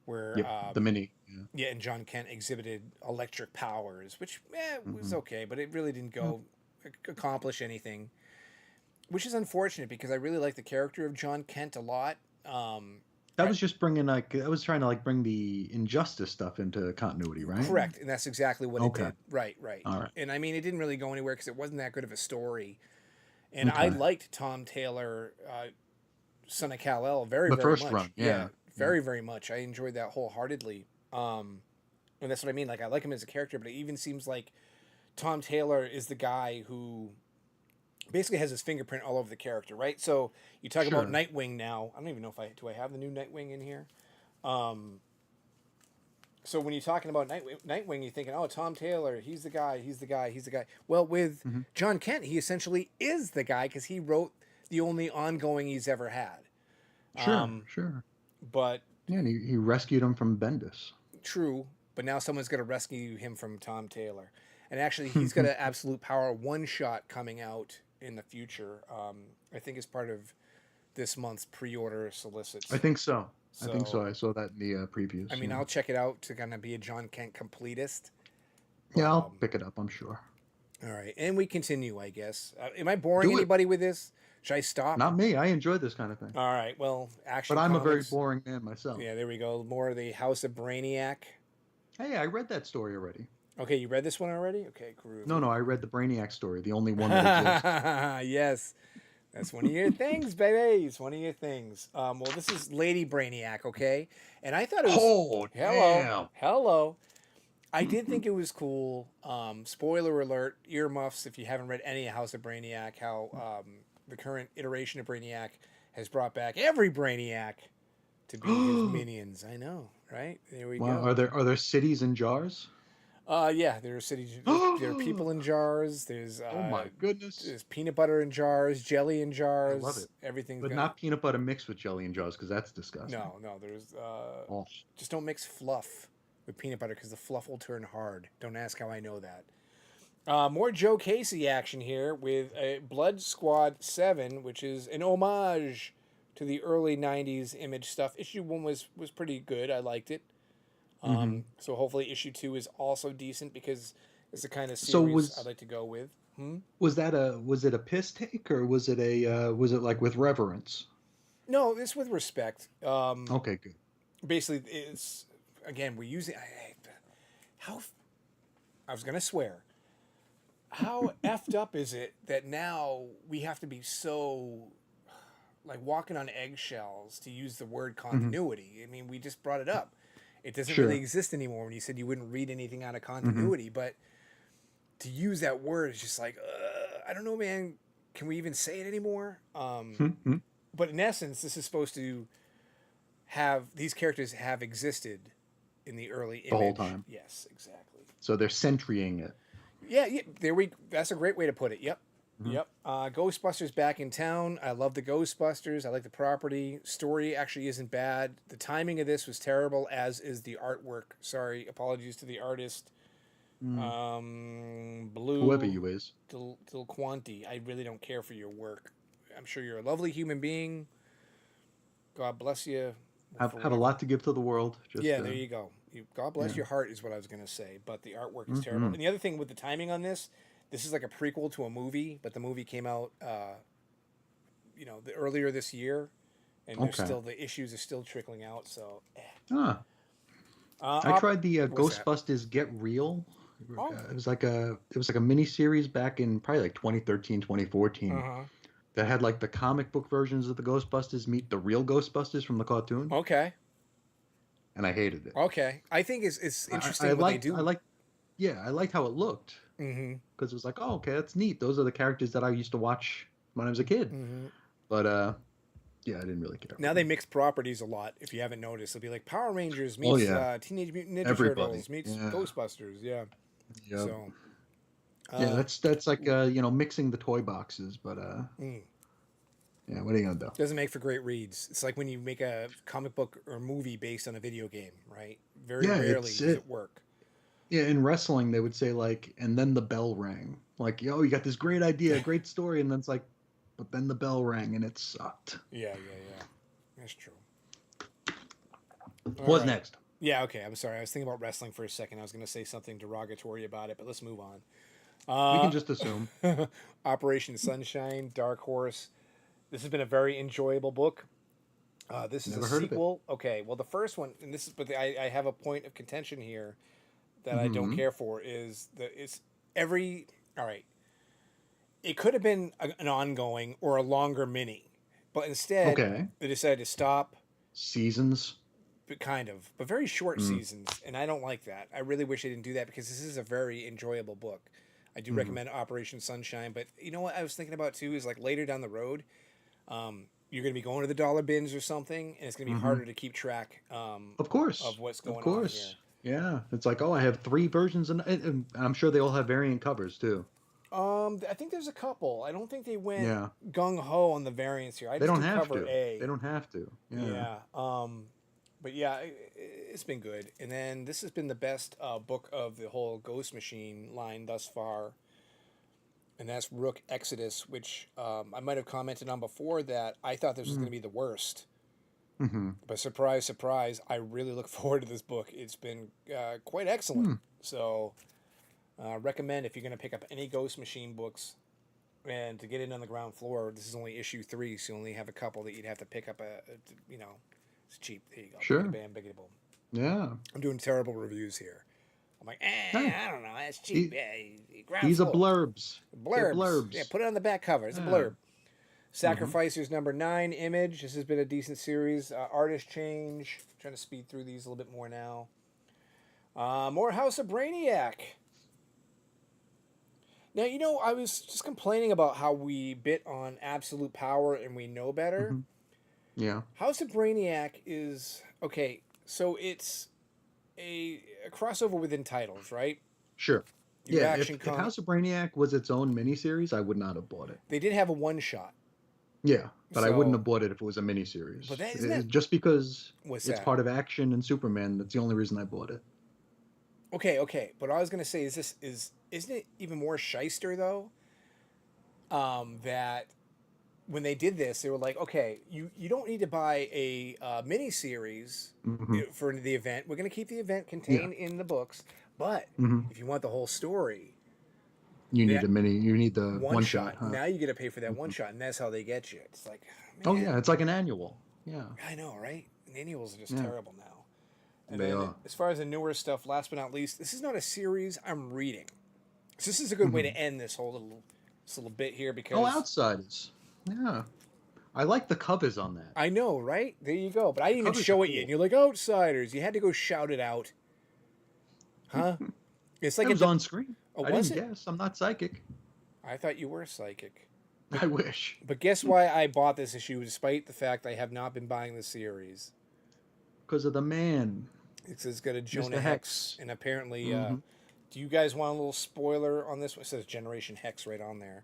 where Yep. The mini. Yeah. yeah, and John Kent exhibited electric powers, which was Mhm. okay, but it really didn't Yeah. go accomplish anything, which is unfortunate because I really like the character of John Kent a lot. That I, was just bringing like I was trying to like bring the injustice stuff into continuity, right? correct, and that's exactly what it Okay. did. Right, right. All right. And I mean, it didn't really go anywhere because it wasn't that good of a story. And I Okay. liked Tom Taylor, son of Kal-El, very, The very first much. run, yeah. Yeah. very, very much. I enjoyed that wholeheartedly. And that's what I mean. Like, I like him as a character, but it even seems like Tom Taylor is the guy who basically has his fingerprint all over the character, right? So you talk about Sure. Nightwing now. I don't even know if I have the new Nightwing in here. So when you're talking about Nightwing, you're thinking, oh, Tom Taylor, he's the guy, he's the guy, he's the guy. Well, with Mhm. John Kent, he essentially is the guy because he wrote the only ongoing he's ever had. Sure. Sure. But Yeah, and he rescued him from Bendis. true, but now someone's going to rescue him from Tom Taylor. And actually, he's got an Absolute Power one shot coming out in the future. I think as part of this month's pre-order solicits. I think so. I think so. So, I saw that in the previews. I mean, Yeah. I'll check it out to kind of be a John Kent completist. But, Yeah, I'll pick it up. I'm sure. all right, and we continue, I guess. Am I boring Do it. anybody with this? Should I stop? Not me. I enjoy this kind of thing. All right, well, action But I'm a very comics. boring man myself. Yeah, there we go. More of the House of Brainiac. Hey, I read that story already. Okay, you read this one already? Okay, groovy. No, I read the Brainiac story, the only one that exists. Yes. That's one of your things, baby. It's one of your things. Well, this is Lady Brainiac, okay? And I thought it was... Oh, damn. Hello. I did think it was cool. Spoiler alert, earmuffs, if you haven't read any House of Brainiac, how the current iteration of Brainiac has brought back every Brainiac to be his minions. I know, right? There we Wow, go. are there cities in jars? Yeah, there are cities. There are people in jars. There's Oh my goodness. there's peanut butter in jars, jelly in jars. love it. Everything's But not peanut butter mixed with jelly and jars because that's disgusting. No. There's Oh. just don't mix fluff with peanut butter because the fluff will turn hard. Don't ask how I know that. More Joe Casey action here with a Blood Squad 7, which is an homage to the early 90s Image stuff. Issue 1 was pretty good. I liked it. So hopefully issue 2 is also decent because it's the kind of series I'd like to go with. Was it a piss take or was it like with reverence? No, it's with respect. Okay, good. Basically, it's again we're using. I was gonna swear. How effed up is it that now we have to be so like walking on eggshells to use the word continuity? I mean, we just brought it up. It doesn't Sure. really exist anymore when you said you wouldn't read anything out of continuity, but to use that word is just like, I don't know, man. Can we even say it anymore? But in essence, this is supposed to have these characters have existed in the early Image. The whole time. Yes, exactly. So they're sentrying it. Yeah, that's a great way to put it. Yep. Ghostbusters back in town. I love the Ghostbusters. I like the property. Story actually isn't bad. The timing of this was terrible, as is the artwork. Sorry, apologies to the artist. Blue. Whoever you is. Del Quanti. I really don't care for your work. I'm sure you're a lovely human being. God bless you. Have a lot to give to the world. Just, there you go. God bless your heart is what I was going to say, but the artwork is terrible. And the other thing with the timing on this is like a prequel to a movie, but the movie came out, earlier this year, and there's still the issues are still trickling out. So, I tried the what's that? Ghostbusters Get Real. Oh. It was like a mini series back in probably like 2013, 2014. That had like the comic book versions of the Ghostbusters meet the real Ghostbusters from the cartoon. Okay. And I hated it. Okay. I think it's interesting I they do. I liked how it looked. Because it was like, oh, okay, that's neat. Those are the characters that I used to watch when I was a kid. But I didn't really care. Now they mix properties a lot. If you haven't noticed, it'll be like Power Rangers meets Teenage Mutant Ninja Turtles meets Ghostbusters. Yeah. Yep. So. That's like mixing the toy boxes, but yeah, what are you gonna do? Doesn't make for great reads. It's like when you make a comic book or movie based on a video game, right? Very rarely does it work. Yeah, in wrestling they would say like, and then the bell rang. Like, yo, you got this great idea, great story, and then it's like, but then the bell rang and it sucked. Yeah. That's true. All What's right. next? Yeah, okay. I'm sorry. I was thinking about wrestling for a second. I was going to say something derogatory about it, but let's move on. We can just assume. Operation Sunshine, Dark Horse. This has been a very enjoyable book. This is a Never heard of it. sequel. Okay, well, the first one, and this is, but I have a point of contention here that I don't Hmm. care for is it's every. All right, it could have been an ongoing or a longer mini, but instead Okay. they decided to stop. Seasons. But kind of, but very short Mm. seasons, and I don't like that. I really wish they didn't do that because this is a very enjoyable book. I do Hmm. recommend Operation Sunshine, but you know what I was thinking about too is like later down the road, you're going to be going to the dollar bins or something, and it's going to be Hmm. harder to keep track Of course. of what's Of going on here. course. Yeah. It's like, oh, I have 3 versions, and I'm sure they all have variant covers too. I think there's a couple. I don't think they went Yeah. gung ho on the variants here. I They just don't do have cover to. A. They don't have to. Yeah. Yeah. But yeah, it's been good. And then this has been the best book of the whole Ghost Machine line thus far. And that's Rook Exodus, which I might have commented on before that I thought this was going to be the worst. Hmm. But surprise, surprise, I really look forward to this book. It's been quite excellent. So recommend if you're going to pick up any Ghost Machine books and to get in on the ground floor. This is only issue 3, so you only have a couple that you'd have to pick up. It's cheap. There you go. Sure. Biggity bam, biggity boom. Yeah. I'm doing terrible reviews here. I'm like, Hey, I don't know. That's cheap. Ground these are floor. Blurbs. They're Blurbs. blurbs. Yeah, put it on the back cover. It's a Yeah. blurb. Sacrificers number 9, Image. This has been a decent series. Artist change. Trying to speed through these a little bit more now. More House of Brainiac. Now, I was just complaining about how we bit on absolute power and we know better. Mhm. Yeah. House of Brainiac is okay. So it's a crossover within titles, right? Sure. Your Yeah. action If comic. House of Brainiac was its own miniseries, I would not have bought it. They did have a one shot. Yeah, but I wouldn't So- have bought it if it was a miniseries. But isn't that- Just because What's it's that? part of Action and Superman, that's the only reason I bought it. Okay. But I was gonna say isn't it even more shyster though? That when they did this, they were like, okay, you don't need to buy a miniseries Hmm. for the event. We're gonna keep the event contained in the books, but Hmm. if you want the whole story, You need Yeah. You need the one shot, shot. huh? Now you got to pay for that one shot, and that's how they get you. It's like, Oh man, yeah, it's like an annual. Yeah. I know, right? And annuals are just Yeah. terrible now. And They then, are. as far as the newer stuff, last but not least, this is not a series I'm reading. So this is a good way to end this little bit here because Oh, Outsiders. Yeah. I like the covers on that. I know, right? There you go. But I didn't even Covers show are it yet, cool. and you're like, Outsiders. You had to go shout it out, huh? It's like It was on screen. Oh, I was didn't guess. I'm not psychic. I thought you were psychic. I wish. But guess why I bought this issue, despite the fact I have not been buying the series. Because of the man. It's got a Jonah Mr. Hex, Hex. and apparently, Mhm. do you guys want a little spoiler on this one? It says Generation Hex right on there.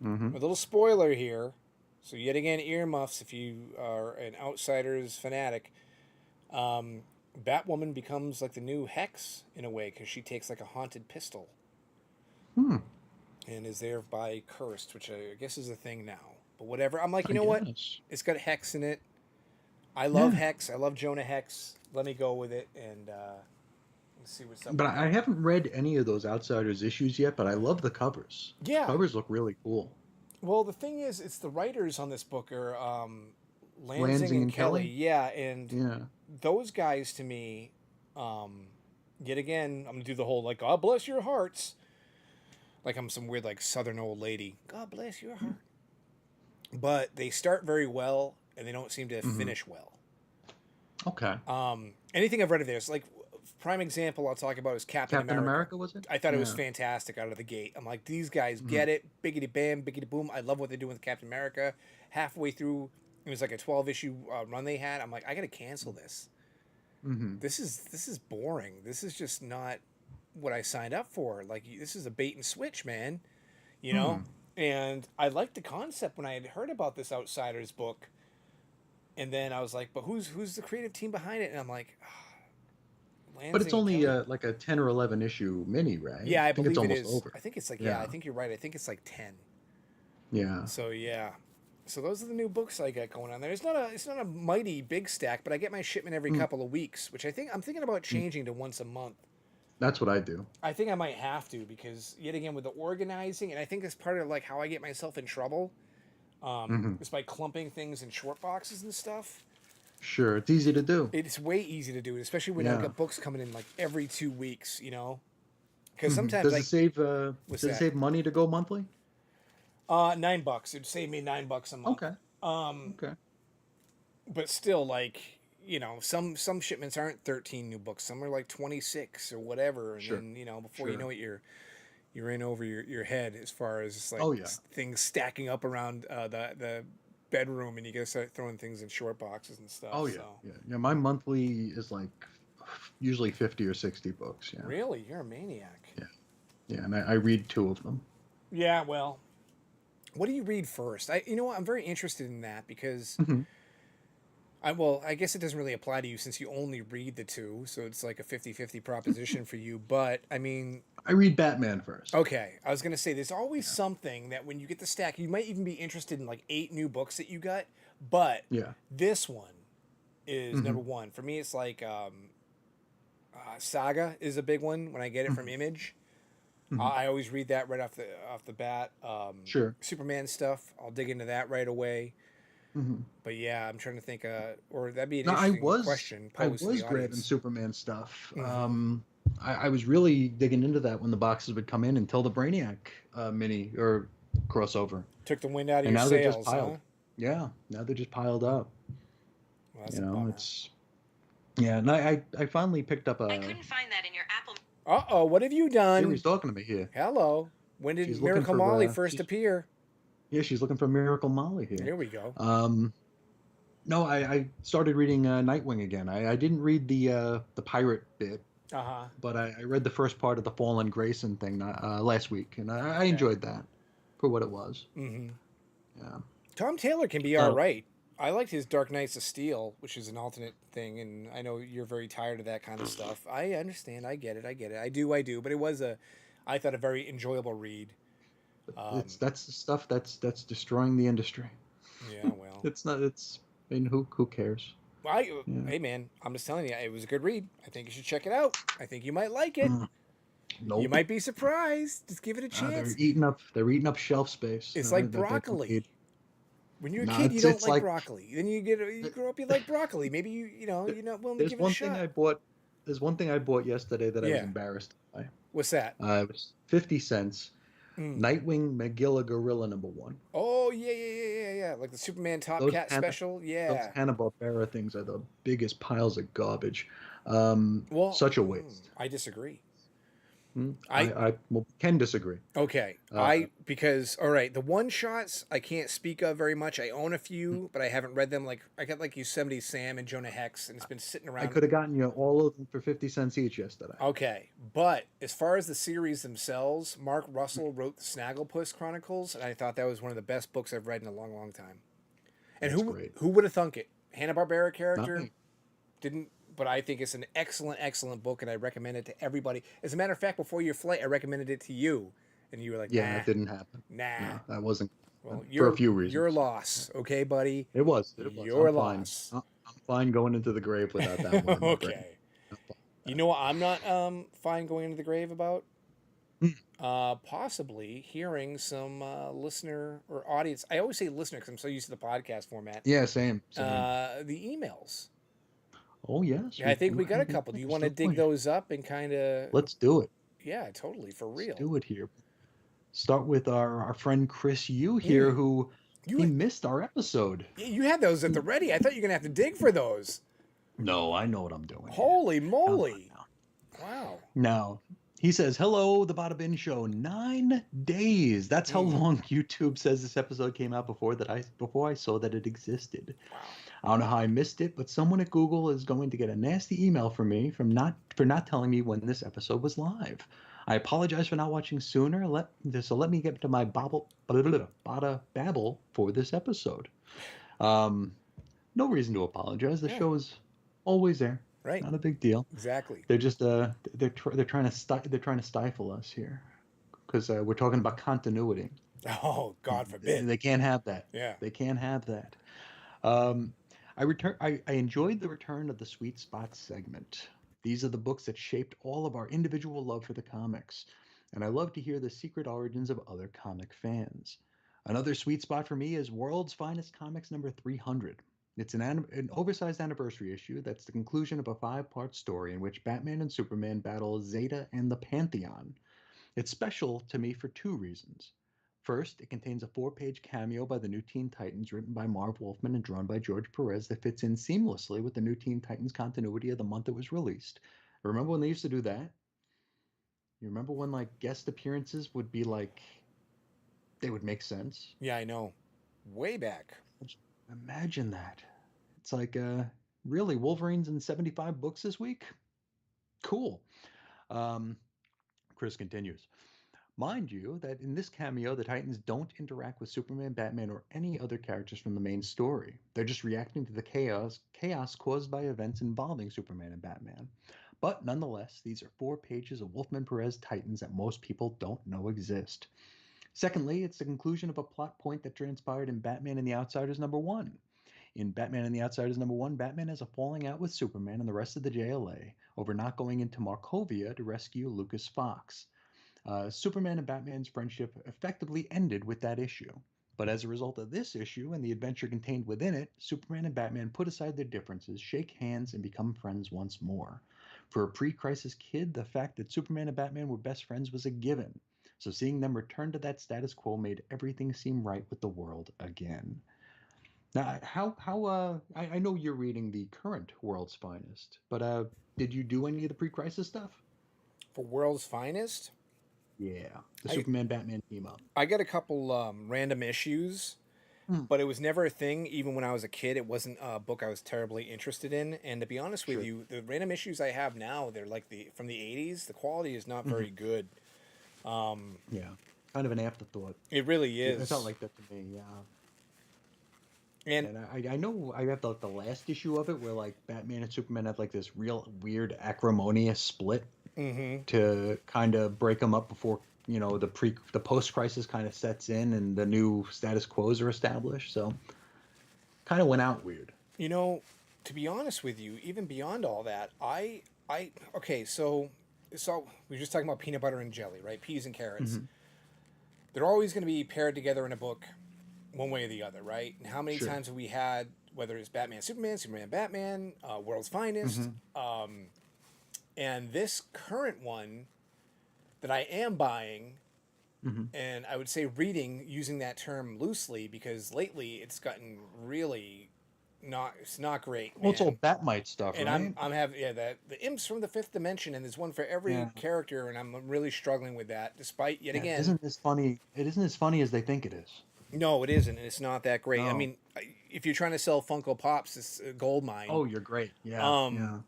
Hmm. A little spoiler here. So yet again, earmuffs if you are an Outsiders fanatic. Batwoman becomes like the new Hex in a way because she takes like a haunted pistol Hmm. and is thereby cursed, which I guess is a thing now. But whatever. I'm like, I you know what? guess. It's got Hex in it. I love Yeah. Hex. I love Jonah Hex. Let me go with it and let's see what's up. But with I that. haven't read any of those Outsiders issues yet, but I love the covers. Yeah. Covers look really cool. Well, the thing is, it's the writers on this book are Lansing Lansing and and Kelly. Kelly? Yeah, and Yeah. those guys to me, yet again, I'm gonna do the whole like God bless your hearts, like I'm some weird like Southern old lady. God bless your heart. But they start very well, and they don't seem to finish well. Okay. Anything I've read of theirs, like prime example I'll talk about is Captain America, was it? I thought it was Yeah. fantastic out of the gate. I'm like, these guys get it. Biggity bam, biggity boom. I love what they're doing with Captain America. Halfway through, it was like a 12-issue run they had. I'm like, I got to cancel this. Mhm. This is boring. This is just not what I signed up for. Like, this is a bait and switch, man. You know? And I liked the concept when I had heard about this Outsiders book. And then I was like, but who's the creative team behind it? And I'm like, But it's Lansing only Kelly. like a 10 or 11 issue mini, right? Yeah, I think believe it's it almost is. over. I think it's like Yeah. I think you're right. I think it's like 10. Yeah. So yeah, So those are the new books I got going on there. It's not a mighty big stack, but I get my shipment every couple of weeks, which I'm thinking about changing to once a month. That's what I do. I think I might have to because yet again with the organizing, and I think that's part of like how I get myself in trouble, is by clumping things in short boxes and stuff. Sure, it's easy to do. It's way easy to do, especially when I've Yeah. got books coming in like every 2 weeks. Because sometimes Does like it save? what's Does it that? save money to go monthly? $9. It'd save me $9 a month. Okay. Okay. But still, like some shipments aren't 13 new books. Some are like 26 or whatever, and Sure. then before you Sure. know it, you're in over your head as far as just like Oh, yeah. things stacking up around the bedroom, and you gotta start throwing things in short boxes and stuff. Oh yeah. So. Yeah. My monthly is like usually 50 or 60 books. Yeah. Really, you're a maniac. Yeah. Yeah, and I read 2 of them. Yeah. Well, what do you read first? I'm very interested in that because. Mhm. I guess it doesn't really apply to you since you only read the two, so it's like a 50-50 proposition for you. But, I mean, I read Batman first. okay, I was going to say, there's always something that when you get the stack, you might even be interested in like 8 new books that you got, but Yeah. this one is number one. For me, it's like Saga is a big one when I get it from Image. I always read that right off the bat. Sure. Superman stuff, I'll dig into that right away. But yeah, I'm trying to think. Or that'd be an No, interesting question I posed to was the grabbing audience. Superman stuff. I was really digging into that when the boxes would come in until the Brainiac mini or crossover, Took the wind out of and your now they're just sails, piled. huh? Yeah, now they're just piled up. Well, that's You a know, bummer. it's yeah, and I finally picked up I a. couldn't find that in your Apple. Uh-oh, what have you done? Siri's talking to me here. Hello. When did She's looking Miracle for, Molly first she's- appear? Yeah, she's looking for Miracle Molly here. Here we go. No, I started reading Nightwing again. I didn't read the pirate bit, Uh-huh. but I read the first part of the Fallen Grayson thing last week, and I enjoyed that for what it was. Mm-hmm. Yeah. Tom Taylor can be all right. I liked his Dark Knights of Steel, which is an alternate thing, and I know you're very tired of that kind of stuff. I understand. I get it. I do. But it was I thought, a very enjoyable read. That's the stuff that's destroying the industry. Yeah, well. It's not. I mean, who cares? Hey, man, I'm just telling you, it was a good read. I think you should check it out. I think you might like it. Nope. You might be surprised. Just give it a They're chance. eating up shelf space. It's like They're broccoli. When you're a No, kid, you it's- don't it's like like- broccoli. Then you grow up, you like broccoli. Maybe you're not willing to There's give it a one thing shot. I bought. There's one thing I bought yesterday that I was Yeah. embarrassed by. What's that? It was 50 cents. Mm. Nightwing Megilla Gorilla #1. Oh yeah. Like the Superman Top Those Cat special. Those Yeah. Hanna-Barbera things are the biggest piles of garbage. Well, Such a waste. I disagree. I can disagree. Okay. Because all right, the one shots I can't speak of very much. I own a few, but I haven't read them. Like I got like Yosemite Sam and Jonah Hex, and it's been sitting I around. could have gotten you all of them for 50 cents each yesterday. Okay, but as far as the series themselves, Mark Russell wrote the Snagglepuss Chronicles, and I thought that was one of the best books I've read in a long, long time. And That's great. who would have thunk it? Hanna-Barbera character Not me. didn't, but I think it's an excellent, excellent book, and I recommend it to everybody. As a matter of fact, before your flight, I recommended it to you, and you were like, Yeah, nah, it didn't happen. nah. No, that wasn't. Well, for a few reasons. Your loss, okay, buddy. It was. Your I'm fine. loss. I'm fine going into the grave without that one. in my brain. Okay. You know what I'm not fine going into the grave about? Possibly hearing some listener or audience. I always say listener because I'm so used to the podcast format. Yeah, same. The emails. Oh yes. Yeah, I think we got a couple. Do you want to dig those up and kind of? Let's do it. Yeah, totally, for real. Let's do it here. Start with our friend Chris Yu here, who he missed our episode. You had those at the ready. I thought you were gonna have to dig for those. No, I know what I'm doing. Holy moly! Wow. Now, he says, hello, the Bada Bin Show. 9 days. That's how long YouTube says this episode came out before I saw that it existed. Wow. I don't know how I missed it, but someone at Google is going to get a nasty email from me for not telling me when this episode was live. I apologize for not watching sooner. Let me get to my Bada babble for this episode. No reason to apologize. The show is always there. Right. Not a big deal. Exactly. They're just they're trying to stifle us here because we're talking about continuity. Oh, God forbid. They can't have that. Yeah. They can't have that. Um, I enjoyed the return of the Sweet Spots segment. These are the books that shaped all of our individual love for the comics, and I love to hear the secret origins of other comic fans. Another sweet spot for me is World's Finest Comics number 300. It's an oversized anniversary issue that's the conclusion of a five-part story in which Batman and Superman battle Zeta and the Pantheon. It's special to me for two reasons. First, it contains a four-page cameo by the New Teen Titans written by Marv Wolfman and drawn by George Perez that fits in seamlessly with the New Teen Titans continuity of the month it was released. Remember when they used to do that? You remember when like guest appearances would be like they would make sense? Yeah, I know. Way back. Imagine that. It's like really Wolverine's in 75 books this week? Cool. Um, Chris continues. Mind you, that in this cameo, the Titans don't interact with Superman, Batman, or any other characters from the main story. They're just reacting to the chaos caused by events involving Superman and Batman. But nonetheless, these are 4 pages of Wolfman Perez Titans that most people don't know exist. Secondly, it's the conclusion of a plot point that transpired in Batman and the Outsiders #1. In Batman and the Outsiders #1, Batman has a falling out with Superman and the rest of the JLA over not going into Markovia to rescue Lucas Fox. Superman and Batman's friendship effectively ended with that issue. But as a result of this issue and the adventure contained within it, Superman and Batman put aside their differences, shake hands, and become friends once more. For a pre-crisis kid, the fact that Superman and Batman were best friends was a given. So seeing them return to that status quo made everything seem right with the world again. Now, I know you're reading the current World's Finest, but did you do any of the pre-crisis stuff? For World's Finest, Yeah, the I Superman Batman team up. I got a couple random issues, Hmm. but it was never a thing. Even when I was a kid, it wasn't a book I was terribly interested in. And to be honest with Sure. you, the random issues I have now, they're like the from the '80s. The quality is not Hmm. very good. Yeah, kind of an afterthought. It really It felt is. like that to me. Yeah, And and I know I have the last issue of it where like Batman and Superman have like this real weird acrimonious split mm-hmm. to kind of break them up before the post crisis kind of sets in and the new status quos are established. So kind of went out weird. You know, to be honest with you, even beyond all that, I okay, so we were just talking about peanut butter and jelly, right? Peas and carrots. Hmm. They're always going to be paired together in a book, one way or the other, right? And how many Sure. times have we had whether it's Batman, Superman, Superman, Batman, World's Finest, Hmm. and this current one that I am buying, Hmm. and I would say reading using that term loosely because lately it's gotten really not it's not great, Well, it's all man. Batmite stuff, And right? I'm having yeah the imps from the fifth dimension, and there's one for every Yeah. character, and I'm really struggling with that. Despite yet Yeah, it again, isn't as funny. It isn't as funny as they think it is. no, it isn't, and it's not that great. I No. mean, if you're trying to sell Funko Pops, it's a gold mine. Oh, you're great. Yeah, Um, yeah.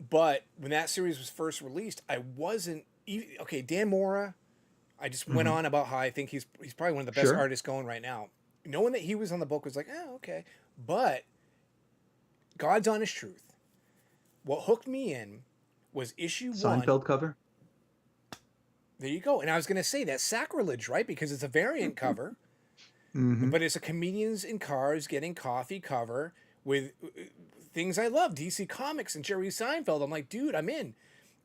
but when that series was first released, I wasn't okay. Dan Mora, I just went Hmm. on about how I think he's probably one of the best Sure. artists going right now. Knowing that he was on the book was like, oh, okay. But God's honest truth, what hooked me in was issue one. Seinfeld cover. There you go. And I was going to say that's sacrilege, right? Because it's a variant cover, Hmm. but it's a comedians in cars getting coffee cover with things I love, DC Comics and Jerry Seinfeld. I'm like, dude, I'm in.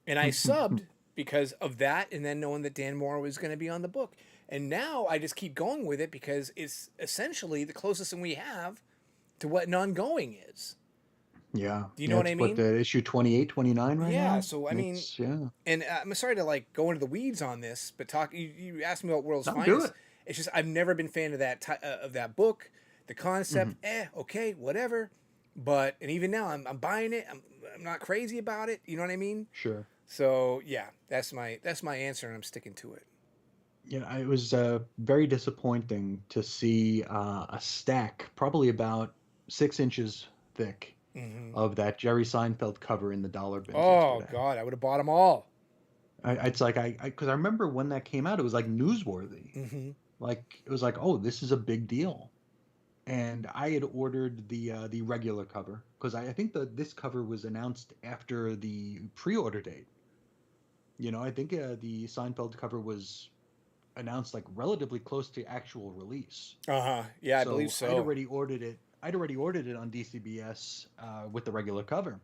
And I subbed because of that, and then knowing that Dan Moore was going to be on the book. And now I just keep going with it because it's essentially the closest thing we have to what non-going is. Yeah. Do you know Yeah, what I it's what mean? the issue 28, 29 right Yeah. now. So I mean, It's yeah. and I'm sorry to like go into the weeds on this, but you asked me about World's No, do Finest. it. It's just I've never been a fan of that book, the concept. Hmm. Okay, whatever. But and even now I'm buying it. I'm not crazy about it. You know what I mean? Sure. So yeah, that's my answer, and I'm sticking to it. Yeah, it was very disappointing to see a stack, probably about 6 inches thick, Hmm. of that Jerry Seinfeld cover in the dollar bins Oh yesterday. God, I would have bought them all. It's like because I remember when that came out, it was like newsworthy. Hmm. Like it was like, oh, this is a big deal. And I had ordered the regular cover because I think that this cover was announced after the pre-order date. I think the Seinfeld cover was announced like relatively close to actual release. Uh-huh. Yeah, I believe So I'd so. already ordered it. I'd already ordered it on DCBS with the regular cover,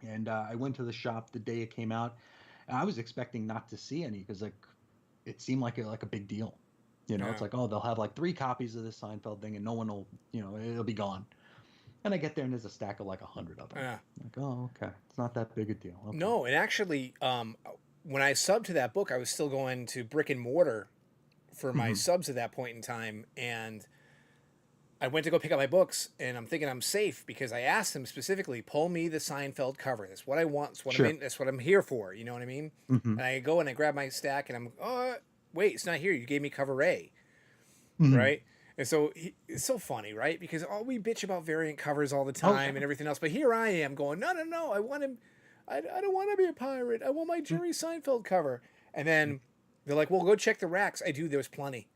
and I went to the shop the day it came out, and I was expecting not to see any because like it seemed like a big deal. You know, it's Yeah. like, oh, they'll have like 3 copies of this Seinfeld thing, and no one will, it'll be gone. And I get there, and there's a stack of like 100 of them. Yeah. Like, oh, okay, it's not that big a deal. Okay. No, and actually, when I subbed to that book, I was still going to brick and mortar for my Hmm. subs at that point in time, and I went to go pick up my books, and I'm thinking I'm safe because I asked him specifically, pull me the Seinfeld cover. That's what I want. That's what I'm Sure. in. That's what I'm here for. You know what I mean? Hmm. And I go and I grab my stack, and I'm, oh, wait, it's not here. You gave me cover A, Hmm. right? And so it's so funny, right? Because all we bitch about variant covers all the Oh yeah. time and everything else, but here I am going, no, no, no. I want him. I don't want to be a pirate. I want my Jerry Seinfeld cover. And then they're like, well, go check the racks. I do. There's plenty.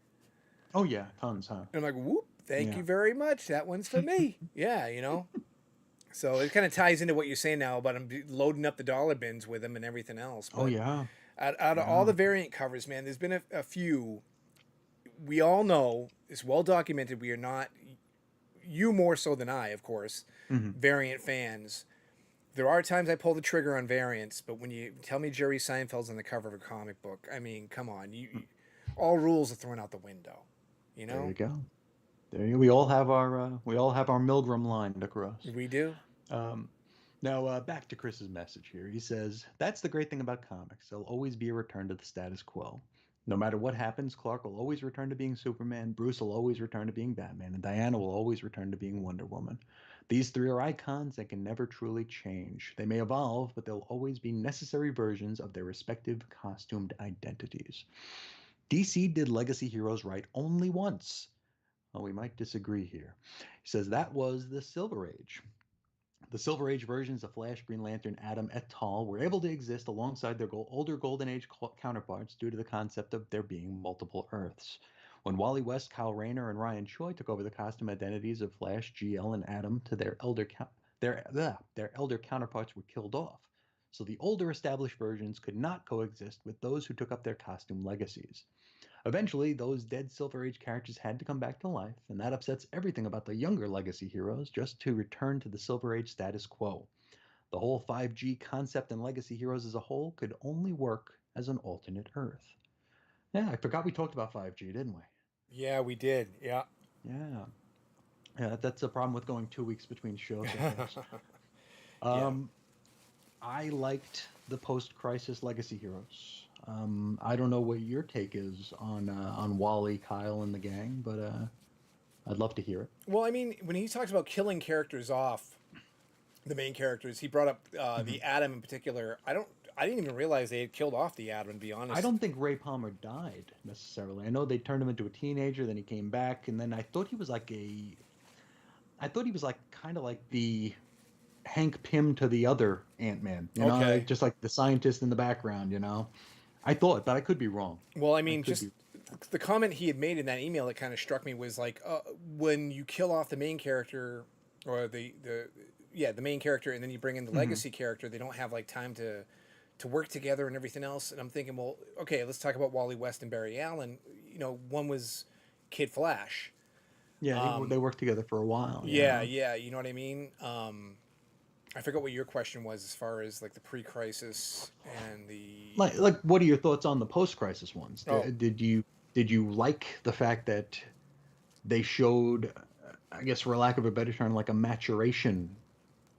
Oh yeah, tons, huh? And I'm like, whoop, thank Yeah. you very much. That one's for me. Yeah, you know? So it kind of ties into what you're saying now about I'm loading up the dollar bins with them and everything else. Oh But yeah. out of all Yeah. the variant covers, man, there's been a few. We all know, it's well documented, we are not, you more so than I, of course, Hmm. variant fans. There are times I pull the trigger on variants, but when you tell me Jerry Seinfeld's on the cover of a comic book, I mean, come on, all rules are thrown out the window, you There know? you go. There you. We all have our Milgram line to cross. We do. Um, now back to Chris's message here. He says that's the great thing about comics. There'll always be a return to the status quo. No matter what happens, Clark will always return to being Superman, Bruce will always return to being Batman, and Diana will always return to being Wonder Woman. These three are icons that can never truly change. They may evolve, but they'll always be necessary versions of their respective costumed identities. DC did legacy heroes right only once. Well, we might disagree here. He says that was the Silver Age. The Silver Age versions of Flash, Green Lantern, Atom, et al. Were able to exist alongside their older Golden Age counterparts due to the concept of there being multiple Earths. When Wally West, Kyle Rayner, and Ryan Choi took over the costume identities of Flash, GL, and Atom to their elder counterparts were killed off. So the older established versions could not coexist with those who took up their costume legacies. Eventually, those dead Silver Age characters had to come back to life, and that upsets everything about the younger legacy heroes just to return to the Silver Age status quo. The whole 5G concept and legacy heroes as a whole could only work as an alternate Earth. Yeah, I forgot we talked about 5G, didn't we? Yeah, we did. Yeah. Yeah. Yeah, that's a problem with going 2 weeks between shows, I guess. Yeah. Um, I liked the post-crisis legacy heroes. I don't know what your take is on Wally, Kyle, and the gang, but I'd love to hear it. Well, I mean, when he talks about killing characters off, the main characters, he brought up Mhm. the Atom in particular. I didn't even realize they had killed off the Atom, to be I honest. don't think Ray Palmer died necessarily. I know they turned him into a teenager, then he came back, and then I thought he was like kind of like the Hank Pym to the other Ant-Man, Okay. like, just like the scientist in the background, I thought, but I could be wrong. Well, I I mean, could just be. the comment he had made in that email that kind of struck me was like, when you kill off the main character or the main character, and then you bring in the Mhm. legacy character, they don't have like time to work together and everything else. And I'm thinking, well, okay, let's talk about Wally West and Barry Allen. You know, one was Kid Flash. Yeah, they worked together for a while. Yeah, Yeah. yeah, you know what I mean. I forgot what your question was as far as like the pre-crisis and the. Like, what are your thoughts on the post-crisis ones? Oh, Did you like the fact that they showed, I guess, for lack of a better term, like a maturation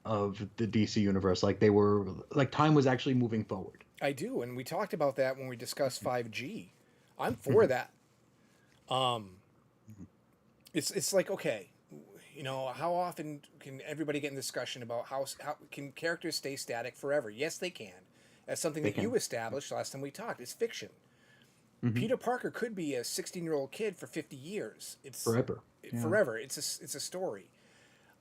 of the DC universe? Like they were, like time was actually moving forward. I do, and we talked about that when we discussed 5G. I'm for Mhm. that. Um, Mhm. it's like, okay, you know, how often can everybody get in discussion about how can characters stay static forever? Yes, they can. That's something They that you can. established last time we talked. It's fiction. Hmm. Peter Parker could be a 16-year-old kid for 50 years. It's Forever. Yeah. forever. It's a story.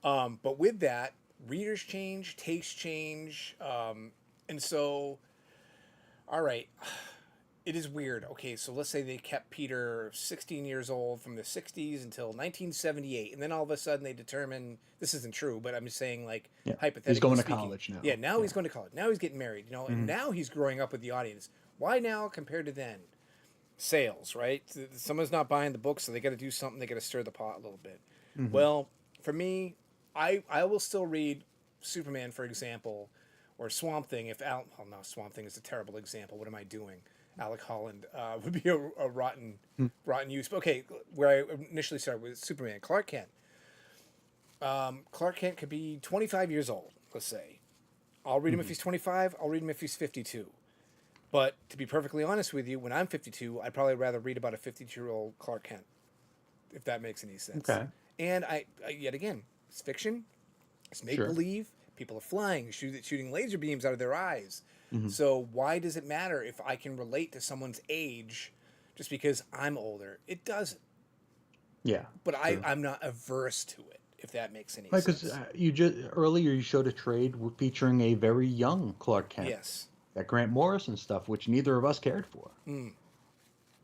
But with that, readers change, tastes change, and so, all right, it is weird. Okay, so let's say they kept Peter 16 years old from the 60s until 1978, and then all of a sudden they determine this isn't true, but I'm just saying, like, Yeah. He's hypothetically going to speaking, college now. yeah, now Yeah. he's going to college. Now he's getting married, you know, and Hmm. now he's growing up with the audience. Why now compared to then? sales, right? Someone's not buying the book, so they got to do something. They got to stir the pot a little bit. Mm-hmm. Well, for me, I will still read Superman, for example, or Swamp Thing. If Al, well, no, Swamp Thing is a terrible example. What am I doing? Alec Holland would be a rotten use. But okay, where I initially started with Superman, Clark Kent. Clark Kent could be 25 years old, let's say. I'll read him if Mm-hmm. he's 25. I'll read him if he's 52. But to be perfectly honest with you, when I'm 52, I'd probably rather read about a 52-year-old Clark Kent, if that makes any sense. Okay. And yet again, it's fiction. It's make Sure. believe. People are flying, shooting laser beams out of their eyes. Mm-hmm. So why does it matter if I can relate to someone's age just because I'm older? It doesn't. Yeah. But True. I'm not averse to it, if that makes any Right, sense. because you just earlier you showed a trade featuring a very young Clark Kent, Yes. that Grant Morrison stuff, which neither of us cared for. Mm.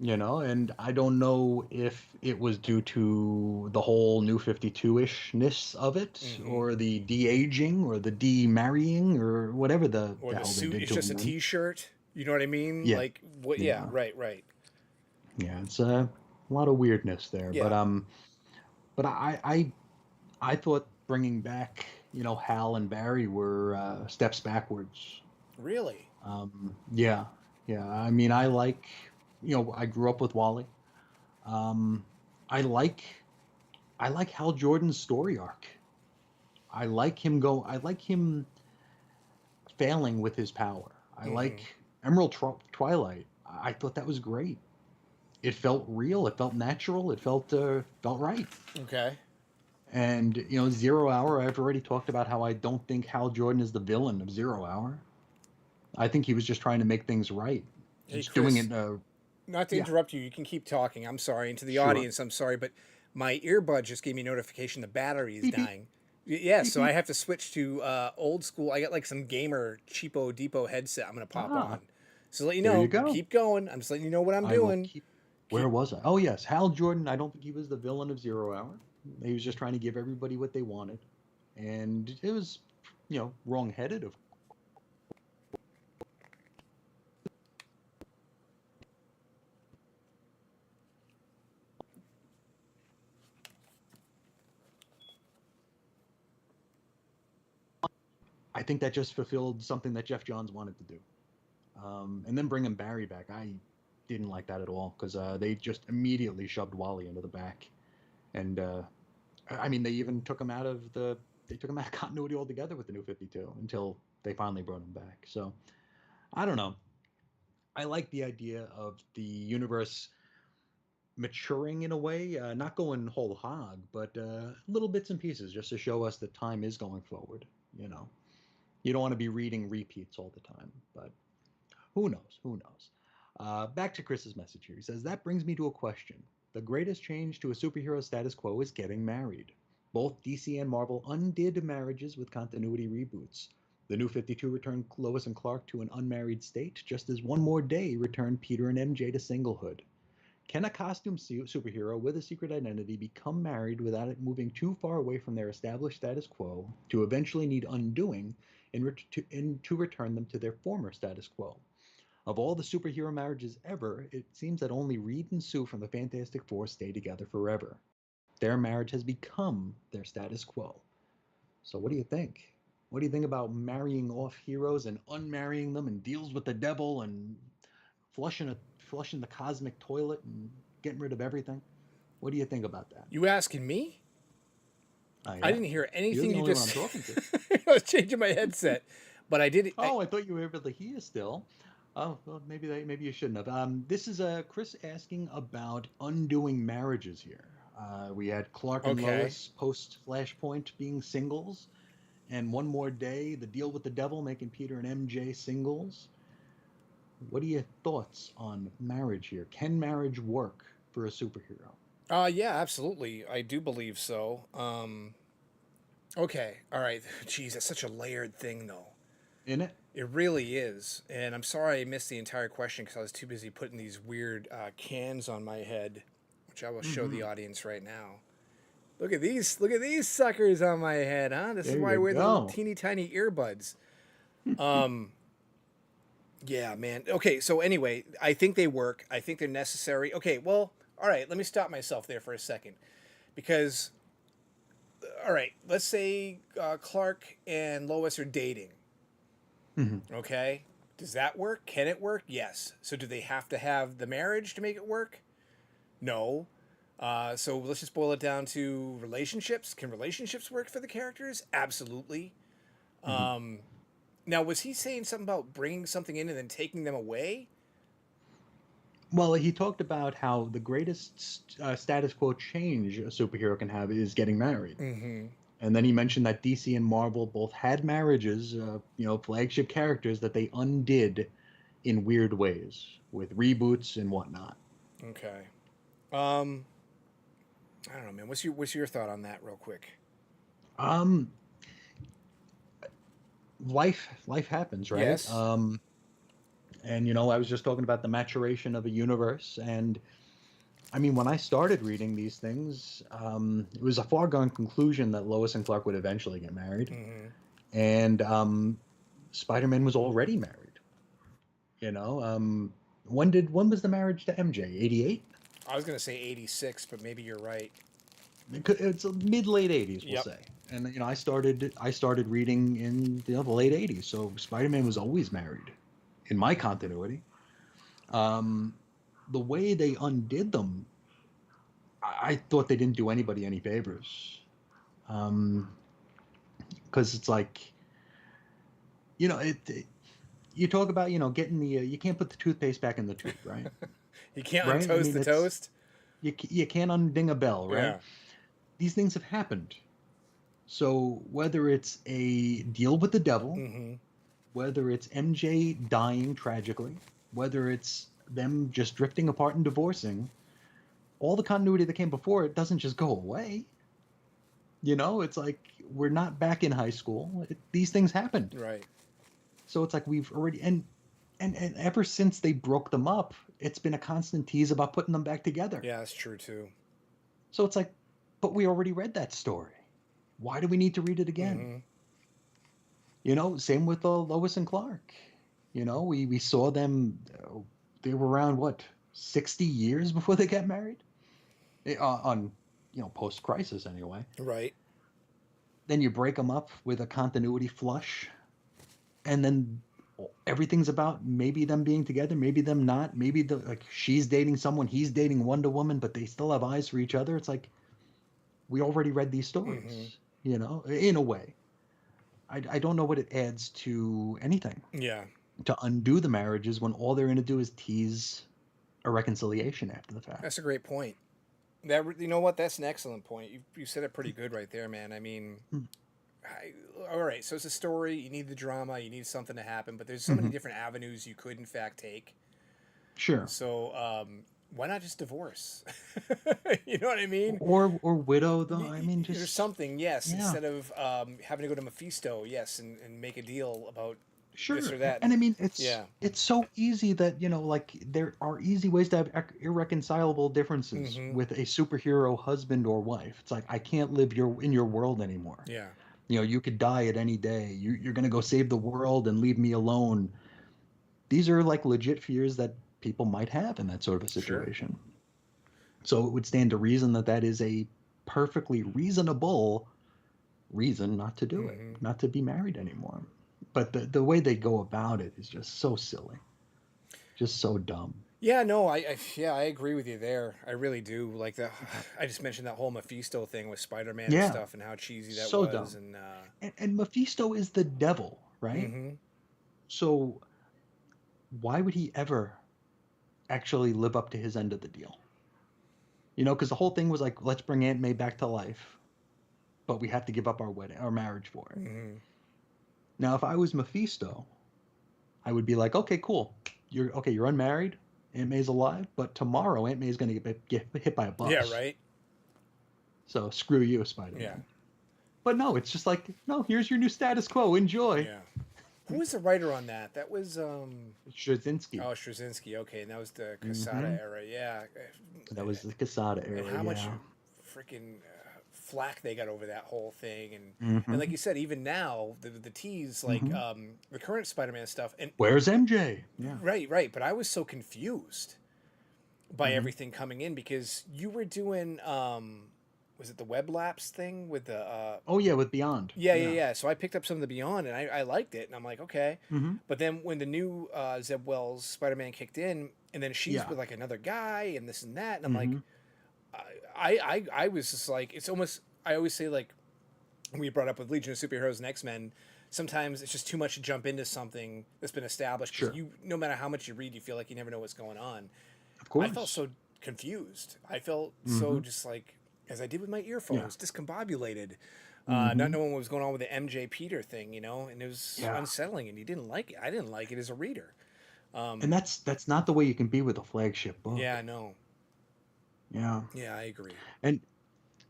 You know, and I don't know if it was due to the whole New 52-ishness of it, Mhm. or the de-aging, or the de-marrying, or whatever the Or the hell they suit did is to just a him. T-shirt. You know what I mean? Yeah. Like what? Yeah. Yeah. Right. Yeah, it's a lot of weirdness there, Yeah. but I thought bringing back, Hal and Barry were steps backwards. Really. Yeah, yeah. I mean, I grew up with Wally. Um, I like I like Hal Jordan's story arc. I like him failing with his power. I like Mm-hmm. Twilight. I thought that was great. It felt real. It felt natural. It felt right. Okay. And Zero Hour. I've already talked about how I don't think Hal Jordan is the villain of Zero Hour. I think he was just trying to make things right. Hey, Just doing Chris. it. Not to Yeah, interrupt you. You can keep talking. I'm sorry. And to the sure. audience, I'm sorry, but my earbud just gave me notification the battery is Beep beep dying. Yeah, beep so I beep. have to switch to old school. I got like some gamer cheapo depot headset. I'm gonna pop Ah, on. So let you there you know. go. Keep going. I'm just letting you know what I'm I will doing. keep. Where Keep. was I? Oh yes, Hal Jordan. I don't think he was the villain of Zero Hour. He was just trying to give everybody what they wanted, and it was, wrong-headed. Of I think that just fulfilled something that Jeff Johns wanted to do. And then bringing Barry back, I didn't like that at all, because they just immediately shoved Wally into the back, and I mean, they took him out of continuity altogether with the New 52 until they finally brought him back. So I don't know. I like the idea of the universe maturing in a way, not going whole hog, but little bits and pieces, just to show us that time is going forward. You know, you don't want to be reading repeats all the time, but who knows? Who knows? Back to Chris's message here. He says, that brings me to a question. The greatest change to a superhero status quo is getting married. Both DC and Marvel undid marriages with continuity reboots. The New 52 returned Lois and Clark to an unmarried state, just as One More Day returned Peter and MJ to singlehood. Can a costume superhero with a secret identity become married without it moving too far away from their established status quo to eventually need undoing to return them to their former status quo? Of all the superhero marriages ever, it seems that only Reed and Sue from the Fantastic Four stay together forever. Their marriage has become their status quo. So what do you think? What do you think about marrying off heroes and unmarrying them, and deals with the devil, and flushing the cosmic toilet and getting rid of everything? What do you think about that? You asking me? I Yeah. didn't hear You're anything the you only one I'm just. talking to. I was changing my headset, but I did. Oh, I thought you were able to hear still. Oh, well, maybe you shouldn't have. This is Chris asking about undoing marriages here. We had Clark and Okay. Lois post Flashpoint being singles, and One More Day, the deal with the devil, making Peter and MJ singles. What are your thoughts on marriage here? Can marriage work for a superhero? Yeah, absolutely. I do believe so. Okay. All right. Jeez, that's such a layered thing, though. In it? It really is. And I'm sorry I missed the entire question because I was too busy putting these weird cans on my head, which I will show the Mm-hmm. audience right now. Look at these! Look at these suckers on my head, huh? This is There why I you wear the little go. teeny tiny earbuds. Um, Yeah, man. Okay, so anyway, I think they work. I think they're necessary. Okay, well, all right, let me stop myself there for a second. Because, all right, let's say Clark and Lois are dating. Hmm. Okay? Does that work? Can it work? Yes. So do they have to have the marriage to make it work? No. So let's just boil it down to relationships. Can relationships work for the characters? Absolutely. Hmm. Now, was he saying something about bringing something in and then taking them away? Well, he talked about how the greatest status quo change a superhero can have is getting married. Mm-hmm. And then he mentioned that DC and Marvel both had marriages, flagship characters that they undid in weird ways with reboots and whatnot. Okay. Um, I don't know, man. What's your thought on that, real quick? Um, life happens, right? Yes. And I was just talking about the maturation of a universe, and I mean, when I started reading these things, it was a foregone conclusion that Lois and Clark would eventually get married, Mm-hmm. and Spider-Man was already married. When was the marriage to MJ? 88? I was gonna say 86, but maybe you're right. It's mid late 80s, we'll Yep. say. And I started reading in the late 80s, so Spider-Man was always married in my continuity. Um, the way they undid them, I thought they didn't do anybody any favors. Because it's like, you talk about, getting you can't put the toothpaste back in the tube, right? You can't Right? I untoast mean, the it's toast. you can't unding a bell, right? Yeah. These things have happened. So whether it's a deal with the devil, Mm-hmm. whether it's MJ dying tragically, whether it's them just drifting apart and divorcing, all the continuity that came before it doesn't just go away. It's like we're not back in high school. These things happened. Right. So it's like we've already and ever since they broke them up, it's been a constant tease about putting them back together. Yeah, that's true too. So it's like, but we already read that story. Why do we need to read it again? Mm-hmm. Same with Lois and Clark. We saw them. They were around what 60 years before they got married. On post crisis anyway. Right. Then you break them up with a continuity flush, and then everything's about maybe them being together, maybe them not, maybe she's dating someone, he's dating Wonder Woman, but they still have eyes for each other. It's like we already read these Mm-hmm. stories, in a way. I don't know what it adds to anything Yeah. to undo the marriages when all they're going to do is tease a reconciliation after the fact. That's a great point. That you know what? That's an excellent point. You said it pretty good right there, man. I mean, all right. So it's a story. You need the drama. You need something to happen. But there's so many Mm-hmm. different avenues you could, in fact, take. Sure. So why not just divorce? You know what I mean? Or widow though. I mean, Or just something, yes. yeah, Instead of having to go to Mephisto, yes, and make a deal about this sure. or that. And I mean, it's Yeah. it's so easy that like there are easy ways to have irreconcilable differences Mm-hmm. with a superhero husband or wife. It's like I can't live in your world anymore. Yeah. You could die at any day. You're gonna go save the world and leave me alone. These are like legit fears that people might have in that sort of a Sure. situation. So it would stand to reason that that is a perfectly reasonable reason not to do it, Mm-hmm. not to be married anymore. But the way they go about it is just so silly, just so dumb. Yeah, no, I agree with you there. I really do. Like the, I just mentioned that whole Mephisto thing with Spider-Man and Yeah, stuff, and how cheesy that so was, dumb. and And Mephisto is the devil, right? mm-hmm. So why would he ever actually live up to his end of the deal? Because the whole thing was like, let's bring Aunt May back to life, but we have to give up our marriage for it. Mm-hmm. Now, if I was Mephisto, I would be like, okay, cool. You're unmarried. Aunt May's alive, but tomorrow Aunt May's going to get hit by a Yeah, bus. right. So screw you, Yeah, Spider-Man. But no, it's just like, no, here's your new status quo. Enjoy. yeah. Who was the writer on that? That was Straczynski. oh, Straczynski. Okay, and that was the Casada Hmm. era. Yeah, That was the Quesada and era, how much yeah. freaking flack they got over that whole thing, and like Mm-hmm. you said, even now the tease, like Mm-hmm. the current Spider-Man stuff, and Where's MJ? Yeah. right, but I was so confused by Mm-hmm. everything coming in because you were doing was it the web lapse thing with the Oh yeah, with Beyond. Yeah. yeah. So I picked up some of the Beyond and I liked it and I'm like, okay. Mm-hmm. But then when the new Zeb Wells Spider-Man kicked in and then she's Yeah. with like another guy and this and that and I'm like Mm-hmm. I was just like it's almost I always say like we brought up with Legion of Superheroes and X-Men, sometimes it's just too much to jump into something that's been established because Sure. you no matter how much you read you feel like you never know what's going on. Of I felt course. so confused. I felt Mm-hmm. so just like, as I did with my Yeah. earphones, discombobulated, not Mm-hmm. knowing what was going on with the MJ Peter thing, and it was Yeah. unsettling, and he didn't like it. I didn't like it as a reader. And that's not the way you can be with a flagship book. Yeah, no, Yeah. yeah, I agree. And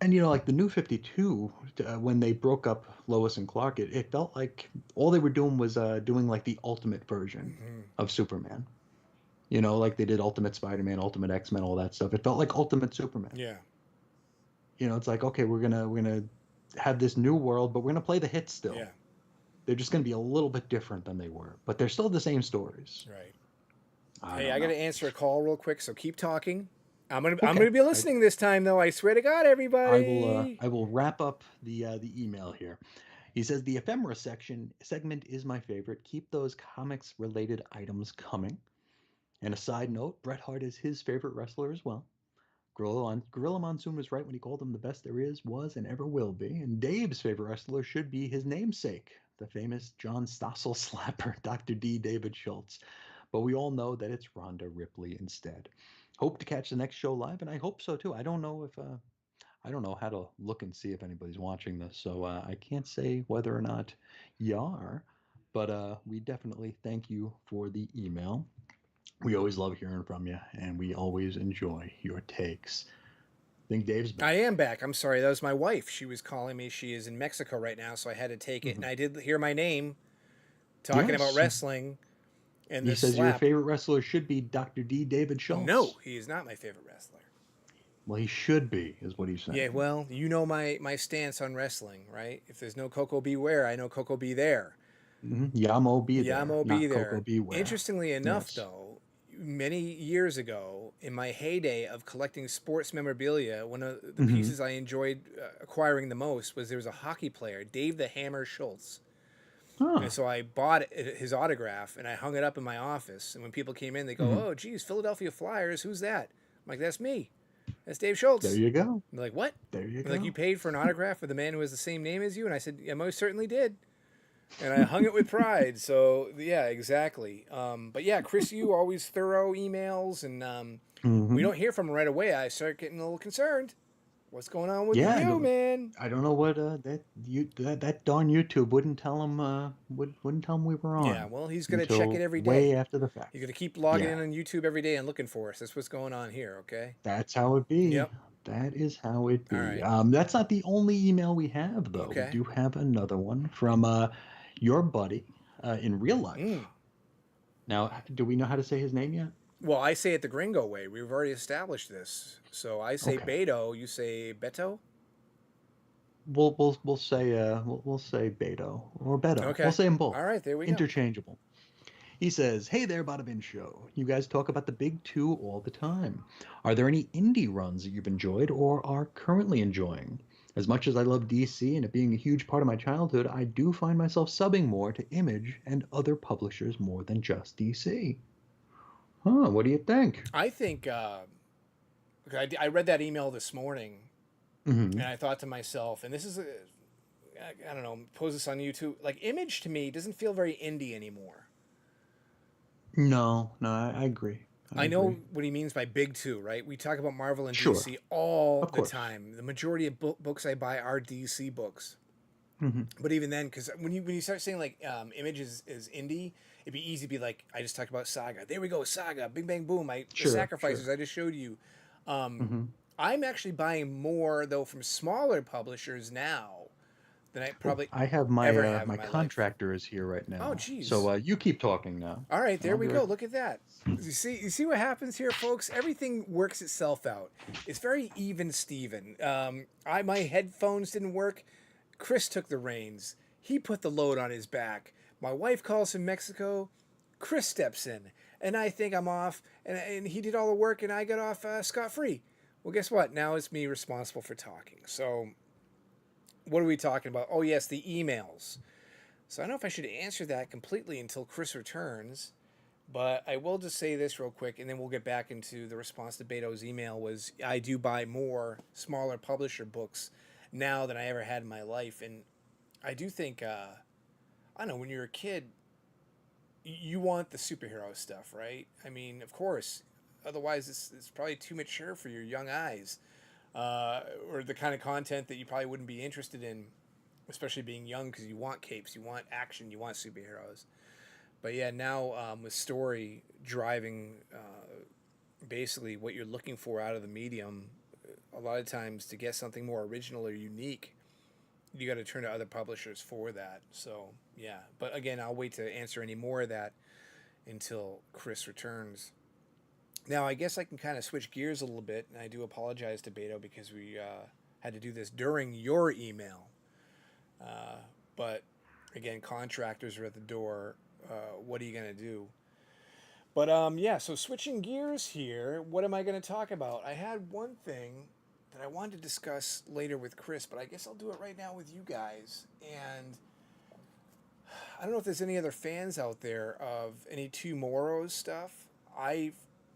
like the New 52, when they broke up Lois and Clark, it felt like all they were doing was doing like the ultimate version Hmm. of Superman. Like they did Ultimate Spider-Man, Ultimate X-Men, all that stuff. It felt like Ultimate Superman. Yeah, It's like, okay, we're gonna have this new world, but we're gonna play the hits yeah, still. They're just gonna be a little bit different than they were, but they're still the same stories. right. I Hey, don't I got know. to answer a call real quick, so keep talking. I'm Okay, gonna be listening this time, though. I swear to God, everybody. I will wrap up the email here. He says the ephemera segment is my favorite. Keep those comics related items coming. And a side note, Bret Hart is his favorite wrestler as well. Gorilla Monsoon was right when he called him the best there is, was, and ever will be. And Dave's favorite wrestler should be his namesake, the famous John Stossel slapper, Dr. D. David Schultz. But we all know that it's Rhonda Ripley instead. Hope to catch the next show live, and I hope so too. I don't know how to look and see if anybody's watching this, so I can't say whether or not you are. But we definitely thank you for the email. We always love hearing from you, and we always enjoy your takes. I think Dave's I back. am back. I'm sorry. That was my wife. She was calling me. She is in Mexico right now, so I had to take it. Mhm. And I did hear my name talking about Yes, wrestling and he this says your slap. favorite wrestler should be Dr. D. David No, Schultz. he is not my favorite wrestler. Well, he should be, is what he's Yeah, saying. well, you know my stance on wrestling, right? If there's no Coco Beware, I know Coco Be there. Yamo be there, Yamo be not Coco there. beware. Interestingly enough, Yes. though, many years ago, in my heyday of collecting sports memorabilia, one of the Hmm. pieces I enjoyed acquiring the most was there was a hockey player, Dave the Hammer Schultz. And Huh. so I bought his autograph and I hung it up in my office. And when people came in, they go, Hmm. "Oh, geez, Philadelphia Flyers, who's that?" I'm like, "That's me. That's Dave There Schultz." you go. And they're like, "What?" There you They're like, "You go. paid for an autograph for the man who has the same name as you?" And I said, "Yeah, most certainly did." And I hung it with pride. So yeah, exactly. But yeah, Chris, you always thorough emails, and we Hmm. don't hear from him right away. I start getting a little concerned. What's going on with Yeah, you, man? I don't know what that darn YouTube wouldn't tell him wouldn't tell him we were Yeah, on well, he's gonna check it until every way day. after the fact. He's gonna keep logging Yeah, in on YouTube every day and looking for us. That's what's going on here. Okay. that's how it be. Yep. That is how it All be. right. That's not the only email we have, though. We Okay. do have another one from your buddy in real life. Mm. Now, do we know how to say his name yet? Well, I say it the Gringo way. We've already established this. So I say Okay. Beto. You say Beto. We'll say we'll say Beto or Beto. We'll Okay. say them both. All right. There we go. Interchangeable. He says, "Hey there, Bada Bin Show. You guys talk about the big two all the time. Are there any indie runs that you've enjoyed or are currently enjoying? As much as I love DC and it being a huge part of my childhood, I do find myself subbing more to Image and other publishers more than just DC. Huh? What do you think?" I think I read that email this morning, Hmm. and I thought to myself, and this is I don't know, pose this on YouTube. Like Image to me doesn't feel very indie anymore. No, I agree. I I know agree. what he means by big two, right? We talk about Marvel and Sure, DC all of the course. time. The majority of books I buy are DC books. Hmm. But even then, because when you start saying like Image is indie, it'd be easy to be like, I just talked about Saga. There we go, Saga. Bing bang boom. The Sure, sure. Sacrifices I just showed you. Um, Hmm. I'm actually buying more though from smaller publishers now than I Oh, probably I have ever have in my my life. contractor is here right Oh, now. geez. So you keep talking now, All right, and there I'll we be go. right. Look at that. You see what happens here, folks? Everything works itself out. It's very even, Steven. My headphones didn't work. Chris took the reins. He put the load on his back. My wife calls from Mexico. Chris steps in, and I think I'm off. And he did all the work, and I got off scot free. Well, guess what? Now it's me responsible for talking. So, what are we talking about? Oh, yes, the emails. So I don't know if I should answer that completely until Chris returns. But I will just say this real quick, and then we'll get back into the response to Beto's email. Was I do buy more smaller publisher books now than I ever had in my life, and I do think I don't know, when you're a kid, you want the superhero stuff, right? I mean, of course. Otherwise, it's probably too mature for your young eyes, or the kind of content that you probably wouldn't be interested in, especially being young, because you want capes, you want action, you want superheroes. But yeah, now with story driving basically what you're looking for out of the medium, a lot of times to get something more original or unique, you got to turn to other publishers for that. So yeah, but again, I'll wait to answer any more of that until Chris returns. Now, I guess I can kind of switch gears a little bit, and I do apologize to Beto because we had to do this during your email. But again, contractors are at the door. What are you gonna do? But yeah. So switching gears here, what am I gonna talk about? I had one thing that I wanted to discuss later with Chris, but I guess I'll do it right now with you guys. And I don't know if there's any other fans out there of any Two Moros stuff.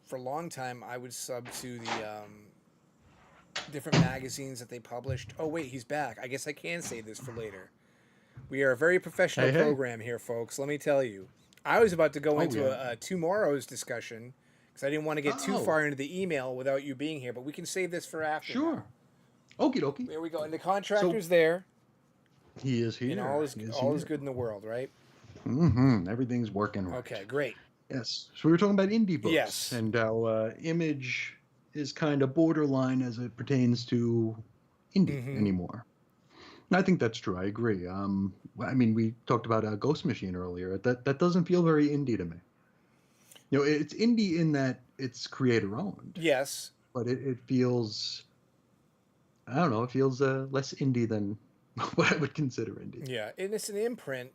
For a long time, I would sub to the different magazines that they published. Oh wait, he's back. I guess I can say this for later. We are a very professional Hey, hey. program here, folks. Let me tell you. I was about to go Oh into yeah. a Tomorrow's discussion because I didn't want to get too Oh, far into the email without you being here, but we can save this for after now. sure. Okie dokie. There we go. And the So contractor's there, he is and here. He is all is here. good in the world, right? Everything's working right. Okay, great. Yes. So we were talking about indie books Yes. and how Image is kind of borderline as it pertains to indie Mm-hmm. anymore. And I think that's true. I agree. I mean, we talked about Ghost Machine earlier. That doesn't feel very indie to me. You know, it's indie in that it's creator owned, Yes. but it feels, I don't know, it feels less indie than what I would consider indie. Yeah, and it's an imprint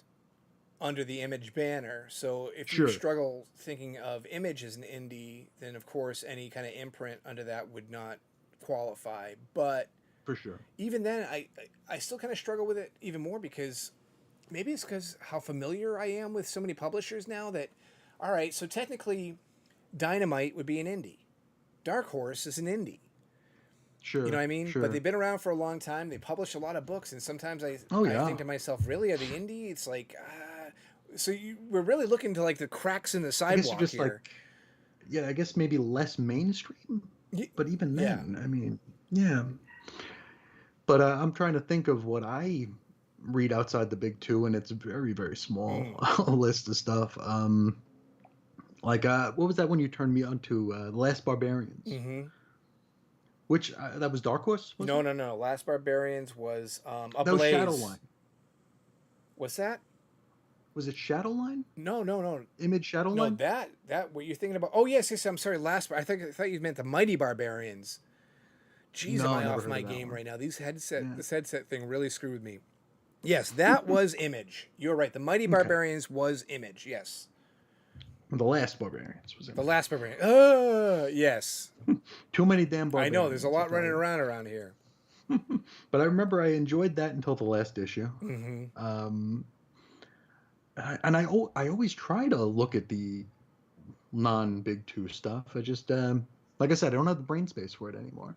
under the Image banner. So if you Sure, struggle thinking of Image as an indie, then of course any kind of imprint under that would not qualify. But for sure. even then, I still kind of struggle with it even more because maybe it's because how familiar I am with so many publishers now that, all right, so technically Dynamite would be an indie. Dark Horse is an indie. You know what Sure, I mean? But sure. they've been around for a long time. They publish a lot of books, and sometimes Oh, I yeah. think to myself, really, are they indie? It's like, we're really looking to like the cracks in the I guess you're sidewalk just like, here. yeah, I guess maybe less mainstream, Y- but even Yeah. then, I mean, yeah. But I'm trying to think of what I read outside the big two, and it's a very, very small Mm. list of stuff. Like, what was that one you turned me on to? The Last Barbarians, Mm-hmm. which that was Dark Horse, was No, it? no, no. Last Barbarians was That was Ablaze. Shadowline. What's that? Was it Shadowline? No, no, no. Image No, Shadowline? that what you're thinking about? Oh yes, yes. I'm sorry. I thought you meant the Mighty Barbarians. Jeez, am No, I never off heard my of that game one. right now? Yeah. This headset thing really screwed with me. Yes, that was Image. You're right. The Mighty Okay. Barbarians was Image. Yes, The Last Barbarians was the Image. Last Barbarian. Yes. Too many damn I know. There's a barbarians, I lot tell running you. around here. But I remember I enjoyed that until the last issue. Mm-hmm. Um, and I always try to look at the non-big two stuff. I just like I said, I don't have the brain space for it anymore.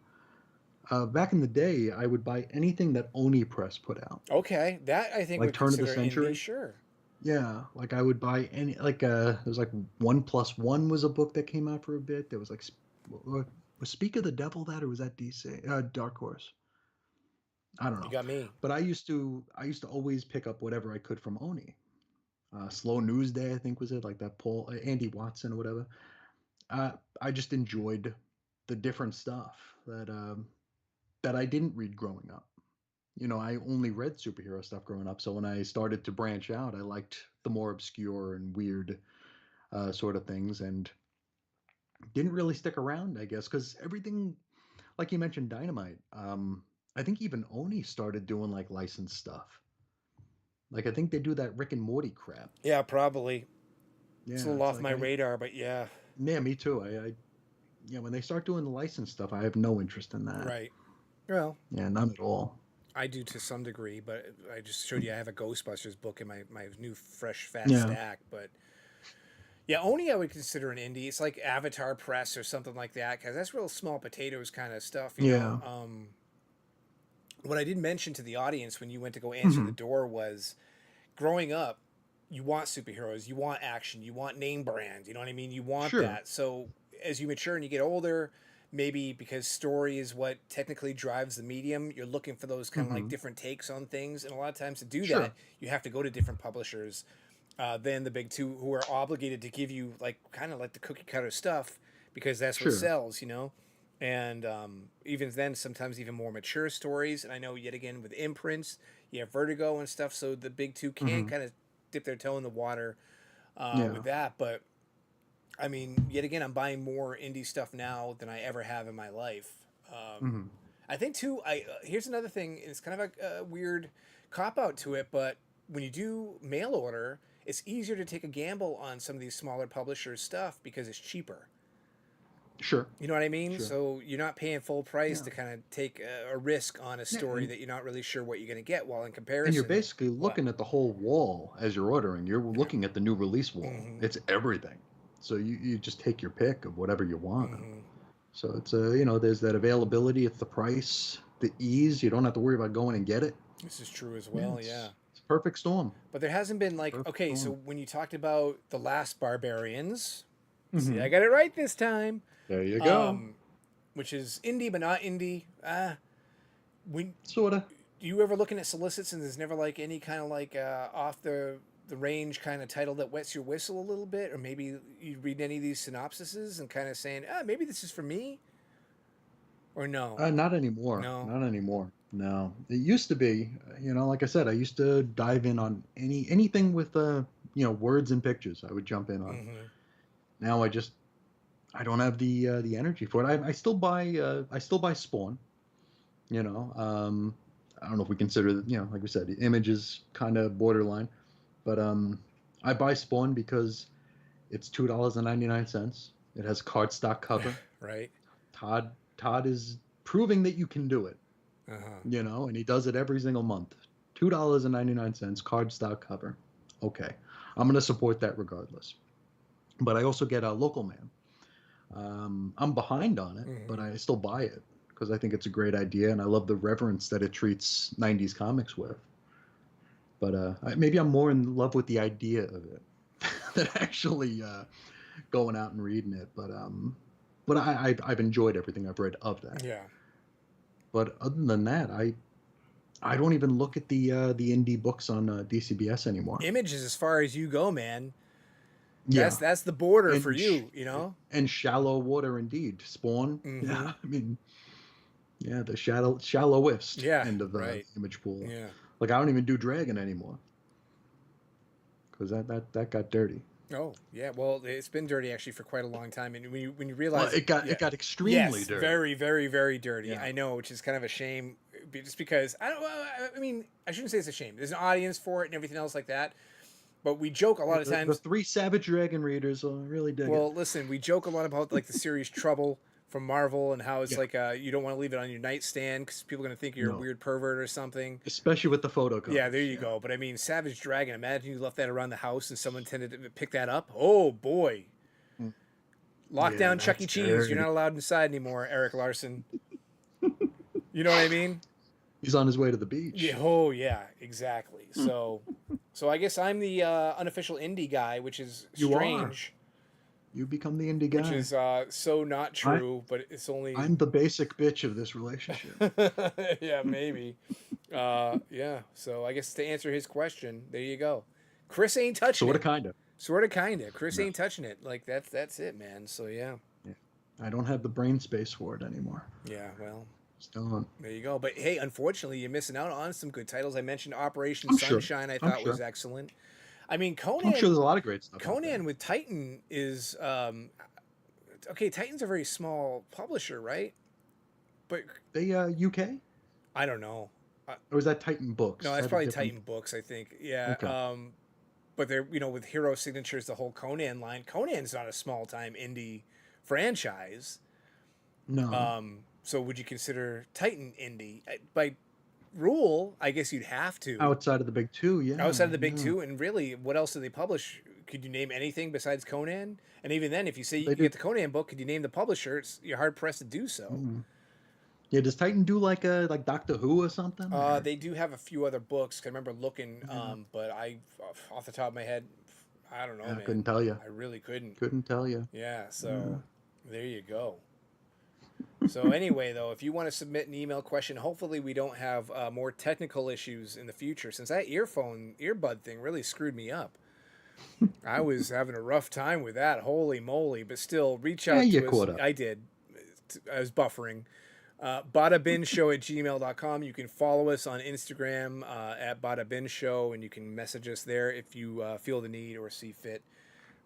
Back in the day, I would buy anything that Oni Press put out, Okay, that I think like would turn of the consider indie. century. Sure. Yeah, like I would buy any like there was like 1+1 was a book that came out for a bit. There was like was Speak of the Devil that or was that DC Dark Horse? I don't You know. got me. But I used to always pick up whatever I could from Oni. Slow News Day, I think was it, like that Paul Andy Watson or whatever. Uh, I just enjoyed the different stuff that I didn't read growing up. I only read superhero stuff growing up. So when I started to branch out, I liked the more obscure and weird sort of things, and didn't really stick around, I guess, because everything, like you mentioned, Dynamite. I think even Oni started doing like licensed stuff. Like I think they do that Rick and Morty crap. Yeah, probably. It's a Yeah, little it's off like my radar, but yeah. yeah, me too. Yeah, when they start doing the licensed stuff, I have no interest in that. Right. Well, Yeah, none at all. I do to some degree, but I just showed you I have a Ghostbusters book in my new fresh fat Yeah, stack. But yeah, Oni I would consider an indie. It's like Avatar Press or something like that because that's real small potatoes kind of stuff, you know. yeah. What I did mention to the audience when you went to go answer the Hmm. door was growing up, you want superheroes, you want action, you want name brand, you know what I mean? You want Sure. that. So as you mature and you get older, maybe because story is what technically drives the medium, you're looking for those kind of like Hmm. different takes on things. And a lot of times to do that, Sure. you have to go to different publishers than the big two who are obligated to give you like kind of like the cookie cutter stuff because that's what Sure. sells, you know? And even then, sometimes even more mature stories. And I know yet again with imprints, you have Vertigo and stuff, so the big two can Hmm. kind of dip their toe in the water with Yeah. that. But I mean, yet again, I'm buying more indie stuff now than I ever have in my life. Hmm. I think too. I Here's another thing. It's kind of a weird cop out to it, but when you do mail order, it's easier to take a gamble on some of these smaller publishers' stuff because it's cheaper. Sure. You know what I mean? Sure. So you're not paying full price Yeah. to kind of take a risk on a Yeah. story that you're not really sure what you're going to get. While in And you're comparison, basically what? looking at the whole wall as you're ordering. You're looking at the new release wall. Mm-hmm. It's everything. So you just take your pick of whatever you want. Mm-hmm. So it's there's that availability, it's the price, the ease. You don't have to worry about going and get it. This is true as Yeah, well. Yeah. it's a perfect storm. But there hasn't been It's a like perfect okay, so storm. when you talked about the last barbarians, see, Hmm. I got it right this time. There you go. Um, which is indie but not indie. When Sorta. do you ever looking at solicits and there's never like any kind of like off the range kind of title that wets your whistle a little bit, or maybe you read any of these synopsises and kind of saying, maybe this is for me, or no, Not anymore. no. Not anymore. No, it used to be. Like I said, I used to dive in on anything with words and pictures. I would jump in on. Mm-hmm. Now I don't have the energy for it. I still buy Spawn. You know, I don't know if we consider like we said, the image is kind of borderline, but I buy Spawn because it's $2.99. It has cardstock cover. Right. Todd is proving that you can do it. Uh huh. And he does it every single month. $2.99 cardstock cover. Okay, I'm gonna support that regardless. But I also get a Local Man. I'm behind on it, but Mm-hmm. I still buy it because I think it's a great idea, and I love the reverence that it treats '90s comics with. But maybe I'm more in love with the idea of it than actually going out and reading it. But I've enjoyed everything I've read of that. Yeah. But other than that, I don't even look at the indie books on DCBS anymore. Image is as far as you go, man. Yeah, That's the border for and you, you know. and shallow water indeed. Spawn. Mm-hmm. Yeah, I mean, yeah, the shallowest Yeah. end of the Right. image pool. Yeah. Like I don't even do Dragon anymore because that got dirty. Oh, yeah. Well, it's been dirty actually for quite a long time, and when you Well, realize, it yeah, got extremely yes, dirty. very, very, very dirty. Yeah. I know, which is kind of a shame, just because I don't. I mean, I shouldn't say it's a shame. There's an audience for it and everything else like that. But we joke a lot of The times. three Savage Dragon readers will really dig it. Well, listen, we joke a lot about like the series Trouble from Marvel and how it's Yeah. like you don't want to leave it on your nightstand because people are gonna think you're a No, weird pervert or something. especially with the photo covers. Yeah, there you Yeah. go. But I mean, Savage Dragon. Imagine you left that around the house and someone tended to pick that up. Oh boy. Mm. Yeah, Lockdown Chuck E. that's Cheese. You're dirty. not allowed inside anymore, Eric Larson. You know what I mean? He's on his way to the beach. Yeah. Oh yeah, exactly. So I guess I'm the unofficial indie guy, which is You are. strange, You become the indie which guy. is so not I, true, but it's only I'm the basic bitch of this relationship. yeah, maybe. Yeah. So I guess to answer his question, there you go. Chris ain't touching Sort of, it. kind of. Sort of, kinda. Chris No. ain't touching it. Like that's it, man. So yeah, Yeah. I don't have the brain space for it anymore. yeah. Well, Don't. There you go. But hey, unfortunately, you're missing out on some good titles. I mentioned Operation I'm sure. Sunshine. I I'm thought was sure. excellent. I mean, I'm sure there's a lot of great stuff out there. Conan with Titan is okay. Titan's a very small publisher, right? But They UK, I don't know. or is that Titan Books? No, Is that's that a probably different- Titan Books. I think. Yeah. Okay. But they're with Hero Signatures, the whole Conan line. Conan's not a small time indie franchise. No. So would you consider Titan indie? By rule, I guess you'd have to. Outside of the big two, yeah. Outside of the big yeah. two, and really, what else do they publish? Could you name anything besides Conan? And even then, if you say you They can get the Conan book, could you name the publisher? You're hard pressed to do so. Yeah, does Titan do like Doctor Who or something? Or- They do have a few other books. I remember looking, but I, off the top of my head, I don't know, I man. couldn't tell you. I really couldn't. Couldn't tell you. Yeah, so there you go. So anyway, though, if you want to submit an email question, hopefully we don't have more technical issues in the future, since that earbud thing really screwed me up. I was having a rough time with that. Holy moly! But still, reach out you to caught us. up. I did. I was buffering. badabinshow@gmail.com. You can follow us on Instagram at badabinshow, and you can message us there if you feel the need or see fit.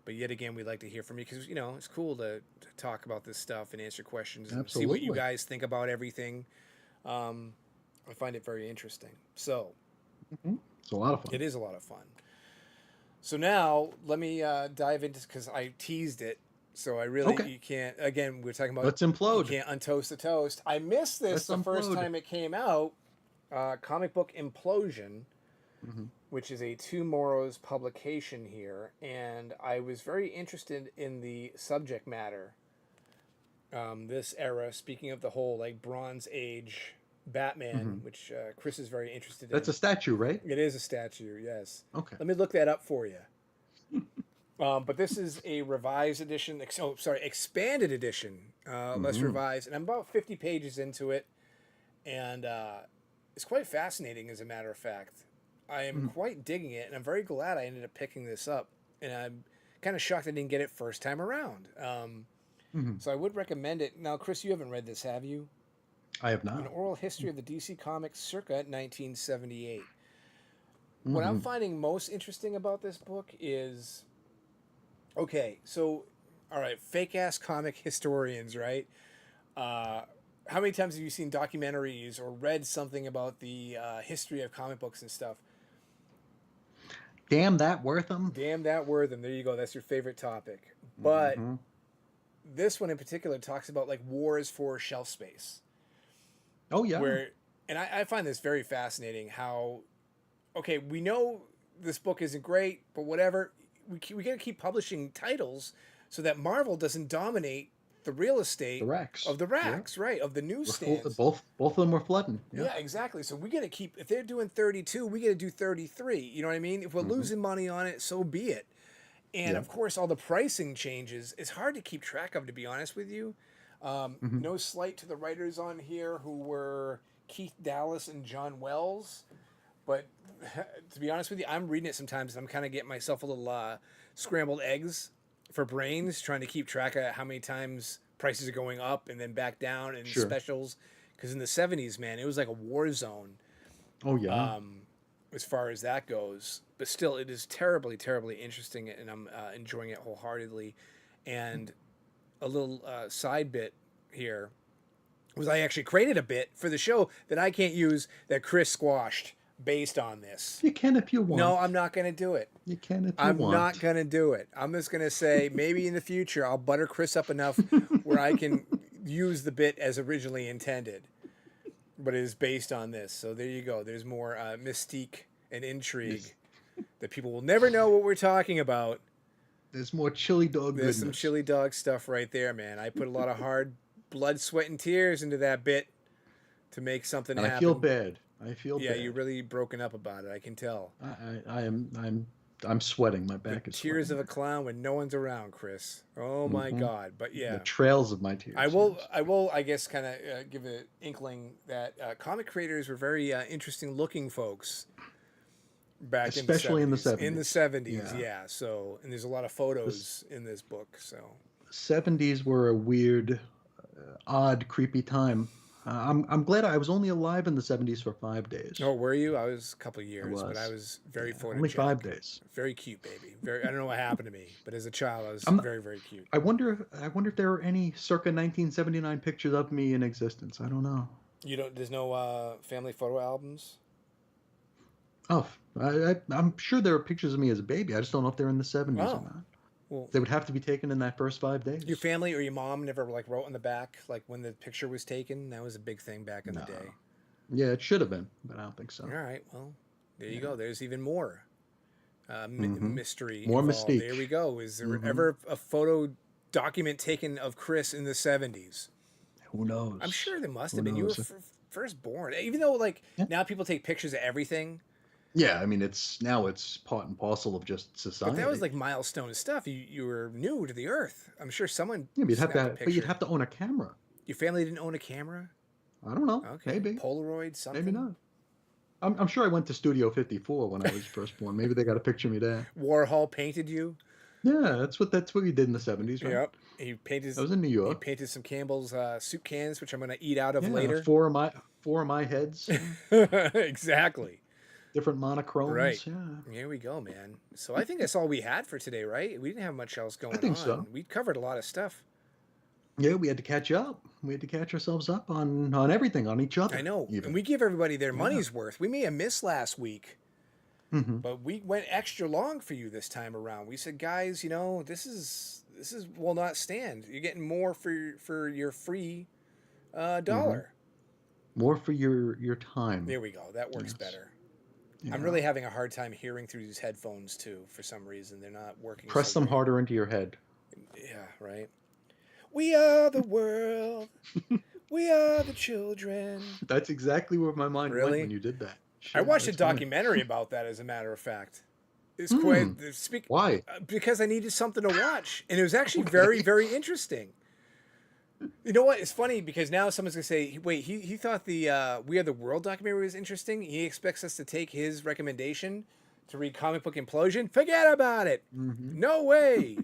But yet again, we'd like to hear from you because, it's cool to talk about this stuff and answer questions and see what you Absolutely. guys think about everything. I find it very interesting. So It's a lot of fun. it is a lot of fun. So now let me dive into, because I teased it. So I really, you can't, again, we're talking about, Let's implode. you can't untoast the toast. I missed this Let's the first implode. time it came out, Comic Book Implosion, which is a Tomorrow's publication here. And I was very interested in the subject matter. This era, speaking of the whole like Bronze Age Batman, which Chris is very interested in. That's a statue, right? It is a statue, yes. Okay. Let me look that up for you. But this is a revised edition. Expanded edition. Less revised, and I'm about 50 pages into it, and it's quite fascinating, as a matter of fact. I am quite digging it, and I'm very glad I ended up picking this up. And I'm kind of shocked I didn't get it first time around. So I would recommend it. Now, Chris, you haven't read this, have you? I have not. An oral history of the DC Comics circa 1978. What I'm finding most interesting about this book is, okay, so, all right, fake-ass comic historians, right? How many times have you seen documentaries or read something about the history of comic books and stuff? Damn that Wortham. Damn that Wortham. There you go. That's your favorite topic. But this one in particular talks about like wars for shelf space. Oh yeah. And I find this very fascinating how, okay, we know this book isn't great, but whatever, we got to keep publishing titles so that Marvel doesn't dominate the real estate of the racks, right, of the newsstands. Both of them were flooding. Yeah, exactly. So we got to keep, if they're doing 32, we got to do 33. You know what I mean? If we're losing money on it, so be it. And of course, all the pricing changes. It's hard to keep track of, to be honest with you. No slight to the writers on here who were Keith Dallas and John Wells. But to be honest with you, I'm reading it sometimes and I'm kind of getting myself a little scrambled eggs for brains, trying to keep track of how many times prices are going up and then back down and specials. Because in the 70s, man, it was like a war zone. Oh, yeah. As far as that goes. But still, it is terribly, terribly interesting, and I'm enjoying it wholeheartedly. And a little side bit here was I actually created a bit for the show that I can't use that Chris squashed based on this. You can if you want. No, I'm not going to do it. You can if you I'm want. not going to do it. I'm just going to say maybe in the future I'll butter Chris up enough where I can use the bit as originally intended. But it is based on this. So there you go. There's more mystique and intrigue that people will never know what we're talking about. There's more chili dog There's goodness. some chili dog stuff right there, man. I put a lot of hard blood, sweat, and tears into that bit to make something and happen. I feel bad. I feel yeah, bad. you're really broken up about it. I can tell. I'm sweating. My back is Tears sweating. of a clown when no one's around, Chris. Oh my God! But yeah, The trails of my tears. I will. I guess kind of give an inkling that comic creators were very interesting looking folks back Especially in the 70s. In the 70s, yeah. So, and there's a lot of photos in this book. So, 70s were a weird, odd, creepy time. I'm glad I was only alive in the 70s for 5 days. Oh, were you? I was a couple of I years, but I was. was very Yeah, only photogenic. 5 days. Very cute, baby. Very. I don't know what happened to me, but as a child, I was I'm not, very, very cute. I wonder if there are any circa 1979 pictures of me in existence. I don't know. You don't. There's no family photo albums. Oh, I'm sure there are pictures of me as a baby. I just don't know if they're in the 70s or Oh, not. well, They would have to be taken in that first 5 days. your family or your mom never like wrote on the back like when the picture was taken. That was a big thing back in the No. day. Yeah, it should have been, but I don't think so. All right. Well, there you Yeah. go. There's even more Hmm. mystery More involved. mystique. There we go. Is there Hmm. ever a photo document taken of Chris in the 70s? Who knows? I'm sure there must Who have been. You were knows? first born. Even though like Yeah. now people take pictures of everything, Yeah, I mean, it's part and parcel of just but society. that was like milestone stuff. You were new to the earth. I'm sure someone Yeah, but snapped a but you'd picture. have to own a camera. Your family didn't own a camera? I don't know. Okay. Maybe. Polaroid, something? Maybe not. I'm sure I went to Studio 54 when I was first born. Maybe they got a picture of me there. Warhol painted you? Yeah, that's what we did in the 70s, right? Yep. He painted. I was in New He York. painted some Campbell's soup cans, which I'm going to eat out of Yeah, later. four of my heads, Exactly. different monochromes. Right. Yeah, Here we go, man. So I think that's all we had for today, right? We didn't have much else going think on. so. We covered a lot of stuff. yeah. We had to catch up. We had to catch ourselves up on everything, on each other. I know. Even. And we give everybody their Yeah. money's worth. We may have missed last week, Hmm. but we went extra long for you this time around. We said, guys, this is will not stand. You're getting more for your free dollar. More for your time. There we go. That works Yes. better. Yeah. I'm really having a hard time hearing through these headphones too. For some reason, they're not working. Press so them great. harder into your head. Yeah, right. We are the world. We are the children. That's exactly where my mind Really? went when you did that. I Shit, watched a that's funny. documentary about that, as a matter of fact. It's quite Why? because I needed something to watch, and it was actually Okay. very, very interesting. You know what? It's funny because now someone's gonna say, "Wait, he thought the We Are the World documentary was interesting. He expects us to take his recommendation to read Comic Book Implosion. Forget about it. Mm-hmm. No way."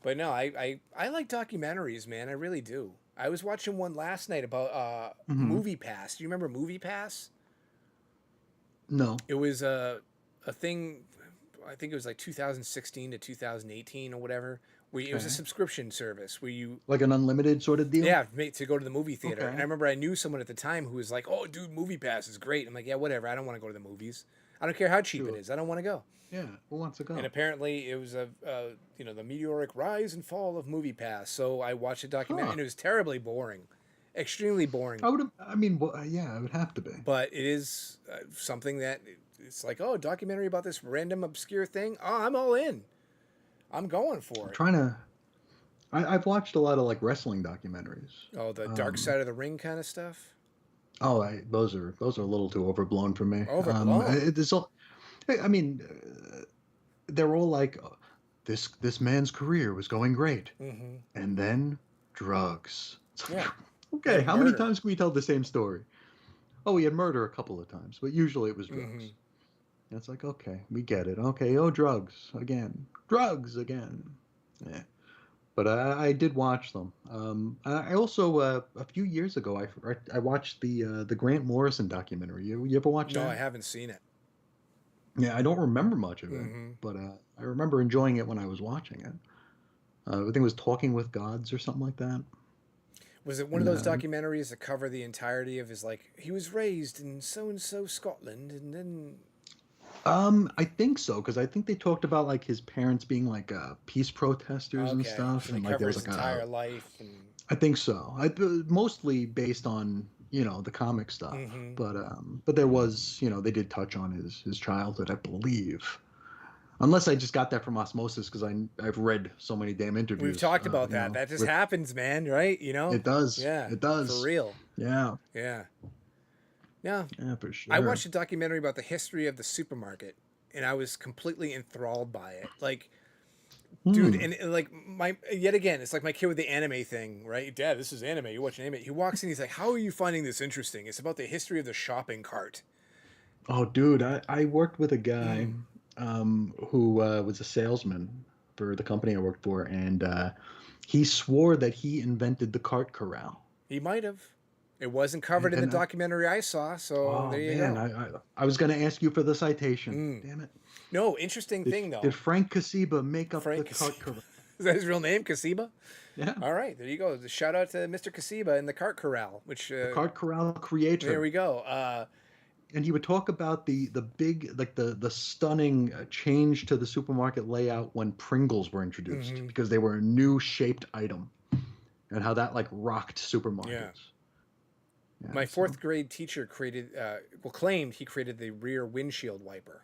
But no, I like documentaries, man. I really do. I was watching one last night about Movie Pass. Do you remember Movie Pass? No. It was a thing. I think it was like 2016 to 2018 or whatever. It was a Okay. subscription service where you Like an unlimited sort of deal? to go to the movie theater. Okay. And I remember I knew someone at the time who was like, "Oh, dude, Movie Pass is great." I'm like, "Yeah, whatever. I don't want to go to the movies. I don't care how cheap it Sure. is. I don't want to go." Yeah. Who wants to go? And apparently, it was the meteoric rise and fall of Movie Pass. So I watched a documentary, Huh. and it was terribly boring, extremely boring. I mean, well, yeah, it would have to be. But it is something that it's like, oh, a documentary about this random obscure thing. Oh, I'm all in. I'm going for I'm it. trying to. I've watched a lot of like wrestling documentaries. Oh, the Dark Side of the Ring kind of stuff. Oh, those are a little too overblown for me. Overblown? It's all. I mean, they're all like, this man's career was going great, Mm-hmm. and then drugs. It's like, Yeah. okay, And how many murder. times can we tell the same story? Oh, he had murder a couple of times, but usually it was drugs. Mhm. And it's like, okay, we get it. Okay, oh, drugs again. Yeah. But I did watch them. I also a few years ago I watched the Grant Morrison documentary. You ever watch No, that? I haven't seen it. Yeah, I don't remember much of it, Mhm. but I remember enjoying it when I was watching it. I think it was Talking with Gods or something like that. Was it one of those Yeah. documentaries that cover the entirety of his like he was raised in so and so Scotland and then I think so, because I think they talked about like his parents being like peace protesters and okay, stuff, so they and like cover there was his like entire life and I think so. Mostly based on the comic stuff, Mhm. but there was they did touch on his childhood, I believe. Unless I just got that from osmosis because I've read so many damn interviews. we've talked about that. That just happens, man, right? It does. Yeah. It does. For real. Yeah. Yeah. Yeah. Yeah, for sure. I watched a documentary about the history of the supermarket and I was completely enthralled by it. Like dude, and like yet again, it's like my kid with the anime thing, right? Dad, this is anime. You watch anime. He walks in, he's like, "How are you finding this interesting?" It's about the history of the shopping cart. Oh, dude, I worked with a guy Mm. who was a salesman for the company I worked for, and he swore that he invented the cart corral. He might have. It wasn't covered in the And documentary I saw, so oh there you man, go. I was going to ask you for the citation. Mm. Damn it! No, interesting thing Did though. Frank Casiba make up the Frank cart Casiba. corral? Is that his real name, Casiba? Yeah, All right, there you go. Shout out to Mr. Casiba in the cart corral, which the cart corral there creator. we go. And he would talk about the big, like the stunning change to the supermarket layout when Pringles were introduced, Mhm. because they were a new shaped item, and how that like rocked supermarkets. Yeah. Yeah, My so- 4th grade teacher claimed he created the rear windshield wiper.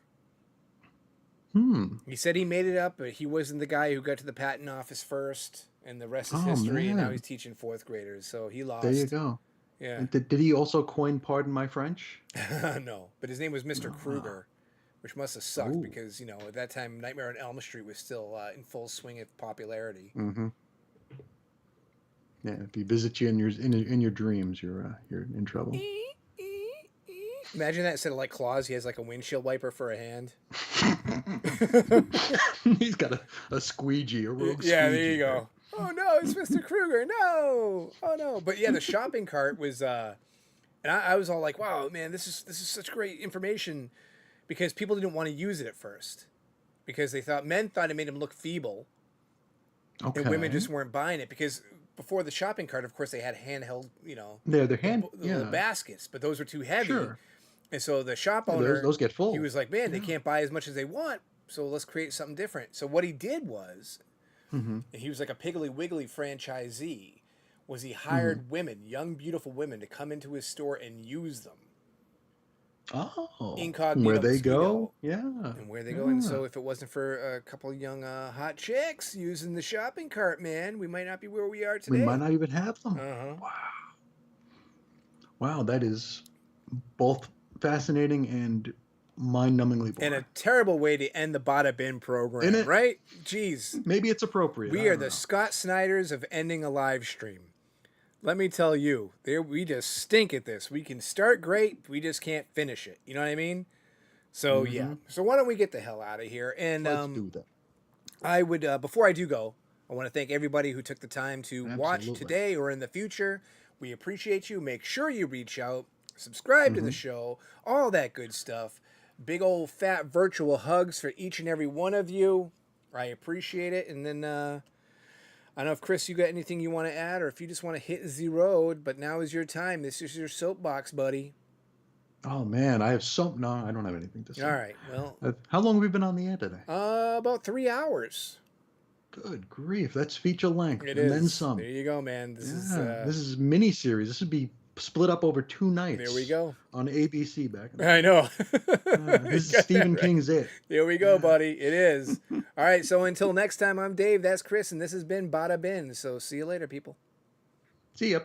He said he made it up, but he wasn't the guy who got to the patent office first, and the rest is Oh, history. And now man. he's teaching 4th graders, so he lost. There you go. Yeah. And did he also coin "Pardon my French"? No, but his name was Mr. Kruger, which must have sucked Ooh. because, you know, at that time, Nightmare on Elm Street was still in full swing of popularity. Mm-hmm. Yeah, if he visits you in your dreams, you're in trouble. Imagine that instead of like claws, he has like a windshield wiper for a hand. He's got a squeegee, a rogue squeegee. Yeah, there you go. Oh no, it's Mr. Kruger. No, oh no. But yeah, the shopping cart was, and I was all like, wow, man, this is such great information, because people didn't want to use it at first, because men thought it made them look feeble, Okay. and women just weren't buying it because before the shopping cart, of course, they had handheld, you know, They're hand. the Yeah. little baskets, but those were too heavy. Sure. And so the shop Yeah, owner, those get full. he was like, man, they Yeah. can't buy as much as they want, so let's create something different. So what he did was, Mm-hmm. and he was like a Piggly Wiggly franchisee, was he hired women, young, beautiful women, to come into his store and use them. Oh. Incognito Where they mosquito. go? Yeah. And where they go. And so if it wasn't for a couple of young hot chicks using the shopping cart, man, we might not be where we are today. We might not even have them. Uh-huh. Wow, that is both fascinating and mind-numbingly boring. And a terrible way to end the Bada Bin program, Isn't it? right? Jeez. Maybe it's appropriate. We I are don't the know. Scott Snyders of ending a live stream. Let me tell you, we just stink at this. We can start great, we just can't finish it. You know what I mean? So yeah. So why don't we get the hell out of here? And Let's do that. I would, before I do go, I want to thank everybody who took the time to watch Absolutely. today or in the future. We appreciate you. Make sure you reach out, subscribe to the show, all that good stuff. Big old fat virtual hugs for each and every one of you. I appreciate it. And then I don't know if Chris, you got anything you want to add, or if you just want to hit the road. But now is your time. This is your soapbox, buddy. Oh man, I have some. No, I don't have anything to say. All right. Well, How long have we been on the air today? about 3 hours. Good grief, that's feature length, It and is. then some. There you go, man. This This is mini series. This would be split up over 2 nights. There we go. On ABC back. In the I know. This is Stephen King's It. There we go, buddy. It is. All right. So until next time, I'm Dave. That's Chris, and this has been Bada Bin. So see you later, people. See ya.